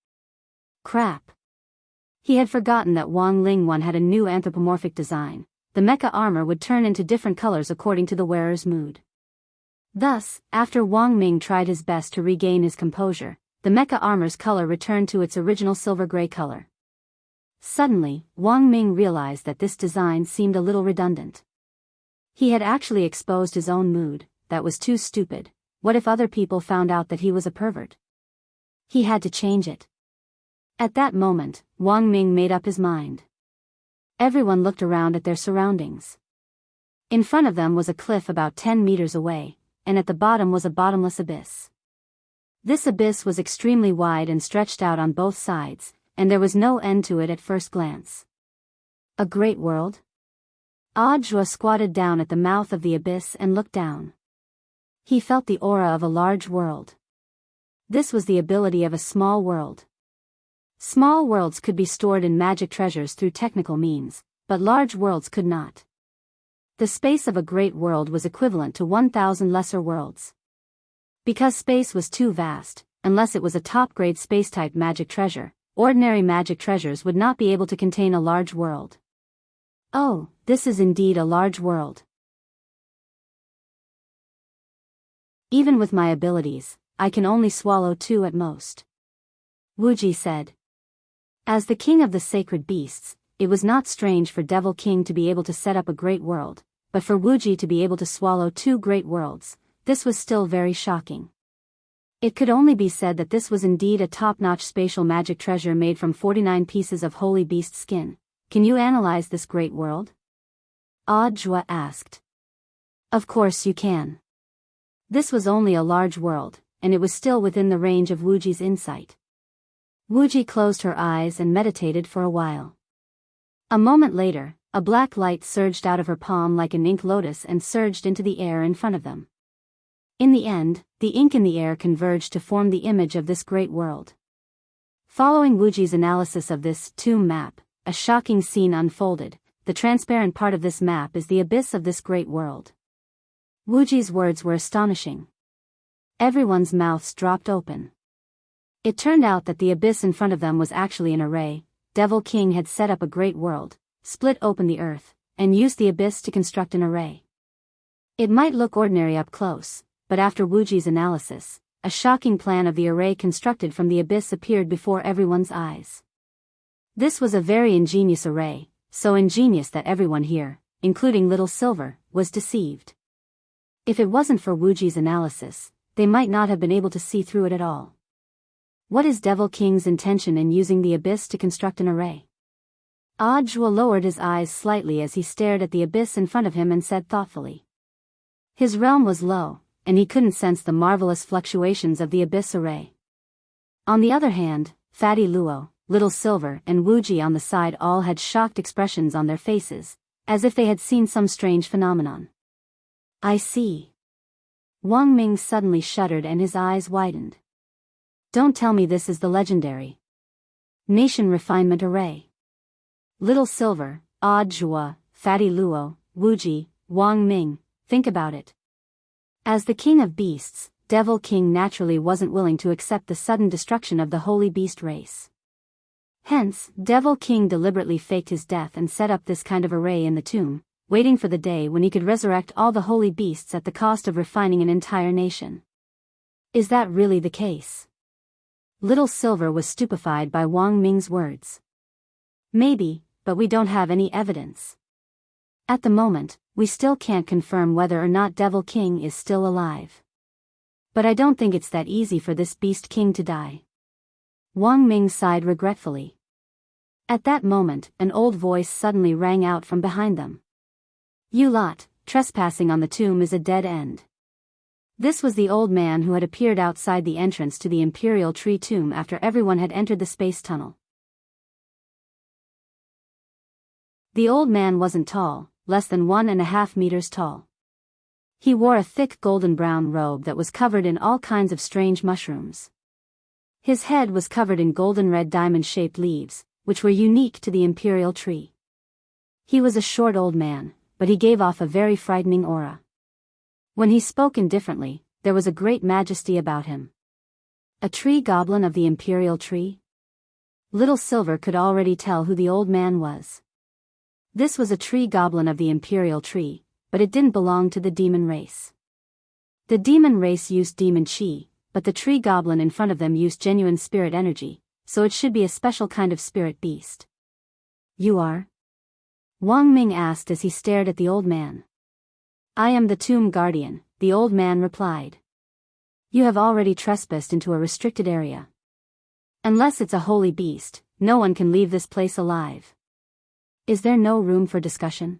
Crap. He had forgotten that Wang Ling one had a new anthropomorphic design. The mecha armor would turn into different colors according to the wearer's mood. Thus, after Wang Ming tried his best to regain his composure, the mecha armor's color returned to its original silver-gray color. Suddenly, Wang Ming realized that this design seemed a little redundant. He had actually exposed his own mood. That was too stupid. What if other people found out that he was a pervert? He had to change it. At that moment, Wang Ming made up his mind. Everyone looked around at their surroundings. In front of them was a cliff about 10 meters away, and at the bottom was a bottomless abyss. This abyss was extremely wide and stretched out on both sides, and there was no end to it at first glance. A great world? Audra squatted down at the mouth of the abyss and looked down. He felt the aura of a large world. This was the ability of a small world. Small worlds could be stored in magic treasures through technical means, but large worlds could not. The space of a great world was equivalent to 1,000 lesser worlds. Because space was too vast, unless it was a top-grade space-type magic treasure, ordinary magic treasures would not be able to contain a large world. Oh, this is indeed a large world. Even with my abilities, I can only swallow 2 at most. Wuji said. As the king of the sacred beasts, it was not strange for Devil King to be able to set up a great world, but for Wuji to be able to swallow 2 great worlds, this was still very shocking. It could only be said that this was indeed a top-notch spatial magic treasure made from 49 pieces of holy beast skin. Can you analyze this great world? Audra asked. Of course you can. This was only a large world, and it was still within the range of Wuji's insight. Wuji closed her eyes and meditated for a while. A moment later, a black light surged out of her palm like an ink lotus and surged into the air in front of them. In the end, the ink in the air converged to form the image of this great world. Following Wuji's analysis of this tomb map, a shocking scene unfolded. The transparent part of this map is the abyss of this great world. Wuji's words were astonishing. Everyone's mouths dropped open. It turned out that the abyss in front of them was actually an array. Devil King had set up a great world, split open the earth, and used the abyss to construct an array. It might look ordinary up close, but after Wuji's analysis, a shocking plan of the array constructed from the abyss appeared before everyone's eyes. This was a very ingenious array, so ingenious that everyone here, including Little Silver, was deceived. If it wasn't for Wuji's analysis, they might not have been able to see through it at all. What is Devil King's intention in using the abyss to construct an array? Audra lowered his eyes slightly as he stared at the abyss in front of him and said thoughtfully. His realm was low, and he couldn't sense the marvelous fluctuations of the abyss array. On the other hand, Fatty Luo, Little Silver, and Wuji on the side all had shocked expressions on their faces, as if they had seen some strange phenomenon. I see. Wang Ming suddenly shuddered and his eyes widened. Don't tell me this is the legendary Nation Refinement Array. Little Silver, Audra, Fatty Luo, Wuji, Wang Ming, think about it. As the king of beasts, Devil King naturally wasn't willing to accept the sudden destruction of the holy beast race. Hence, Devil King deliberately faked his death and set up this kind of array in the tomb, waiting for the day when he could resurrect all the holy beasts at the cost of refining an entire nation. Is that really the case? Little Silver was stupefied by Wang Ming's words. Maybe, but we don't have any evidence. At the moment, we still can't confirm whether or not Devil King is still alive. But I don't think it's that easy for this Beast King to die. Wang Ming sighed regretfully. At that moment, an old voice suddenly rang out from behind them. You lot, trespassing on the tomb is a dead end. This was the old man who had appeared outside the entrance to the Imperial Tree tomb after everyone had entered the space tunnel. The old man wasn't tall, less than 1.5 meters tall. He wore a thick golden-brown robe that was covered in all kinds of strange mushrooms. His head was covered in golden-red diamond-shaped leaves, which were unique to the Imperial Tree. He was a short old man, but he gave off a very frightening aura. When he spoke indifferently, there was a great majesty about him. A tree goblin of the Imperial Tree? Little Silver could already tell who the old man was. This was a tree goblin of the Imperial Tree, but it didn't belong to the demon race. The demon race used demon chi, but the tree goblin in front of them used genuine spirit energy, so it should be a special kind of spirit beast. You are? Wang Ming asked as he stared at the old man. I am the tomb guardian, the old man replied. You have already trespassed into a restricted area. Unless it's a holy beast, no one can leave this place alive. Is there no room for discussion?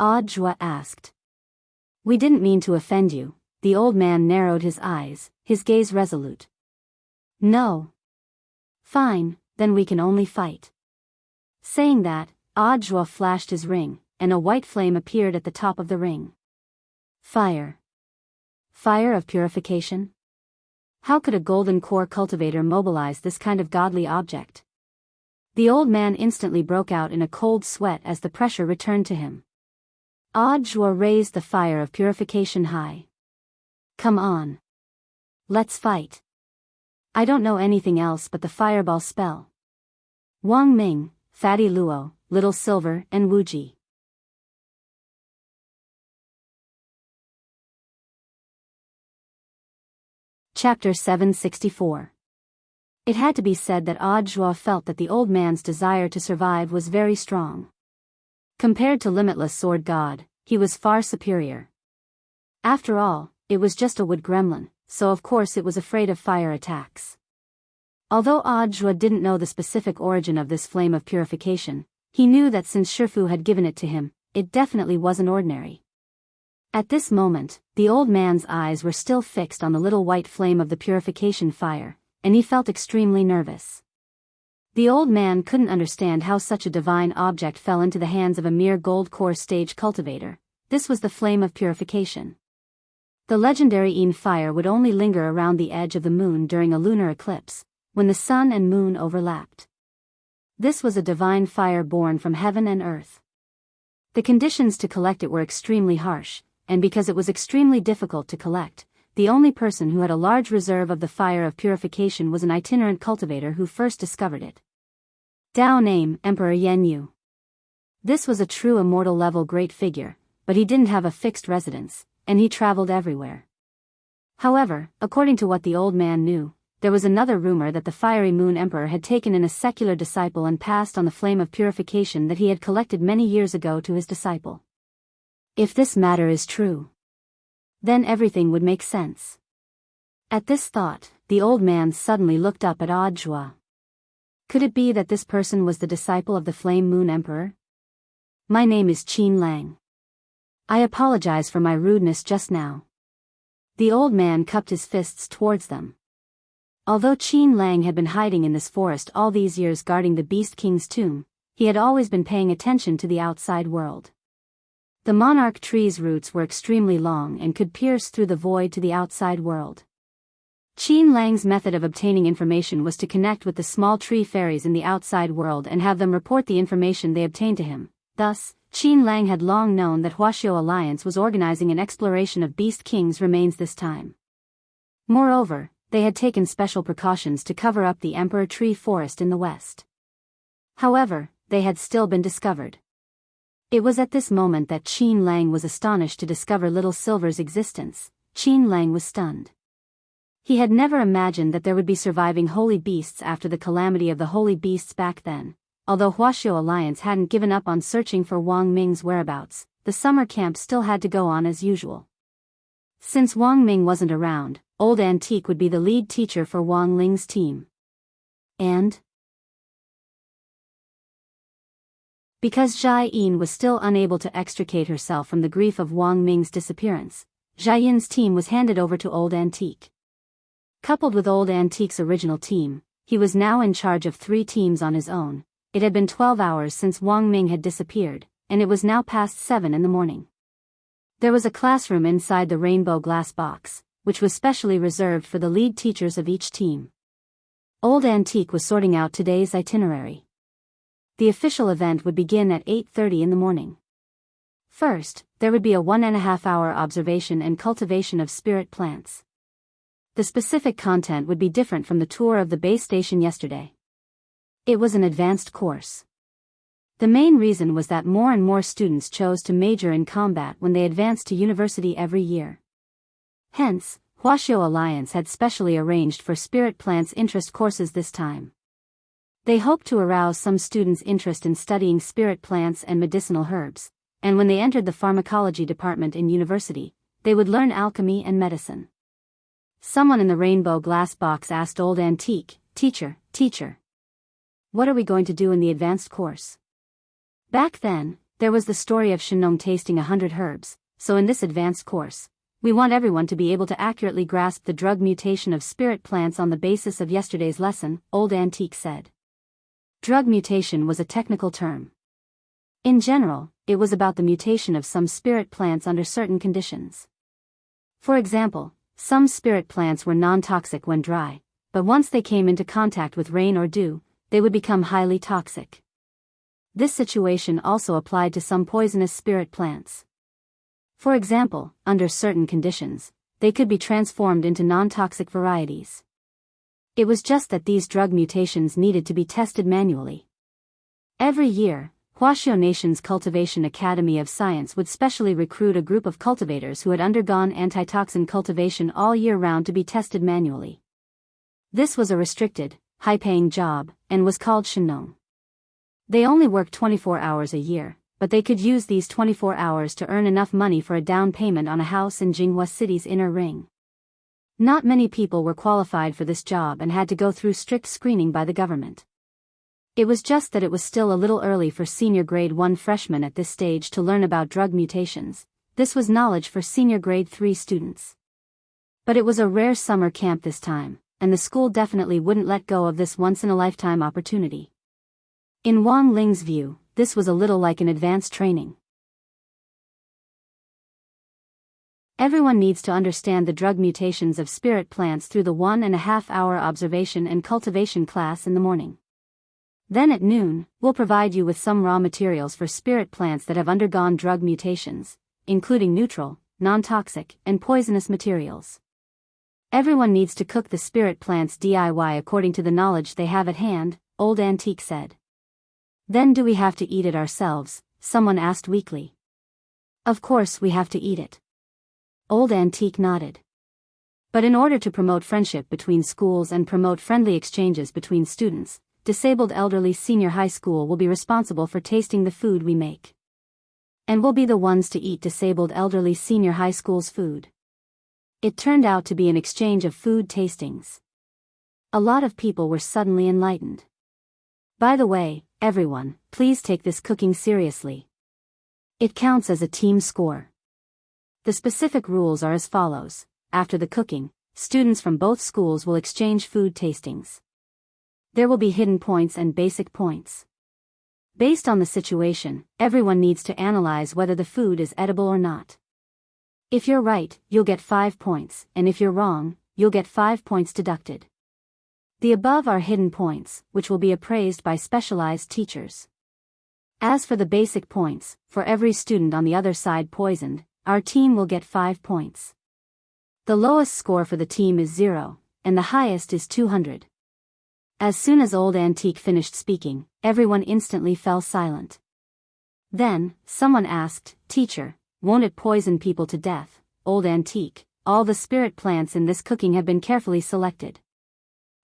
Audra asked. We didn't mean to offend you, the old man narrowed his eyes, his gaze resolute. No. Fine, then we can only fight. Saying that, Audiobook flashed his ring, and a white flame appeared at the top of the ring. Fire. Fire of purification? How could a golden core cultivator mobilize this kind of godly object? The old man instantly broke out in a cold sweat as the pressure returned to him. Audiobook raised the fire of purification high. Come on. Let's fight. I don't know anything else but the fireball spell. Wang Ming, Fatty Luo, Little Silver, and Wuji. Chapter 764. It had to be said that Audiobook felt that the old man's desire to survive was very strong. Compared to Limitless Sword God, he was far superior. After all, it was just a wood gremlin, so of course it was afraid of fire attacks. Although Audiobook didn't know the specific origin of this flame of purification, he knew that since Shifu had given it to him, it definitely wasn't ordinary. At this moment, the old man's eyes were still fixed on the little white flame of the purification fire, and he felt extremely nervous. The old man couldn't understand how such a divine object fell into the hands of a mere gold core stage cultivator. This was the flame of purification. The legendary Yin fire would only linger around the edge of the moon during a lunar eclipse, when the sun and moon overlapped. This was a divine fire born from heaven and earth. The conditions to collect it were extremely harsh, and because it was extremely difficult to collect, the only person who had a large reserve of the fire of purification was an itinerant cultivator who first discovered it. Dao name Emperor Yen Yu. This was a true immortal level great figure, but he didn't have a fixed residence, and he traveled everywhere. However, according to what the old man knew, there was another rumor that the fiery moon emperor had taken in a secular disciple and passed on the flame of purification that he had collected many years ago to his disciple. If this matter is true, then everything would make sense. At this thought, the old man suddenly looked up at Audiobook. Could it be that this person was the disciple of the Flame Moon Emperor? My name is Qin Lang. I apologize for my rudeness just now. The old man cupped his fists towards them. Although Qin Lang had been hiding in this forest all these years guarding the Beast King's tomb, he had always been paying attention to the outside world. The monarch tree's roots were extremely long and could pierce through the void to the outside world. Qin Lang's method of obtaining information was to connect with the small tree fairies in the outside world and have them report the information they obtained to him. Thus, Qin Lang had long known that Huaxiao Alliance was organizing an exploration of Beast King's remains this time. Moreover, they had taken special precautions to cover up the Emperor Tree Forest in the west. However, they had still been discovered. It was at this moment that Qin Lang was astonished to discover Little Silver's existence. Qin Lang was stunned. He had never imagined that there would be surviving holy beasts after the calamity of the holy beasts back then. Although Huaxiao Alliance hadn't given up on searching for Wang Ming's whereabouts, the summer camp still had to go on as usual. Since Wang Ming wasn't around, Old Antique would be the lead teacher for Wang Ling's team. And because Jia Yin was still unable to extricate herself from the grief of Wang Ming's disappearance, Jia Yin's team was handed over to Old Antique. Coupled with Old Antique's original team, he was now in charge of 3 teams on his own. It had been 12 hours since Wang Ming had disappeared, and it was now past 7 in the morning. There was a classroom inside the rainbow glass box, which was specially reserved for the lead teachers of each team. Old Antique was sorting out today's itinerary. The official event would begin at 8:30 in the morning. First, there would be a 1.5-hour observation and cultivation of spirit plants. The specific content would be different from the tour of the base station yesterday. It was an advanced course. The main reason was that more and more students chose to major in combat when they advanced to university every year. Hence, Huaxiao Alliance had specially arranged for spirit plants interest courses this time. They hoped to arouse some students' interest in studying spirit plants and medicinal herbs, and when they entered the pharmacology department in university, they would learn alchemy and medicine. Someone in the rainbow glass box asked Old Antique, Teacher, what are we going to do in the advanced course? Back then, there was the story of Shenong tasting 100 herbs, so in this advanced course, we want everyone to be able to accurately grasp the drug mutation of spirit plants on the basis of yesterday's lesson, Old Antique said. Drug mutation was a technical term. In general, it was about the mutation of some spirit plants under certain conditions. For example, some spirit plants were non-toxic when dry, but once they came into contact with rain or dew, they would become highly toxic. This situation also applied to some poisonous spirit plants. For example, under certain conditions, they could be transformed into non-toxic varieties. It was just that these drug mutations needed to be tested manually. Every year, Huaxiao Nation's Cultivation Academy of Science would specially recruit a group of cultivators who had undergone antitoxin cultivation all year round to be tested manually. This was a restricted, high-paying job, and was called shenong. They only worked 24 hours a year, but they could use these 24 hours to earn enough money for a down payment on a house in Jinghua City's inner ring. Not many people were qualified for this job and had to go through strict screening by the government. It was just that it was still a little early for senior grade 1 freshmen at this stage to learn about drug mutations. This was knowledge for senior grade 3 students. But it was a rare summer camp this time, and the school definitely wouldn't let go of this once-in-a-lifetime opportunity. In Wang Ling's view, this was a little like an advanced training. Everyone needs to understand the drug mutations of spirit plants through the 1.5-hour observation and cultivation class in the morning. Then at noon, we'll provide you with some raw materials for spirit plants that have undergone drug mutations, including neutral, non-toxic, and poisonous materials. Everyone needs to cook the spirit plants DIY according to the knowledge they have at hand, Old Antique said. Then do we have to eat it ourselves? Someone asked weakly. Of course we have to eat it. Old Antique nodded. But in order to promote friendship between schools and promote friendly exchanges between students, Disabled Elderly Senior High School will be responsible for tasting the food we make. And we'll be the ones to eat Disabled Elderly Senior High School's food. It turned out to be an exchange of food tastings. A lot of people were suddenly enlightened. By the way, everyone, please take this cooking seriously. It counts as a team score. The specific rules are as follows. After the cooking, students from both schools will exchange food tastings. There will be hidden points and basic points. Based on the situation, everyone needs to analyze whether the food is edible or not. If you're right, you'll get 5 points, and if you're wrong, you'll get 5 points deducted. The above are hidden points, which will be appraised by specialized teachers. As for the basic points, for every student on the other side poisoned, our team will get 5 points. The lowest score for the team is 0, and the highest is 200. As soon as Old Antique finished speaking, everyone instantly fell silent. Then, someone asked, "Teacher, won't it poison people to death?" Old Antique, all the spirit plants in this cooking have been carefully selected.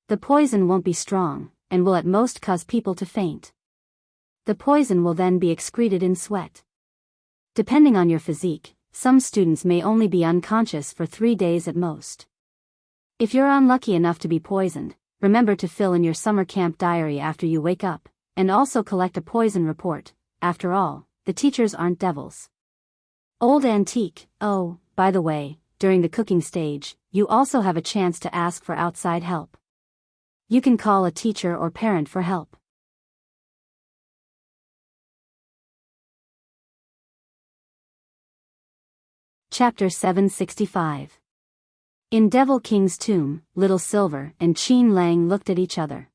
The poison won't be strong, and will at most cause people to faint. The poison will then be excreted in sweat. Depending on your physique, some students may only be unconscious for 3 days at most. If you're unlucky enough to be poisoned, remember to fill in your summer camp diary after you wake up, and also collect a poison report. After all, the teachers aren't devils. Old Antique, oh, by the way, during the cooking stage, you also have a chance to ask for outside help. You can call a teacher or parent for help. Chapter 765. In Devil King's tomb, Little Silver and Qin Lang looked at each other.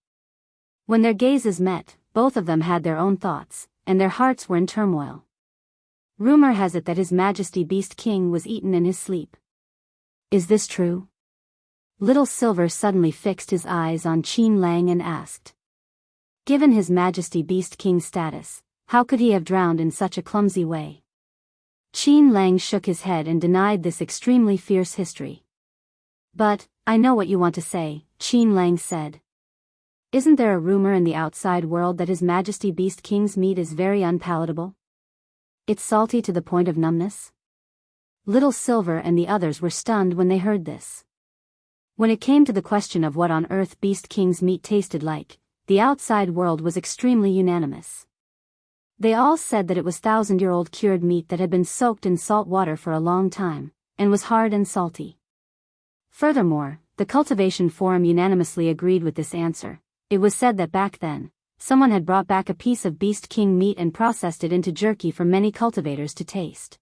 When their gazes met, both of them had their own thoughts, and their hearts were in turmoil. Rumor has it that His Majesty Beast King was eaten in his sleep. Is this true? Little Silver suddenly fixed his eyes on Qin Lang and asked. Given His Majesty Beast King's status, how could he have drowned in such a clumsy way? Qin Lang shook his head and denied this extremely fierce history. But, I know what you want to say, Qin Lang said. Isn't there a rumor in the outside world that His Majesty Beast King's meat is very unpalatable? It's salty to the point of numbness? Little Silver and the others were stunned when they heard this. When it came to the question of what on earth Beast King's meat tasted like, the outside world was extremely unanimous. They all said that it was 1,000-year-old cured meat that had been soaked in salt water for a long time, and was hard and salty. Furthermore, the Cultivation Forum unanimously agreed with this answer. It was said that back then, someone had brought back a piece of Beast King meat and processed it into jerky for many cultivators to taste.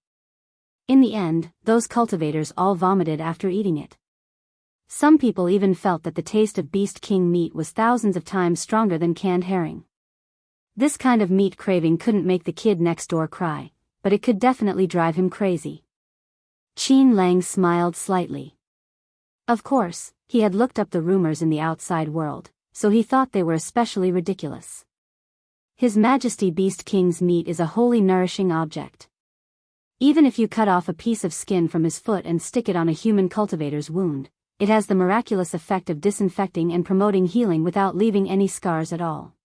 In the end, those cultivators all vomited after eating it. Some people even felt that the taste of Beast King meat was thousands of times stronger than canned herring. This kind of meat craving couldn't make the kid next door cry, but it could definitely drive him crazy. Qin Lang smiled slightly. Of course, he had looked up the rumors in the outside world, so he thought they were especially ridiculous. His Majesty Beast King's meat is a wholly nourishing object. Even if you cut off a piece of skin from his foot and stick it on a human cultivator's wound, it has the miraculous effect of disinfecting and promoting healing without leaving any scars at all.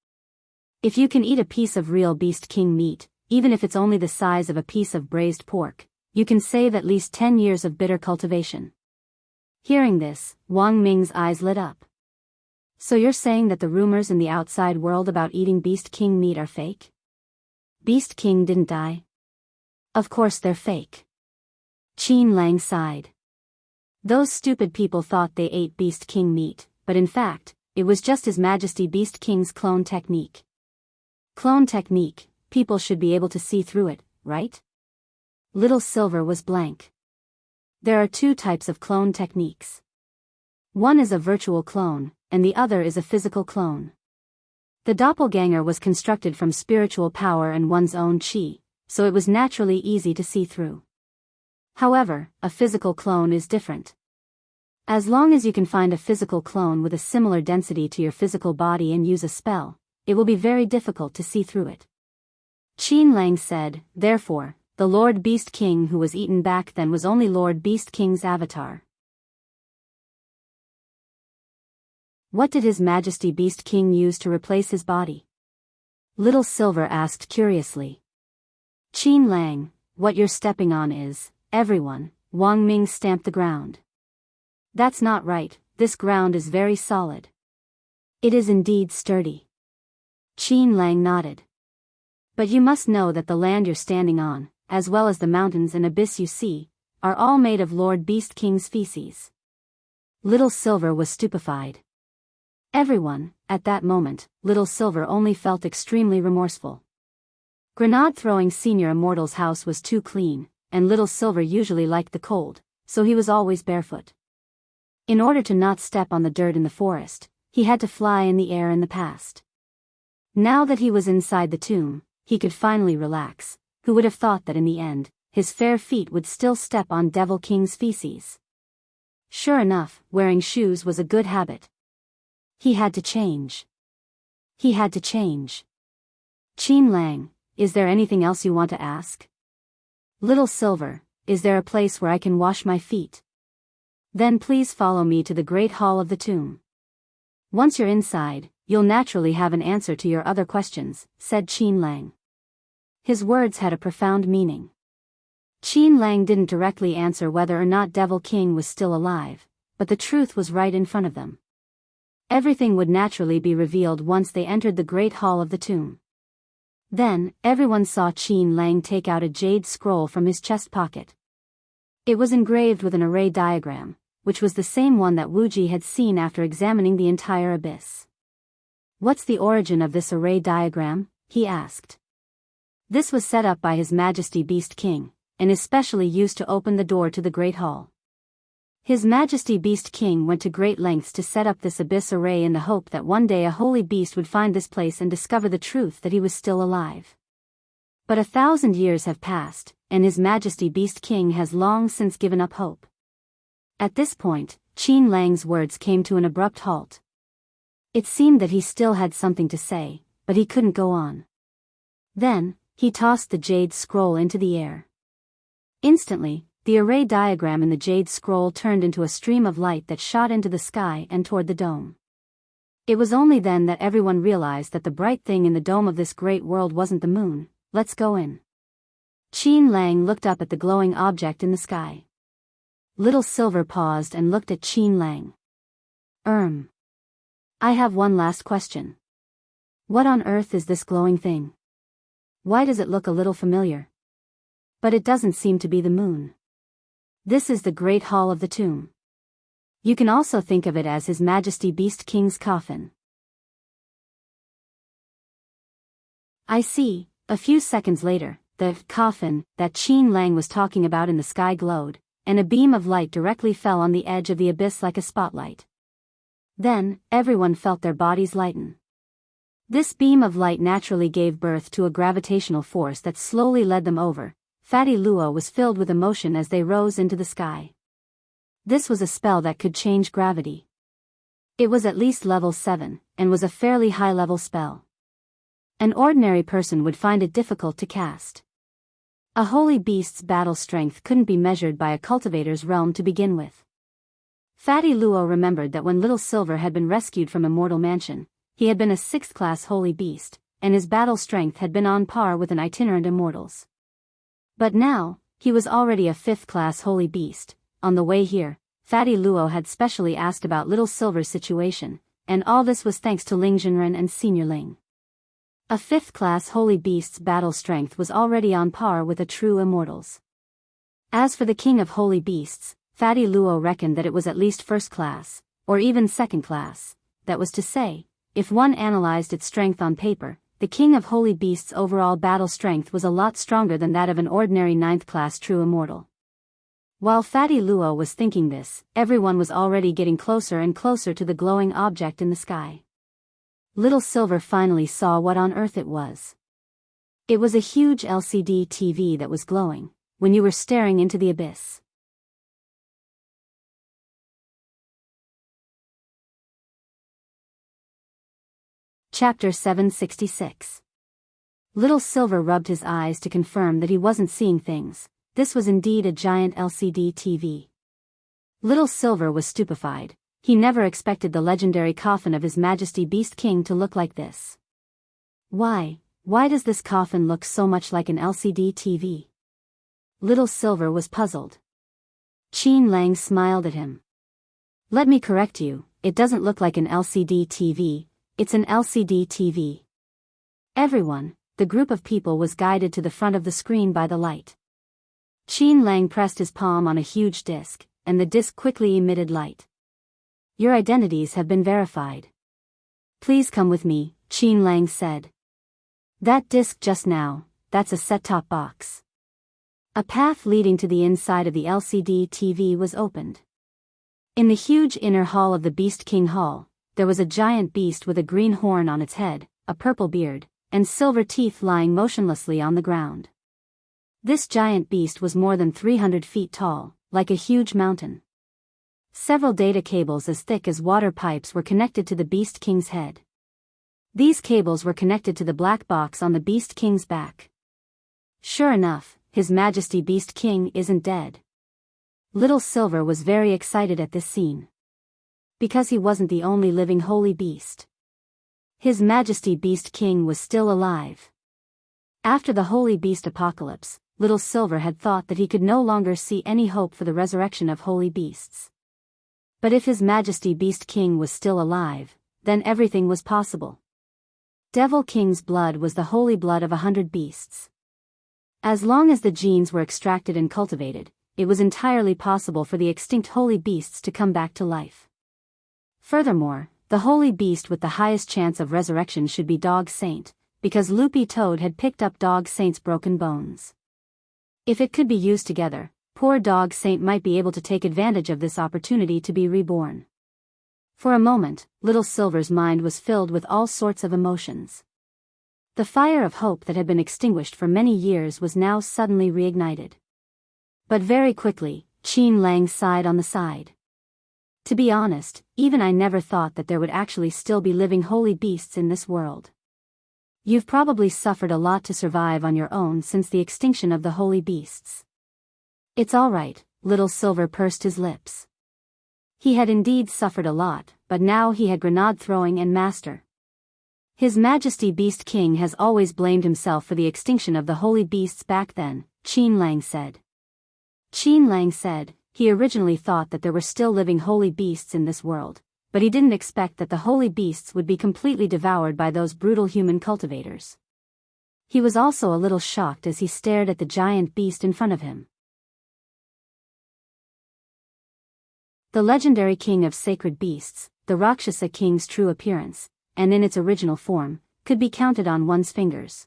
If you can eat a piece of real Beast King meat, even if it's only the size of a piece of braised pork, you can save at least 10 years of bitter cultivation. Hearing this, Wang Ming's eyes lit up. So you're saying that the rumors in the outside world about eating Beast King meat are fake? Beast King didn't die? Of course they're fake. Qin Lang sighed. Those stupid people thought they ate Beast King meat, but in fact, it was just His Majesty Beast King's clone technique. Clone technique, people should be able to see through it, right? Little Silver was blank. There are two types of clone techniques. One is a virtual clone, and the other is a physical clone. The doppelganger was constructed from spiritual power and one's own qi, so it was naturally easy to see through. However, a physical clone is different. As long as you can find a physical clone with a similar density to your physical body and use a spell, it will be very difficult to see through it. Qin Lang said, therefore, the Lord Beast King who was eaten back then was only Lord Beast King's avatar. What did His Majesty Beast King use to replace his body? Little Silver asked curiously. Qin Lang, what you're stepping on is, everyone, Wang Ming stamped the ground. That's not right, this ground is very solid. It is indeed sturdy. Qin Lang nodded. But you must know that the land you're standing on, as well as the mountains and abyss you see, are all made of Lord Beast King's feces. Little Silver was stupefied. Everyone, at that moment, Little Silver only felt extremely remorseful. Grenade-throwing Senior Immortal's house was too clean, and Little Silver usually liked the cold, so he was always barefoot. In order to not step on the dirt in the forest, he had to fly in the air in the past. Now that he was inside the tomb, he could finally relax. Who would have thought that in the end, his fair feet would still step on Devil King's feces? Sure enough, wearing shoes was a good habit. He had to change. He had to change. Qin Lang, is there anything else you want to ask? Little Silver, is there a place where I can wash my feet? Then please follow me to the Great Hall of the Tomb. Once you're inside, you'll naturally have an answer to your other questions, said Qin Lang. His words had a profound meaning. Qin Lang didn't directly answer whether or not Devil King was still alive, but the truth was right in front of them. Everything would naturally be revealed once they entered the Great Hall of the Tomb. Then, everyone saw Qin Lang take out a jade scroll from his chest pocket. It was engraved with an array diagram, which was the same one that Wuji had seen after examining the entire abyss. What's the origin of this array diagram? He asked. This was set up by His Majesty Beast King, and is specially used to open the door to the Great Hall. His Majesty Beast King went to great lengths to set up this abyss array in the hope that one day a holy beast would find this place and discover the truth that he was still alive. But 1,000 years have passed, and His Majesty Beast King has long since given up hope. At this point, Qin Lang's words came to an abrupt halt. It seemed that he still had something to say, but he couldn't go on. Then, he tossed the jade scroll into the air. Instantly, the array diagram in the jade scroll turned into a stream of light that shot into the sky and toward the dome. It was only then that everyone realized that the bright thing in the dome of this great world wasn't the moon. Let's go in. Qin Lang looked up at the glowing object in the sky. Little Silver paused and looked at Qin Lang. I have one last question. What on earth is this glowing thing? Why does it look a little familiar? But it doesn't seem to be the moon. This is the Great Hall of the Tomb. You can also think of it as His Majesty Beast King's coffin. I see. A few seconds later, the coffin that Qin Lang was talking about in the sky glowed, and a beam of light directly fell on the edge of the abyss like a spotlight. Then, everyone felt their bodies lighten. This beam of light naturally gave birth to a gravitational force that slowly led them over. Fatty Luo was filled with emotion as they rose into the sky. This was a spell that could change gravity. It was at least level 7, and was a fairly high-level spell. An ordinary person would find it difficult to cast. A holy beast's battle strength couldn't be measured by a cultivator's realm to begin with. Fatty Luo remembered that when Little Silver had been rescued from a mortal mansion, he had been a 6th-class holy beast, and his battle strength had been on par with an itinerant immortal's. But now, he was already a 5th-class holy beast. On the way here, Fatty Luo had specially asked about Little Silver's situation, and all this was thanks to Ling Jinren and Senior Ling. A 5th-class holy beast's battle strength was already on par with a true immortal's. As for the king of holy beasts, Fatty Luo reckoned that it was at least 1st class, or even 2nd class. That was to say, if one analyzed its strength on paper, the king of holy beasts' overall battle strength was a lot stronger than that of an ordinary 9th-class true immortal. While Fatty Luo was thinking this, everyone was already getting closer and closer to the glowing object in the sky. Little Silver finally saw what on earth it was. It was a huge LCD TV that was glowing, when you were staring into the abyss. Chapter 766. Little Silver rubbed his eyes to confirm that he wasn't seeing things. This was indeed a giant LCD TV. Little Silver was stupefied. He never expected the legendary coffin of His Majesty Beast King to look like this. Why does this coffin look so much like an LCD TV? Little Silver was puzzled. Qin Lang smiled at him. Let me correct you, it doesn't look like an LCD TV, it's an LCD TV. Everyone, the group of people was guided to the front of the screen by the light. Qin Lang pressed his palm on a huge disc, and the disc quickly emitted light. Your identities have been verified. Please come with me, Qin Lang said. That disc just now, that's a set-top box. A path leading to the inside of the LCD TV was opened. In the huge inner hall of the Beast King Hall, there was a giant beast with a green horn on its head, a purple beard, and silver teeth lying motionlessly on the ground. This giant beast was more than 300 feet tall, like a huge mountain. Several data cables as thick as water pipes were connected to the Beast King's head. These cables were connected to the black box on the Beast King's back. Sure enough, His Majesty Beast King isn't dead. Little Silver was very excited at this scene. Because he wasn't the only living holy beast. His Majesty Beast King was still alive. After the holy beast apocalypse, Little Silver had thought that he could no longer see any hope for the resurrection of holy beasts. But if His Majesty Beast King was still alive, then everything was possible. Devil King's blood was the holy blood of 100 beasts. As long as the genes were extracted and cultivated, it was entirely possible for the extinct holy beasts to come back to life. Furthermore, the holy beast with the highest chance of resurrection should be Dog Saint, because Loopy Toad had picked up Dog Saint's broken bones. If it could be used together, poor Dog Saint might be able to take advantage of this opportunity to be reborn. For a moment, Little Silver's mind was filled with all sorts of emotions. The fire of hope that had been extinguished for many years was now suddenly reignited. But very quickly, Qin Lang sighed on the side. To be honest, even I never thought that there would actually still be living holy beasts in this world. You've probably suffered a lot to survive on your own since the extinction of the holy beasts. It's all right, Little Silver pursed his lips. He had indeed suffered a lot, but now he had grenade throwing and master. His Majesty Beast King has always blamed himself for the extinction of the holy beasts back then, Qin Lang said. Qin Lang said, he originally thought that there were still living holy beasts in this world, but he didn't expect that the holy beasts would be completely devoured by those brutal human cultivators. He was also a little shocked as he stared at the giant beast in front of him. The legendary king of sacred beasts, the Rakshasa King's true appearance, and in its original form, could be counted on one's fingers.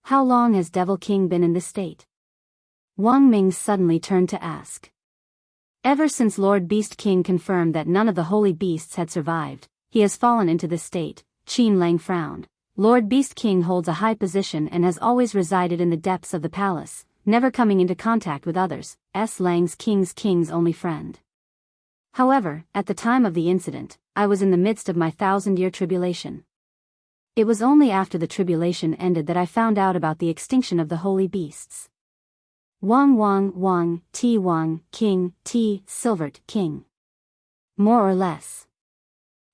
How long has Devil King been in this state? Wang Ming suddenly turned to ask. Ever since Lord Beast King confirmed that none of the holy beasts had survived, he has fallen into this state. Qin Lang frowned. Lord Beast King holds a high position and has always resided in the depths of the palace, never coming into contact with others. Lang's king's only friend. However, at the time of the incident, I was in the midst of my 1,000-year tribulation. It was only after the tribulation ended that I found out about the extinction of the holy beasts. Wang, King, Silvert, King. More or less.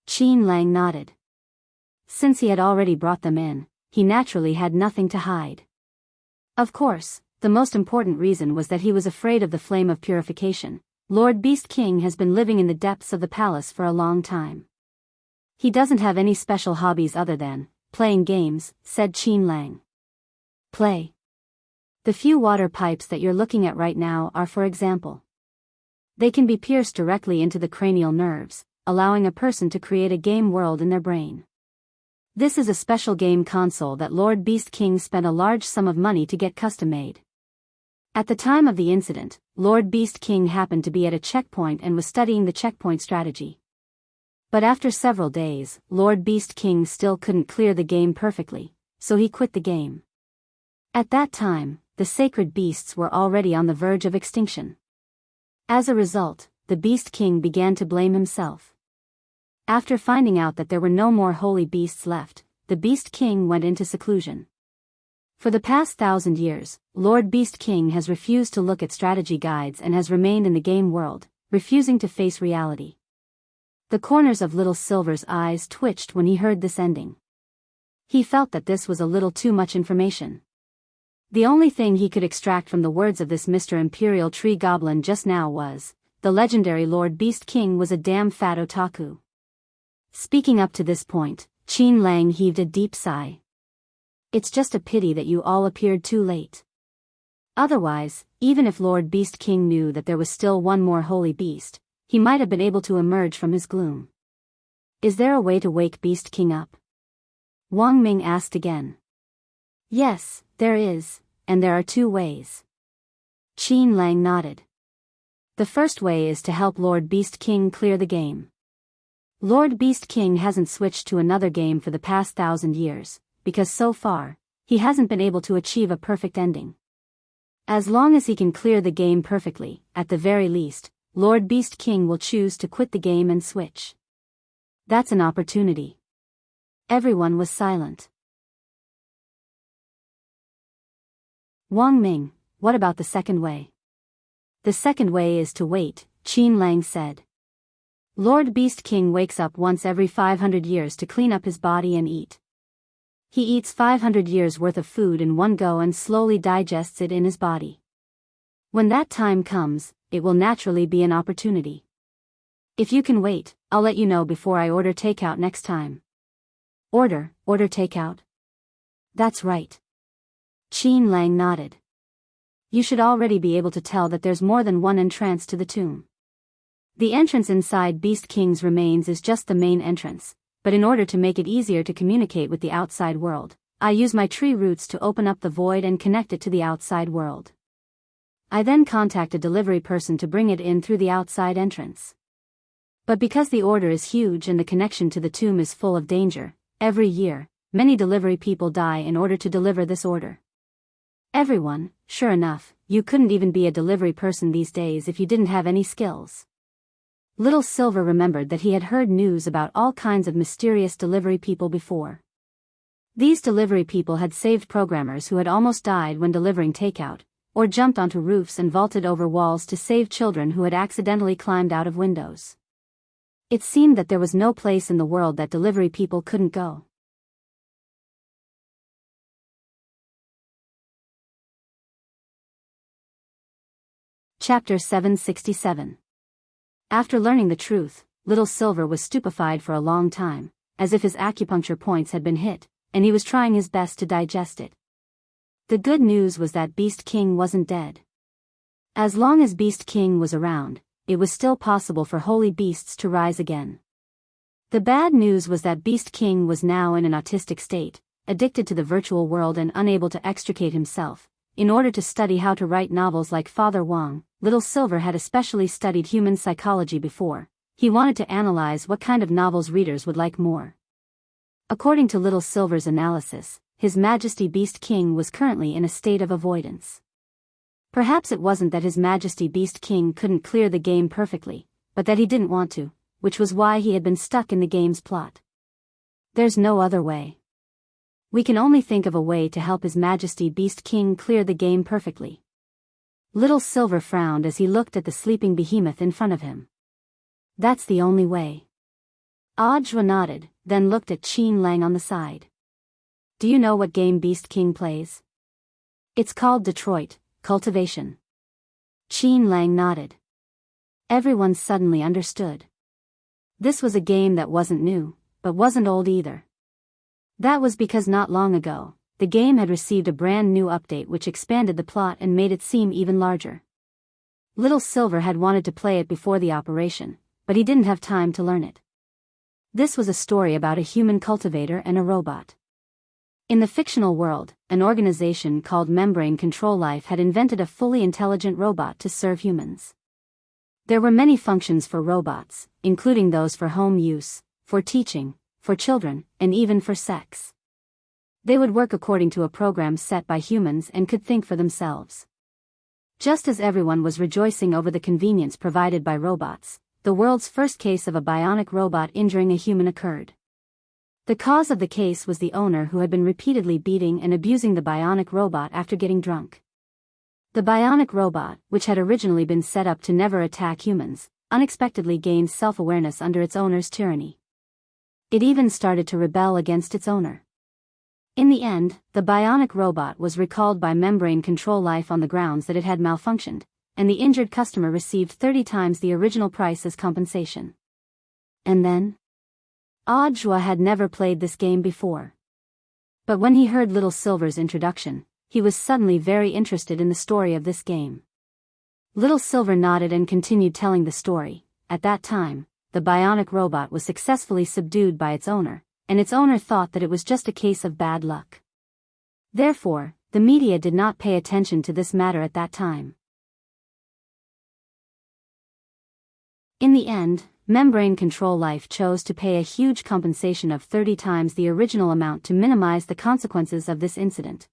Qin Lang nodded. Since he had already brought them in, he naturally had nothing to hide. Of course, the most important reason was that he was afraid of the flame of purification. Lord Beast King has been living in the depths of the palace for a long time. He doesn't have any special hobbies other than playing games, said Qin Lang. Play. The few water pipes that you're looking at right now are, for example. They can be pierced directly into the cranial nerves, allowing a person to create a game world in their brain. This is a special game console that Lord Beast King spent a large sum of money to get custom-made. At the time of the incident, Lord Beast King happened to be at a checkpoint and was studying the checkpoint strategy. But after several days, Lord Beast King still couldn't clear the game perfectly, so he quit the game. At that time, the sacred beasts were already on the verge of extinction. As a result, the Beast King began to blame himself. After finding out that there were no more holy beasts left, the Beast King went into seclusion. For the past 1,000 years, Lord Beast King has refused to look at strategy guides and has remained in the game world, refusing to face reality. The corners of Little Silver's eyes twitched when he heard this ending. He felt that this was a little too much information. The only thing he could extract from the words of this Mr. Imperial Tree Goblin just now was, the legendary Lord Beast King was a damn fat otaku. Speaking up to this point, Qin Lang heaved a deep sigh. It's just a pity that you all appeared too late. Otherwise, even if Lord Beast King knew that there was still one more holy beast, he might have been able to emerge from his gloom. Is there a way to wake Beast King up? Wang Ming asked again. Yes, there is, and there are 2 ways. Qin Lang nodded. The first way is to help Lord Beast King clear the game. Lord Beast King hasn't switched to another game for the past 1,000 years, because so far, he hasn't been able to achieve a perfect ending. As long as he can clear the game perfectly, at the very least, Lord Beast King will choose to quit the game and switch. That's an opportunity. Everyone was silent. Wang Ming, what about the second way? The second way is to wait, Qin Lang said. Lord Beast King wakes up once every 500 years to clean up his body and eat. He eats 500 years worth of food in one go and slowly digests it in his body. When that time comes, it will naturally be an opportunity. If you can wait, I'll let you know before I order takeout next time. Order takeout? That's right. Qin Lang nodded. You should already be able to tell that there's more than one entrance to the tomb. The entrance inside Beast King's remains is just the main entrance, but in order to make it easier to communicate with the outside world, I use my tree roots to open up the void and connect it to the outside world. I then contact a delivery person to bring it in through the outside entrance. But because the order is huge and the connection to the tomb is full of danger, every year, many delivery people die in order to deliver this order. Everyone, sure enough, you couldn't even be a delivery person these days if you didn't have any skills. Little Silver remembered that he had heard news about all kinds of mysterious delivery people before. These delivery people had saved programmers who had almost died when delivering takeout, or jumped onto roofs and vaulted over walls to save children who had accidentally climbed out of windows. It seemed that there was no place in the world that delivery people couldn't go. Chapter 767. After learning the truth, Little Silver was stupefied for a long time, as if his acupuncture points had been hit, and he was trying his best to digest it. The good news was that Beast King wasn't dead. As long as Beast King was around, it was still possible for holy beasts to rise again. The bad news was that Beast King was now in an autistic state, addicted to the virtual world and unable to extricate himself. In order to study how to write novels like Father Wong, Little Silver had especially studied human psychology before. He wanted to analyze what kind of novels readers would like more. According to Little Silver's analysis, His Majesty Beast King was currently in a state of avoidance. Perhaps it wasn't that His Majesty Beast King couldn't clear the game perfectly, but that he didn't want to, which was why he had been stuck in the game's plot. There's no other way. We can only think of a way to help His Majesty Beast King clear the game perfectly. Little Silver frowned as he looked at the sleeping behemoth in front of him. That's the only way. Audiobook nodded, then looked at Qin Lang on the side. Do you know what game Beast King plays? It's called Detroit, Cultivation. Qin Lang nodded. Everyone suddenly understood. This was a game that wasn't new, but wasn't old either. That was because not long ago, the game had received a brand new update which expanded the plot and made it seem even larger. Little Silver had wanted to play it before the operation, but he didn't have time to learn it. This was a story about a human cultivator and a robot. In the fictional world, an organization called Membrane Control Life had invented a fully intelligent robot to serve humans. There were many functions for robots, including those for home use, for teaching, for children, and even for sex. They would work according to a program set by humans and could think for themselves. Just as everyone was rejoicing over the convenience provided by robots, the world's first case of a bionic robot injuring a human occurred. The cause of the case was the owner who had been repeatedly beating and abusing the bionic robot after getting drunk. The bionic robot, which had originally been set up to never attack humans, unexpectedly gained self-awareness under its owner's tyranny. It even started to rebel against its owner. In the end, the bionic robot was recalled by Membrane Control Life on the grounds that it had malfunctioned, and the injured customer received 30 times the original price as compensation. And then? Audiobook had never played this game before. But when he heard Little Silver's introduction, he was suddenly very interested in the story of this game. Little Silver nodded and continued telling the story. At that time, the bionic robot was successfully subdued by its owner, and its owner thought that it was just a case of bad luck. Therefore, the media did not pay attention to this matter at that time. In the end, Membrane Control Life chose to pay a huge compensation of 30 times the original amount to minimize the consequences of this incident.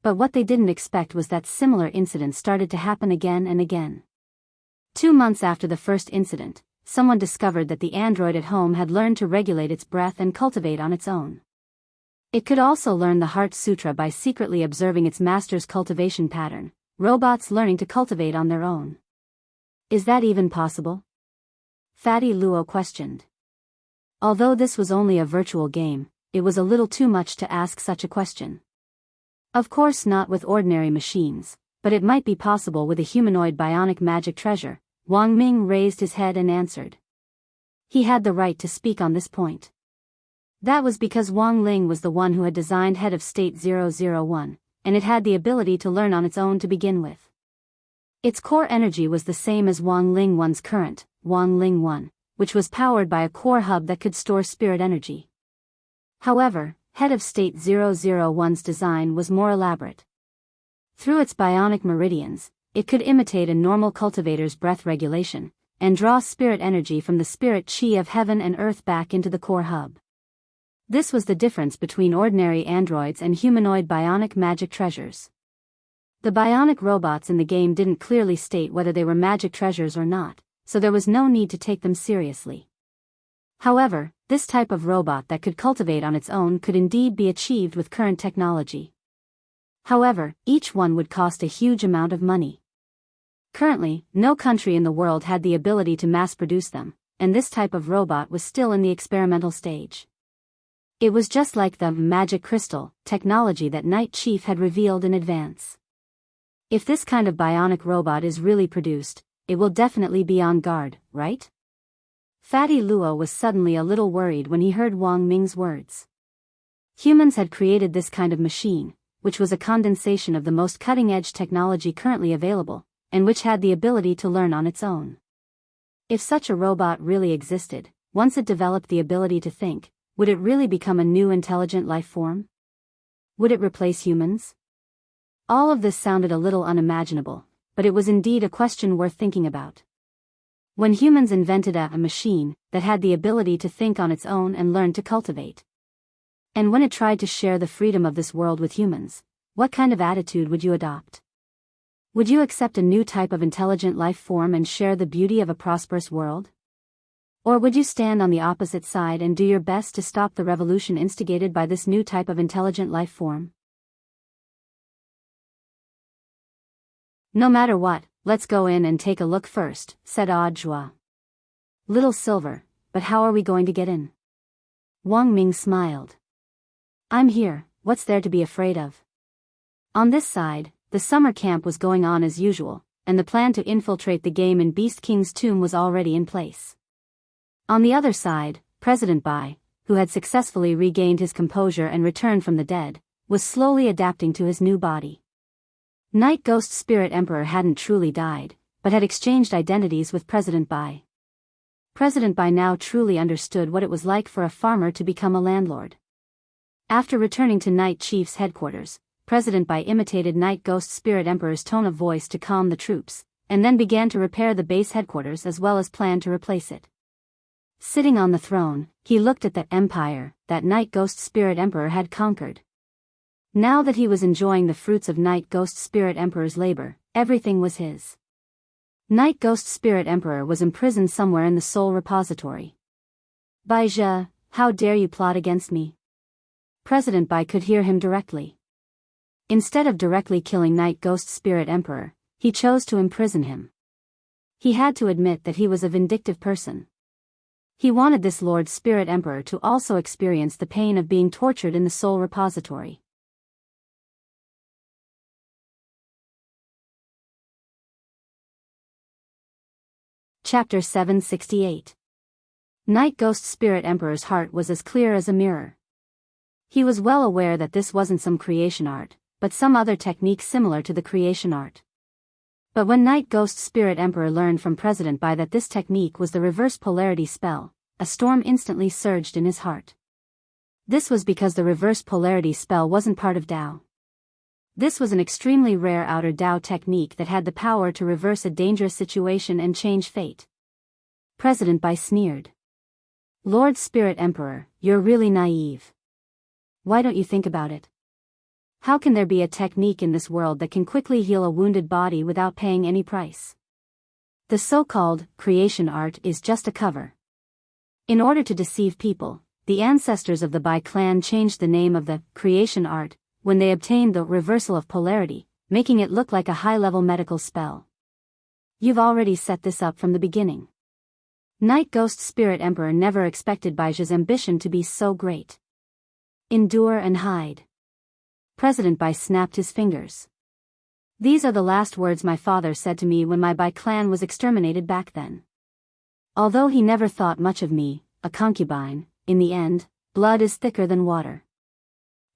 But what they didn't expect was that similar incidents started to happen again and again. 2 months after the first incident, someone discovered that the android at home had learned to regulate its breath and cultivate on its own. It could also learn the Heart Sutra by secretly observing its master's cultivation pattern, robots learning to cultivate on their own. Is that even possible? Fatty Luo questioned. Although this was only a virtual game, it was a little too much to ask such a question. Of course not with ordinary machines, but it might be possible with a humanoid bionic magic treasure. Wang Ming raised his head and answered. He had the right to speak on this point. That was because Wang Ling was the one who had designed Head of State 001, and it had the ability to learn on its own to begin with. Its core energy was the same as Wang Ling 1's current, Wang Ling 1, which was powered by a core hub that could store spirit energy. However, Head of State 001's design was more elaborate. Through its bionic meridians, it could imitate a normal cultivator's breath regulation, and draw spirit energy from the spirit chi of heaven and earth back into the core hub. This was the difference between ordinary androids and humanoid bionic magic treasures. The bionic robots in the game didn't clearly state whether they were magic treasures or not, so there was no need to take them seriously. However, this type of robot that could cultivate on its own could indeed be achieved with current technology. However, each one would cost a huge amount of money. Currently, no country in the world had the ability to mass-produce them, and this type of robot was still in the experimental stage. It was just like the magic crystal technology that Night Chief had revealed in advance. If this kind of bionic robot is really produced, it will definitely be on guard, right? Fatty Luo was suddenly a little worried when he heard Wang Ming's words. Humans had created this kind of machine, which was a condensation of the most cutting-edge technology currently available, and which had the ability to learn on its own. If such a robot really existed, once it developed the ability to think, would it really become a new intelligent life form? Would it replace humans? All of this sounded a little unimaginable, but it was indeed a question worth thinking about. When humans invented a machine that had the ability to think on its own and learn to cultivate. And when it tried to share the freedom of this world with humans, what kind of attitude would you adopt? Would you accept a new type of intelligent life form and share the beauty of a prosperous world? Or would you stand on the opposite side and do your best to stop the revolution instigated by this new type of intelligent life form? No matter what, let's go in and take a look first, said Audiobook. Little Silver, but how are we going to get in? Wang Ming smiled. I'm here, what's there to be afraid of? On this side, the summer camp was going on as usual, and the plan to infiltrate the game in Beast King's tomb was already in place. On the other side, President Bai, who had successfully regained his composure and returned from the dead, was slowly adapting to his new body. Night Ghost Spirit Emperor hadn't truly died, but had exchanged identities with President Bai. President Bai now truly understood what it was like for a farmer to become a landlord. After returning to Night Chief's headquarters, President Bai imitated Night Ghost Spirit Emperor's tone of voice to calm the troops, and then began to repair the base headquarters as well as plan to replace it. Sitting on the throne, he looked at the empire that Night Ghost Spirit Emperor had conquered. Now that he was enjoying the fruits of Night Ghost Spirit Emperor's labor, everything was his. Night Ghost Spirit Emperor was imprisoned somewhere in the Soul Repository. Bai Zhe, how dare you plot against me? President Bai could hear him directly. Instead of directly killing Night Ghost Spirit Emperor, he chose to imprison him. He had to admit that he was a vindictive person. He wanted this Lord Spirit Emperor to also experience the pain of being tortured in the Soul Repository. Chapter 768. Night Ghost Spirit Emperor's heart was as clear as a mirror. He was well aware that this wasn't some creation art, but some other technique similar to the creation art. But when Night Ghost Spirit Emperor learned from President Bai that this technique was the reverse polarity spell, a storm instantly surged in his heart. This was because the reverse polarity spell wasn't part of Dao. This was an extremely rare outer Dao technique that had the power to reverse a dangerous situation and change fate. President Bai sneered. Lord Spirit Emperor, you're really naive. Why don't you think about it? How can there be a technique in this world that can quickly heal a wounded body without paying any price? The so-called creation art is just a cover. In order to deceive people, the ancestors of the Bai clan changed the name of the creation art when they obtained the reversal of polarity, making it look like a high-level medical spell. You've already set this up from the beginning. Night Ghost Spirit Emperor never expected Bai Zhe's ambition to be so great. Endure and hide. President Bai snapped his fingers. These are the last words my father said to me when my Bai clan was exterminated back then. Although he never thought much of me, a concubine, in the end, blood is thicker than water.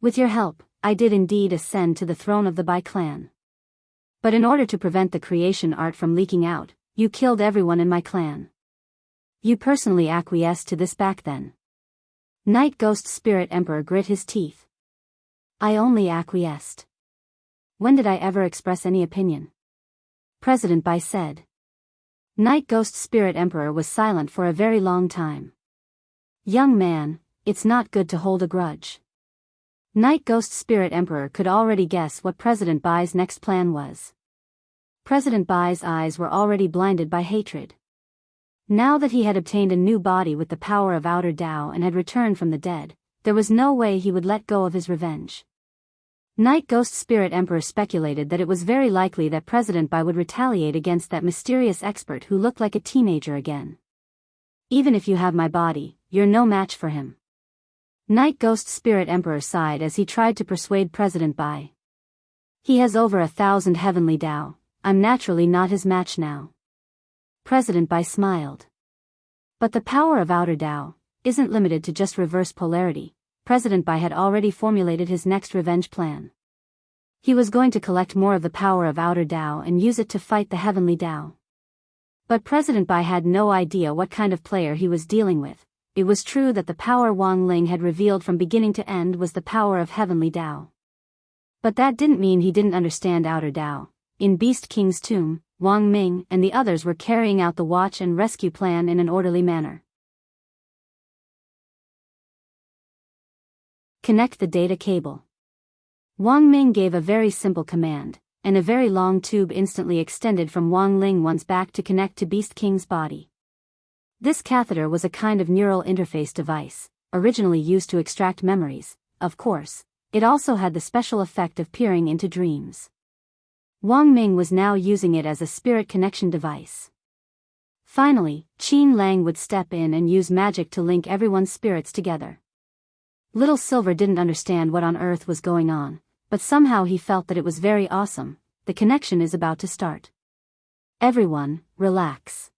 With your help, I did indeed ascend to the throne of the Bai clan. But in order to prevent the creation art from leaking out, you killed everyone in my clan. You personally acquiesced to this back then. Night Ghost Spirit Emperor grit his teeth. I only acquiesced. When did I ever express any opinion? President Bai said. Night Ghost Spirit Emperor was silent for a very long time. Young man, it's not good to hold a grudge. Night Ghost Spirit Emperor could already guess what President Bai's next plan was. President Bai's eyes were already blinded by hatred. Now that he had obtained a new body with the power of outer Dao and had returned from the dead, there was no way he would let go of his revenge. Night Ghost Spirit Emperor speculated that it was very likely that President Bai would retaliate against that mysterious expert who looked like a teenager again. Even if you have my body, you're no match for him. Night Ghost Spirit Emperor sighed as he tried to persuade President Bai. He has over 1,000 heavenly Dao, I'm naturally not his match now. President Bai smiled. But the power of outer Dao isn't limited to just reverse polarity. President Bai had already formulated his next revenge plan. He was going to collect more of the power of outer Dao and use it to fight the heavenly Dao. But President Bai had no idea what kind of player he was dealing with. It was true that the power Wang Ling had revealed from beginning to end was the power of heavenly Dao. But that didn't mean he didn't understand Outer Dao. In Beast King's tomb, Wang Ming and the others were carrying out the watch and rescue plan in an orderly manner. Connect the data cable. Wang Ming gave a very simple command, and a very long tube instantly extended from Wang Lingwan's back to connect to Beast King's body. This catheter was a kind of neural interface device, originally used to extract memories. Of course, it also had the special effect of peering into dreams. Wang Ming was now using it as a spirit connection device. Finally, Qin Lang would step in and use magic to link everyone's spirits together. Little Silver didn't understand what on earth was going on, but somehow he felt that it was very awesome. The connection is about to start. Everyone, relax.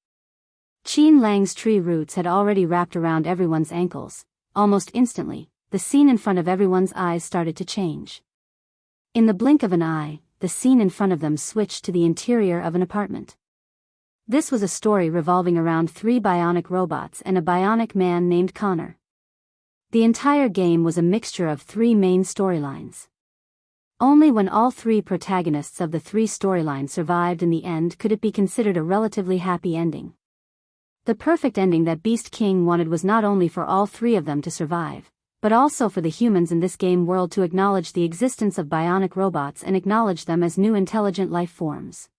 Qin Lang's tree roots had already wrapped around everyone's ankles. Almost instantly, the scene in front of everyone's eyes started to change. In the blink of an eye, the scene in front of them switched to the interior of an apartment. This was a story revolving around 3 bionic robots and a bionic man named Connor. The entire game was a mixture of 3 main storylines. Only when all 3 protagonists of the 3 storylines survived in the end could it be considered a relatively happy ending. The perfect ending that Beast King wanted was not only for all 3 of them to survive, but also for the humans in this game world to acknowledge the existence of bionic robots and acknowledge them as new intelligent life forms.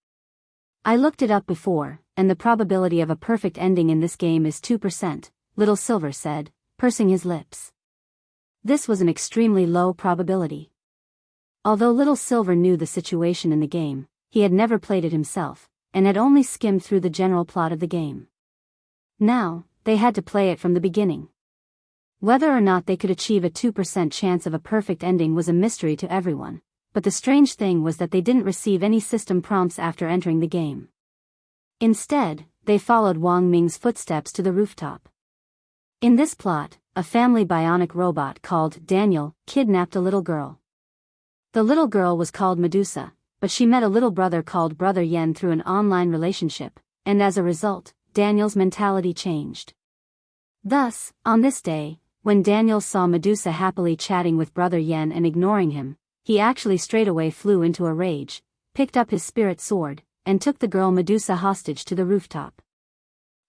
I looked it up before, and the probability of a perfect ending in this game is 2%, Little Silver said, pursing his lips. This was an extremely low probability. Although Little Silver knew the situation in the game, he had never played it himself, and had only skimmed through the general plot of the game. Now, they had to play it from the beginning. Whether or not they could achieve a 2% chance of a perfect ending was a mystery to everyone, but the strange thing was that they didn't receive any system prompts after entering the game. Instead, they followed Wang Ming's footsteps to the rooftop. In this plot, a family bionic robot called Daniel kidnapped a little girl. The little girl was called Medusa, but she met a little brother called Brother Yen through an online relationship, and as a result, Daniel's mentality changed. Thus, on this day, when Daniel saw Medusa happily chatting with Brother Yen and ignoring him, he actually straightaway flew into a rage, picked up his spirit sword, and took the girl Medusa hostage to the rooftop.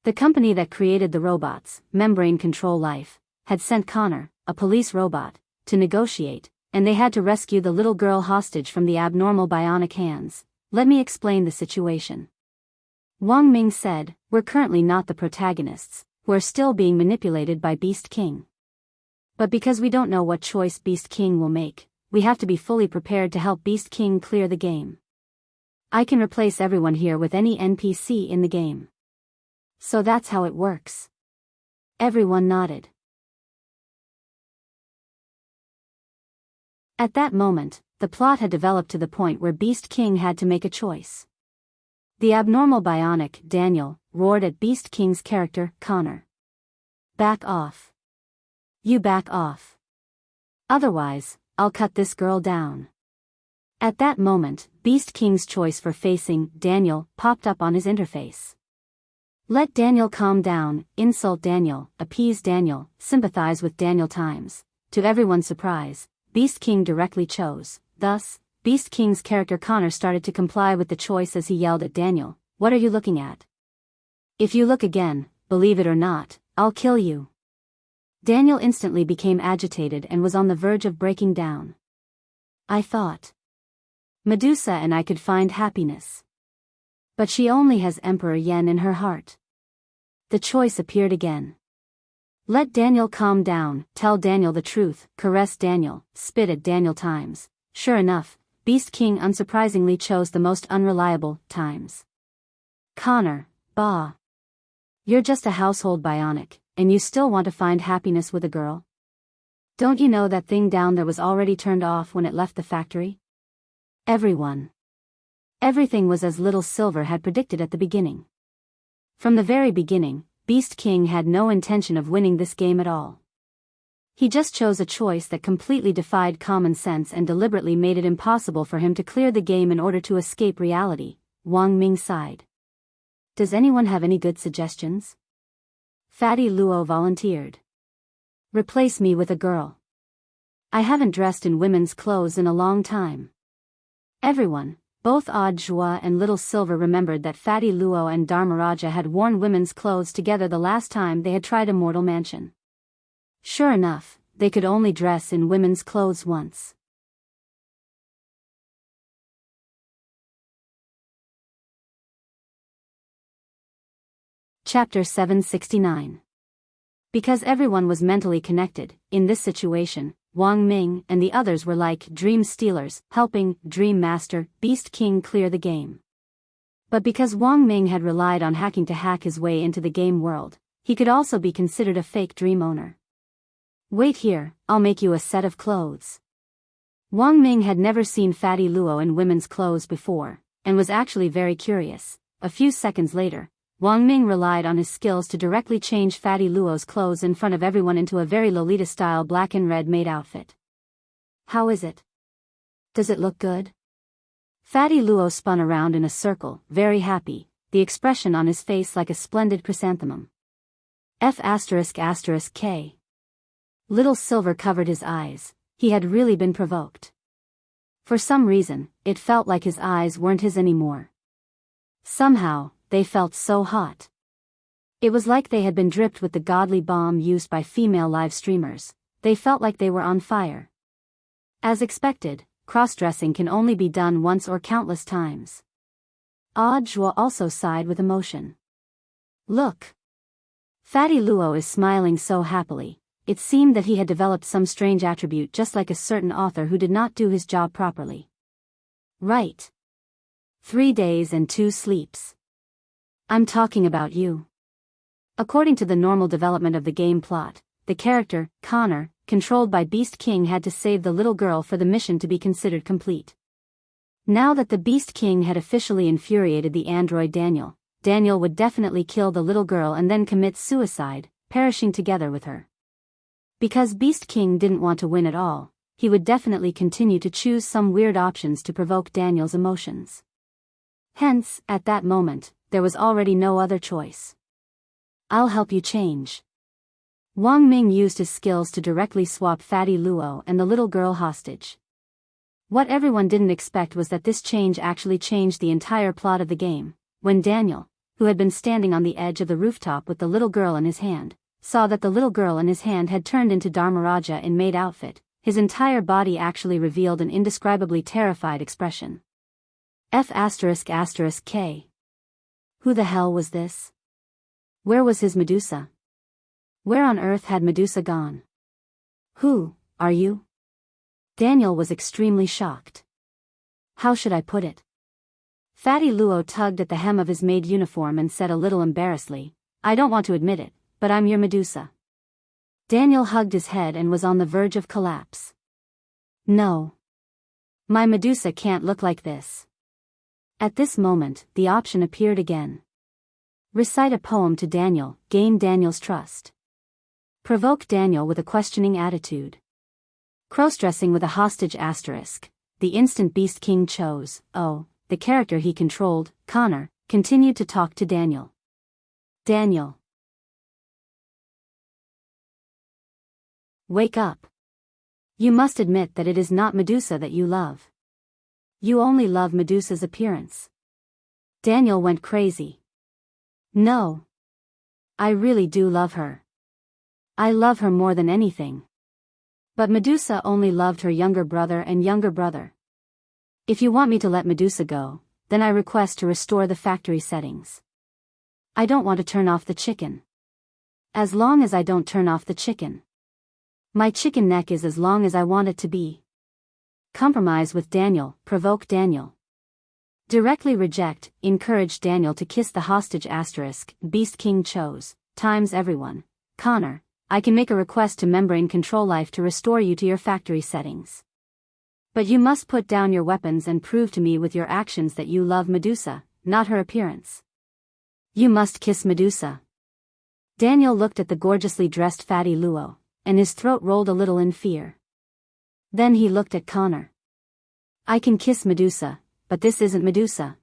The company that created the robots, Membrane Control Life, had sent Connor, a police robot, to negotiate, and they had to rescue the little girl hostage from the abnormal bionic hands. Let me explain the situation. Wang Ming said, we're currently not the protagonists, who are still being manipulated by Beast King. But because we don't know what choice Beast King will make, we have to be fully prepared to help Beast King clear the game. I can replace everyone here with any NPC in the game. So that's how it works. Everyone nodded. At that moment, the plot had developed to the point where Beast King had to make a choice. The abnormal bionic, Daniel, roared at Beast King's character, Connor. Back off. You back off. Otherwise, I'll cut this girl down. At that moment, Beast King's choice for facing Daniel popped up on his interface. Let Daniel calm down, insult Daniel, appease Daniel, sympathize with Daniel times. To everyone's surprise, Beast King directly chose. Thus, Beast King's character Connor started to comply with the choice as he yelled at Daniel, "What are you looking at? If you look again, believe it or not, I'll kill you." Daniel instantly became agitated and was on the verge of breaking down. I thought Medusa and I could find happiness. But she only has Emperor Yen in her heart. The choice appeared again. Let Daniel calm down, tell Daniel the truth, caress Daniel, spit at Daniel times. Sure enough, Beast King unsurprisingly chose the most unreliable times. Connor, bah. You're just a household bionic, and you still want to find happiness with a girl? Don't you know that thing down there was already turned off when it left the factory? Everything was as Little Silver had predicted at the beginning. From the very beginning, Beast King had no intention of winning this game at all. He just chose a choice that completely defied common sense and deliberately made it impossible for him to clear the game in order to escape reality. Wang Ming sighed. Does anyone have any good suggestions? Fatty Luo volunteered. Replace me with a girl. I haven't dressed in women's clothes in a long time. Everyone, both Odd Joie and Little Silver, remembered that Fatty Luo and Dharmaraja had worn women's clothes together the last time they had tried Immortal Mansion. Sure enough, they could only dress in women's clothes once. Chapter 769. Because everyone was mentally connected, in this situation, Wang Ming and the others were like dream stealers, helping Dream Master, Beast King clear the game. But because Wang Ming had relied on hacking to hack his way into the game world, he could also be considered a fake dream owner. Wait here, I'll make you a set of clothes. Wang Ming had never seen Fatty Luo in women's clothes before, and was actually very curious. A few seconds later, Wang Ming relied on his skills to directly change Fatty Luo's clothes in front of everyone into a very Lolita-style black and red maid outfit. How is it? Does it look good? Fatty Luo spun around in a circle, very happy, the expression on his face like a splendid chrysanthemum. F***K. Little Silver covered his eyes. He had really been provoked. For some reason, it felt like his eyes weren't his anymore. Somehow, they felt so hot. It was like they had been dripped with the godly balm used by female live streamers. They felt like they were on fire. As expected, cross-dressing can only be done once or countless times. Odd Joie also sighed with emotion. Look! Fatty Luo is smiling so happily. It seemed that he had developed some strange attribute, just like a certain author who did not do his job properly. Right. 3 days and 2 sleeps. I'm talking about you. According to the normal development of the game plot, the character, Connor, controlled by Beast King, had to save the little girl for the mission to be considered complete. Now that the Beast King had officially infuriated the android Daniel, Daniel would definitely kill the little girl and then commit suicide, perishing together with her. Because Beast King didn't want to win at all, he would definitely continue to choose some weird options to provoke Daniel's emotions. Hence, at that moment, there was already no other choice. I'll help you change. Wang Ming used his skills to directly swap Fatty Luo and the little girl hostage. What everyone didn't expect was that this change actually changed the entire plot of the game. When Daniel, who had been standing on the edge of the rooftop with the little girl in his hand, saw that the little girl in his hand had turned into Dharmaraja in maid outfit, his entire body actually revealed an indescribably terrified expression. F***K. Who the hell was this? Where was his Medusa? Where on earth had Medusa gone? Who are you? Daniel was extremely shocked. How should I put it? Fatty Luo tugged at the hem of his maid uniform and said a little embarrassedly, I don't want to admit it, but I'm your Medusa. Daniel hugged his head and was on the verge of collapse. No. My Medusa can't look like this. At this moment, the option appeared again. Recite a poem to Daniel, gain Daniel's trust. Provoke Daniel with a questioning attitude. Cross-dressing with a hostage asterisk. The instant Beast King chose, the character he controlled, Connor, continued to talk to Daniel. Daniel. Wake up. You must admit that it is not Medusa that you love. You only love Medusa's appearance. Daniel went crazy. No. I really do love her. I love her more than anything. But Medusa only loved her younger brother and younger brother. If you want me to let Medusa go, then I request to restore the factory settings. I don't want to turn off the chicken. As long as I don't turn off the chicken. My chicken neck is as long as I want it to be. Compromise with Daniel, provoke Daniel. Directly reject, encourage Daniel to kiss the hostage asterisk, Beast King chose, times everyone. Connor, I can make a request to Membrane Control Life to restore you to your factory settings. But you must put down your weapons and prove to me with your actions that you love Medusa, not her appearance. You must kiss Medusa. Daniel looked at the gorgeously dressed Fatty Luo, and his throat rolled a little in fear. Then he looked at Connor. I can kiss Medusa, but this isn't Medusa.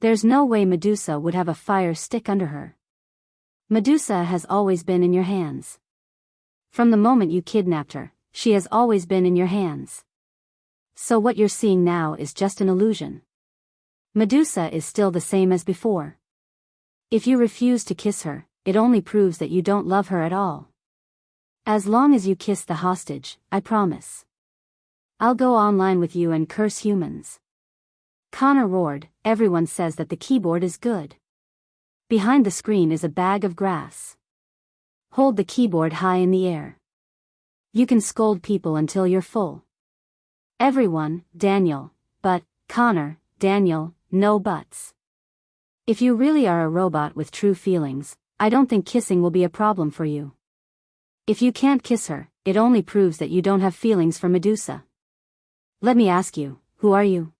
There's no way Medusa would have a fire stick under her. Medusa has always been in your hands. From the moment you kidnapped her, She has always been in your hands. So what you're seeing now is just an illusion. Medusa is still the same as before. If you refuse to kiss her, it only proves that you don't love her at all. As long as you kiss the hostage, I promise. I'll go online with you and curse humans. Connor roared. Everyone says that the keyboard is good. Behind the screen is a bag of grass. Hold the keyboard high in the air. You can scold people until you're full. Everyone, Daniel, but, Connor, Daniel, no buts. If you really are a robot with true feelings, I don't think kissing will be a problem for you. If you can't kiss her, it only proves that you don't have feelings for Medusa. Let me ask you, who are you?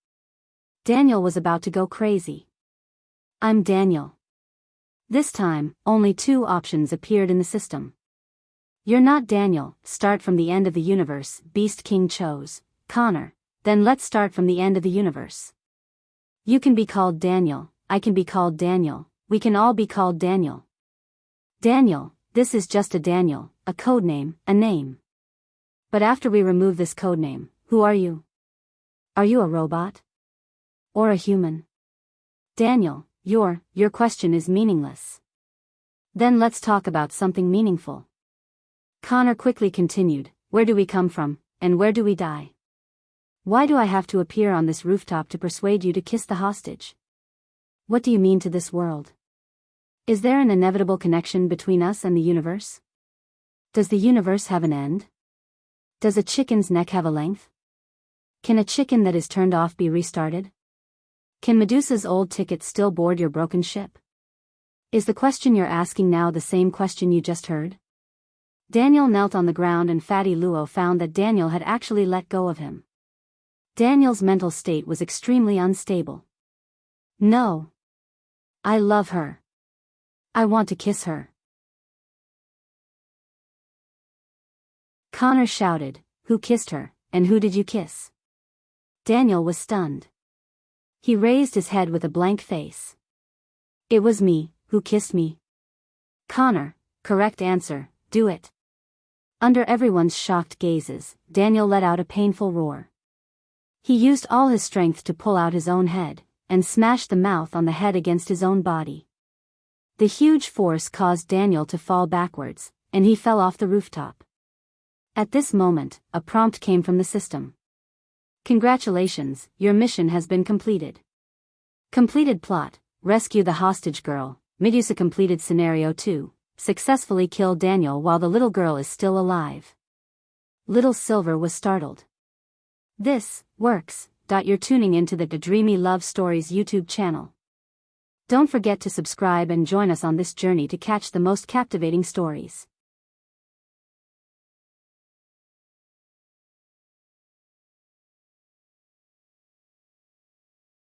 Daniel was about to go crazy. I'm Daniel. This time, only 2 options appeared in the system. You're not Daniel, start from the end of the universe, Beast King chose. Connor, then let's start from the end of the universe. You can be called Daniel, I can be called Daniel, we can all be called Daniel. Daniel, this is just a Daniel, a codename, a name. But after we remove this codename, who are you? Are you a robot? Or a human? Daniel, your question is meaningless. Then let's talk about something meaningful. Connor quickly continued, where do we come from, and where do we die? Why do I have to appear on this rooftop to persuade you to kiss the hostage? What do you mean to this world? Is there an inevitable connection between us and the universe? Does the universe have an end? Does a chicken's neck have a length? Can a chicken that is turned off be restarted? Can Medusa's old ticket still board your broken ship? Is the question you're asking now the same question you just heard? Daniel knelt on the ground and Fatty Luo found that Daniel had actually let go of him. Daniel's mental state was extremely unstable. No. I love her. I want to kiss her. Connor shouted, who kissed her, and who did you kiss? Daniel was stunned. He raised his head with a blank face. It was me, who kissed me. Connor, correct answer, do it. Under everyone's shocked gazes, Daniel let out a painful roar. He used all his strength to pull out his own head, and smashed the mouth on the head against his own body. The huge force caused Daniel to fall backwards, and he fell off the rooftop. At this moment, a prompt came from the system. Congratulations, your mission has been completed. Completed plot, rescue the hostage girl. Medusa completed scenario 2, successfully kill Daniel while the little girl is still alive. Little Silver was startled. This works. You're tuning into the Dreamy Love Stories YouTube channel. Don't forget to subscribe and join us on this journey to catch the most captivating stories.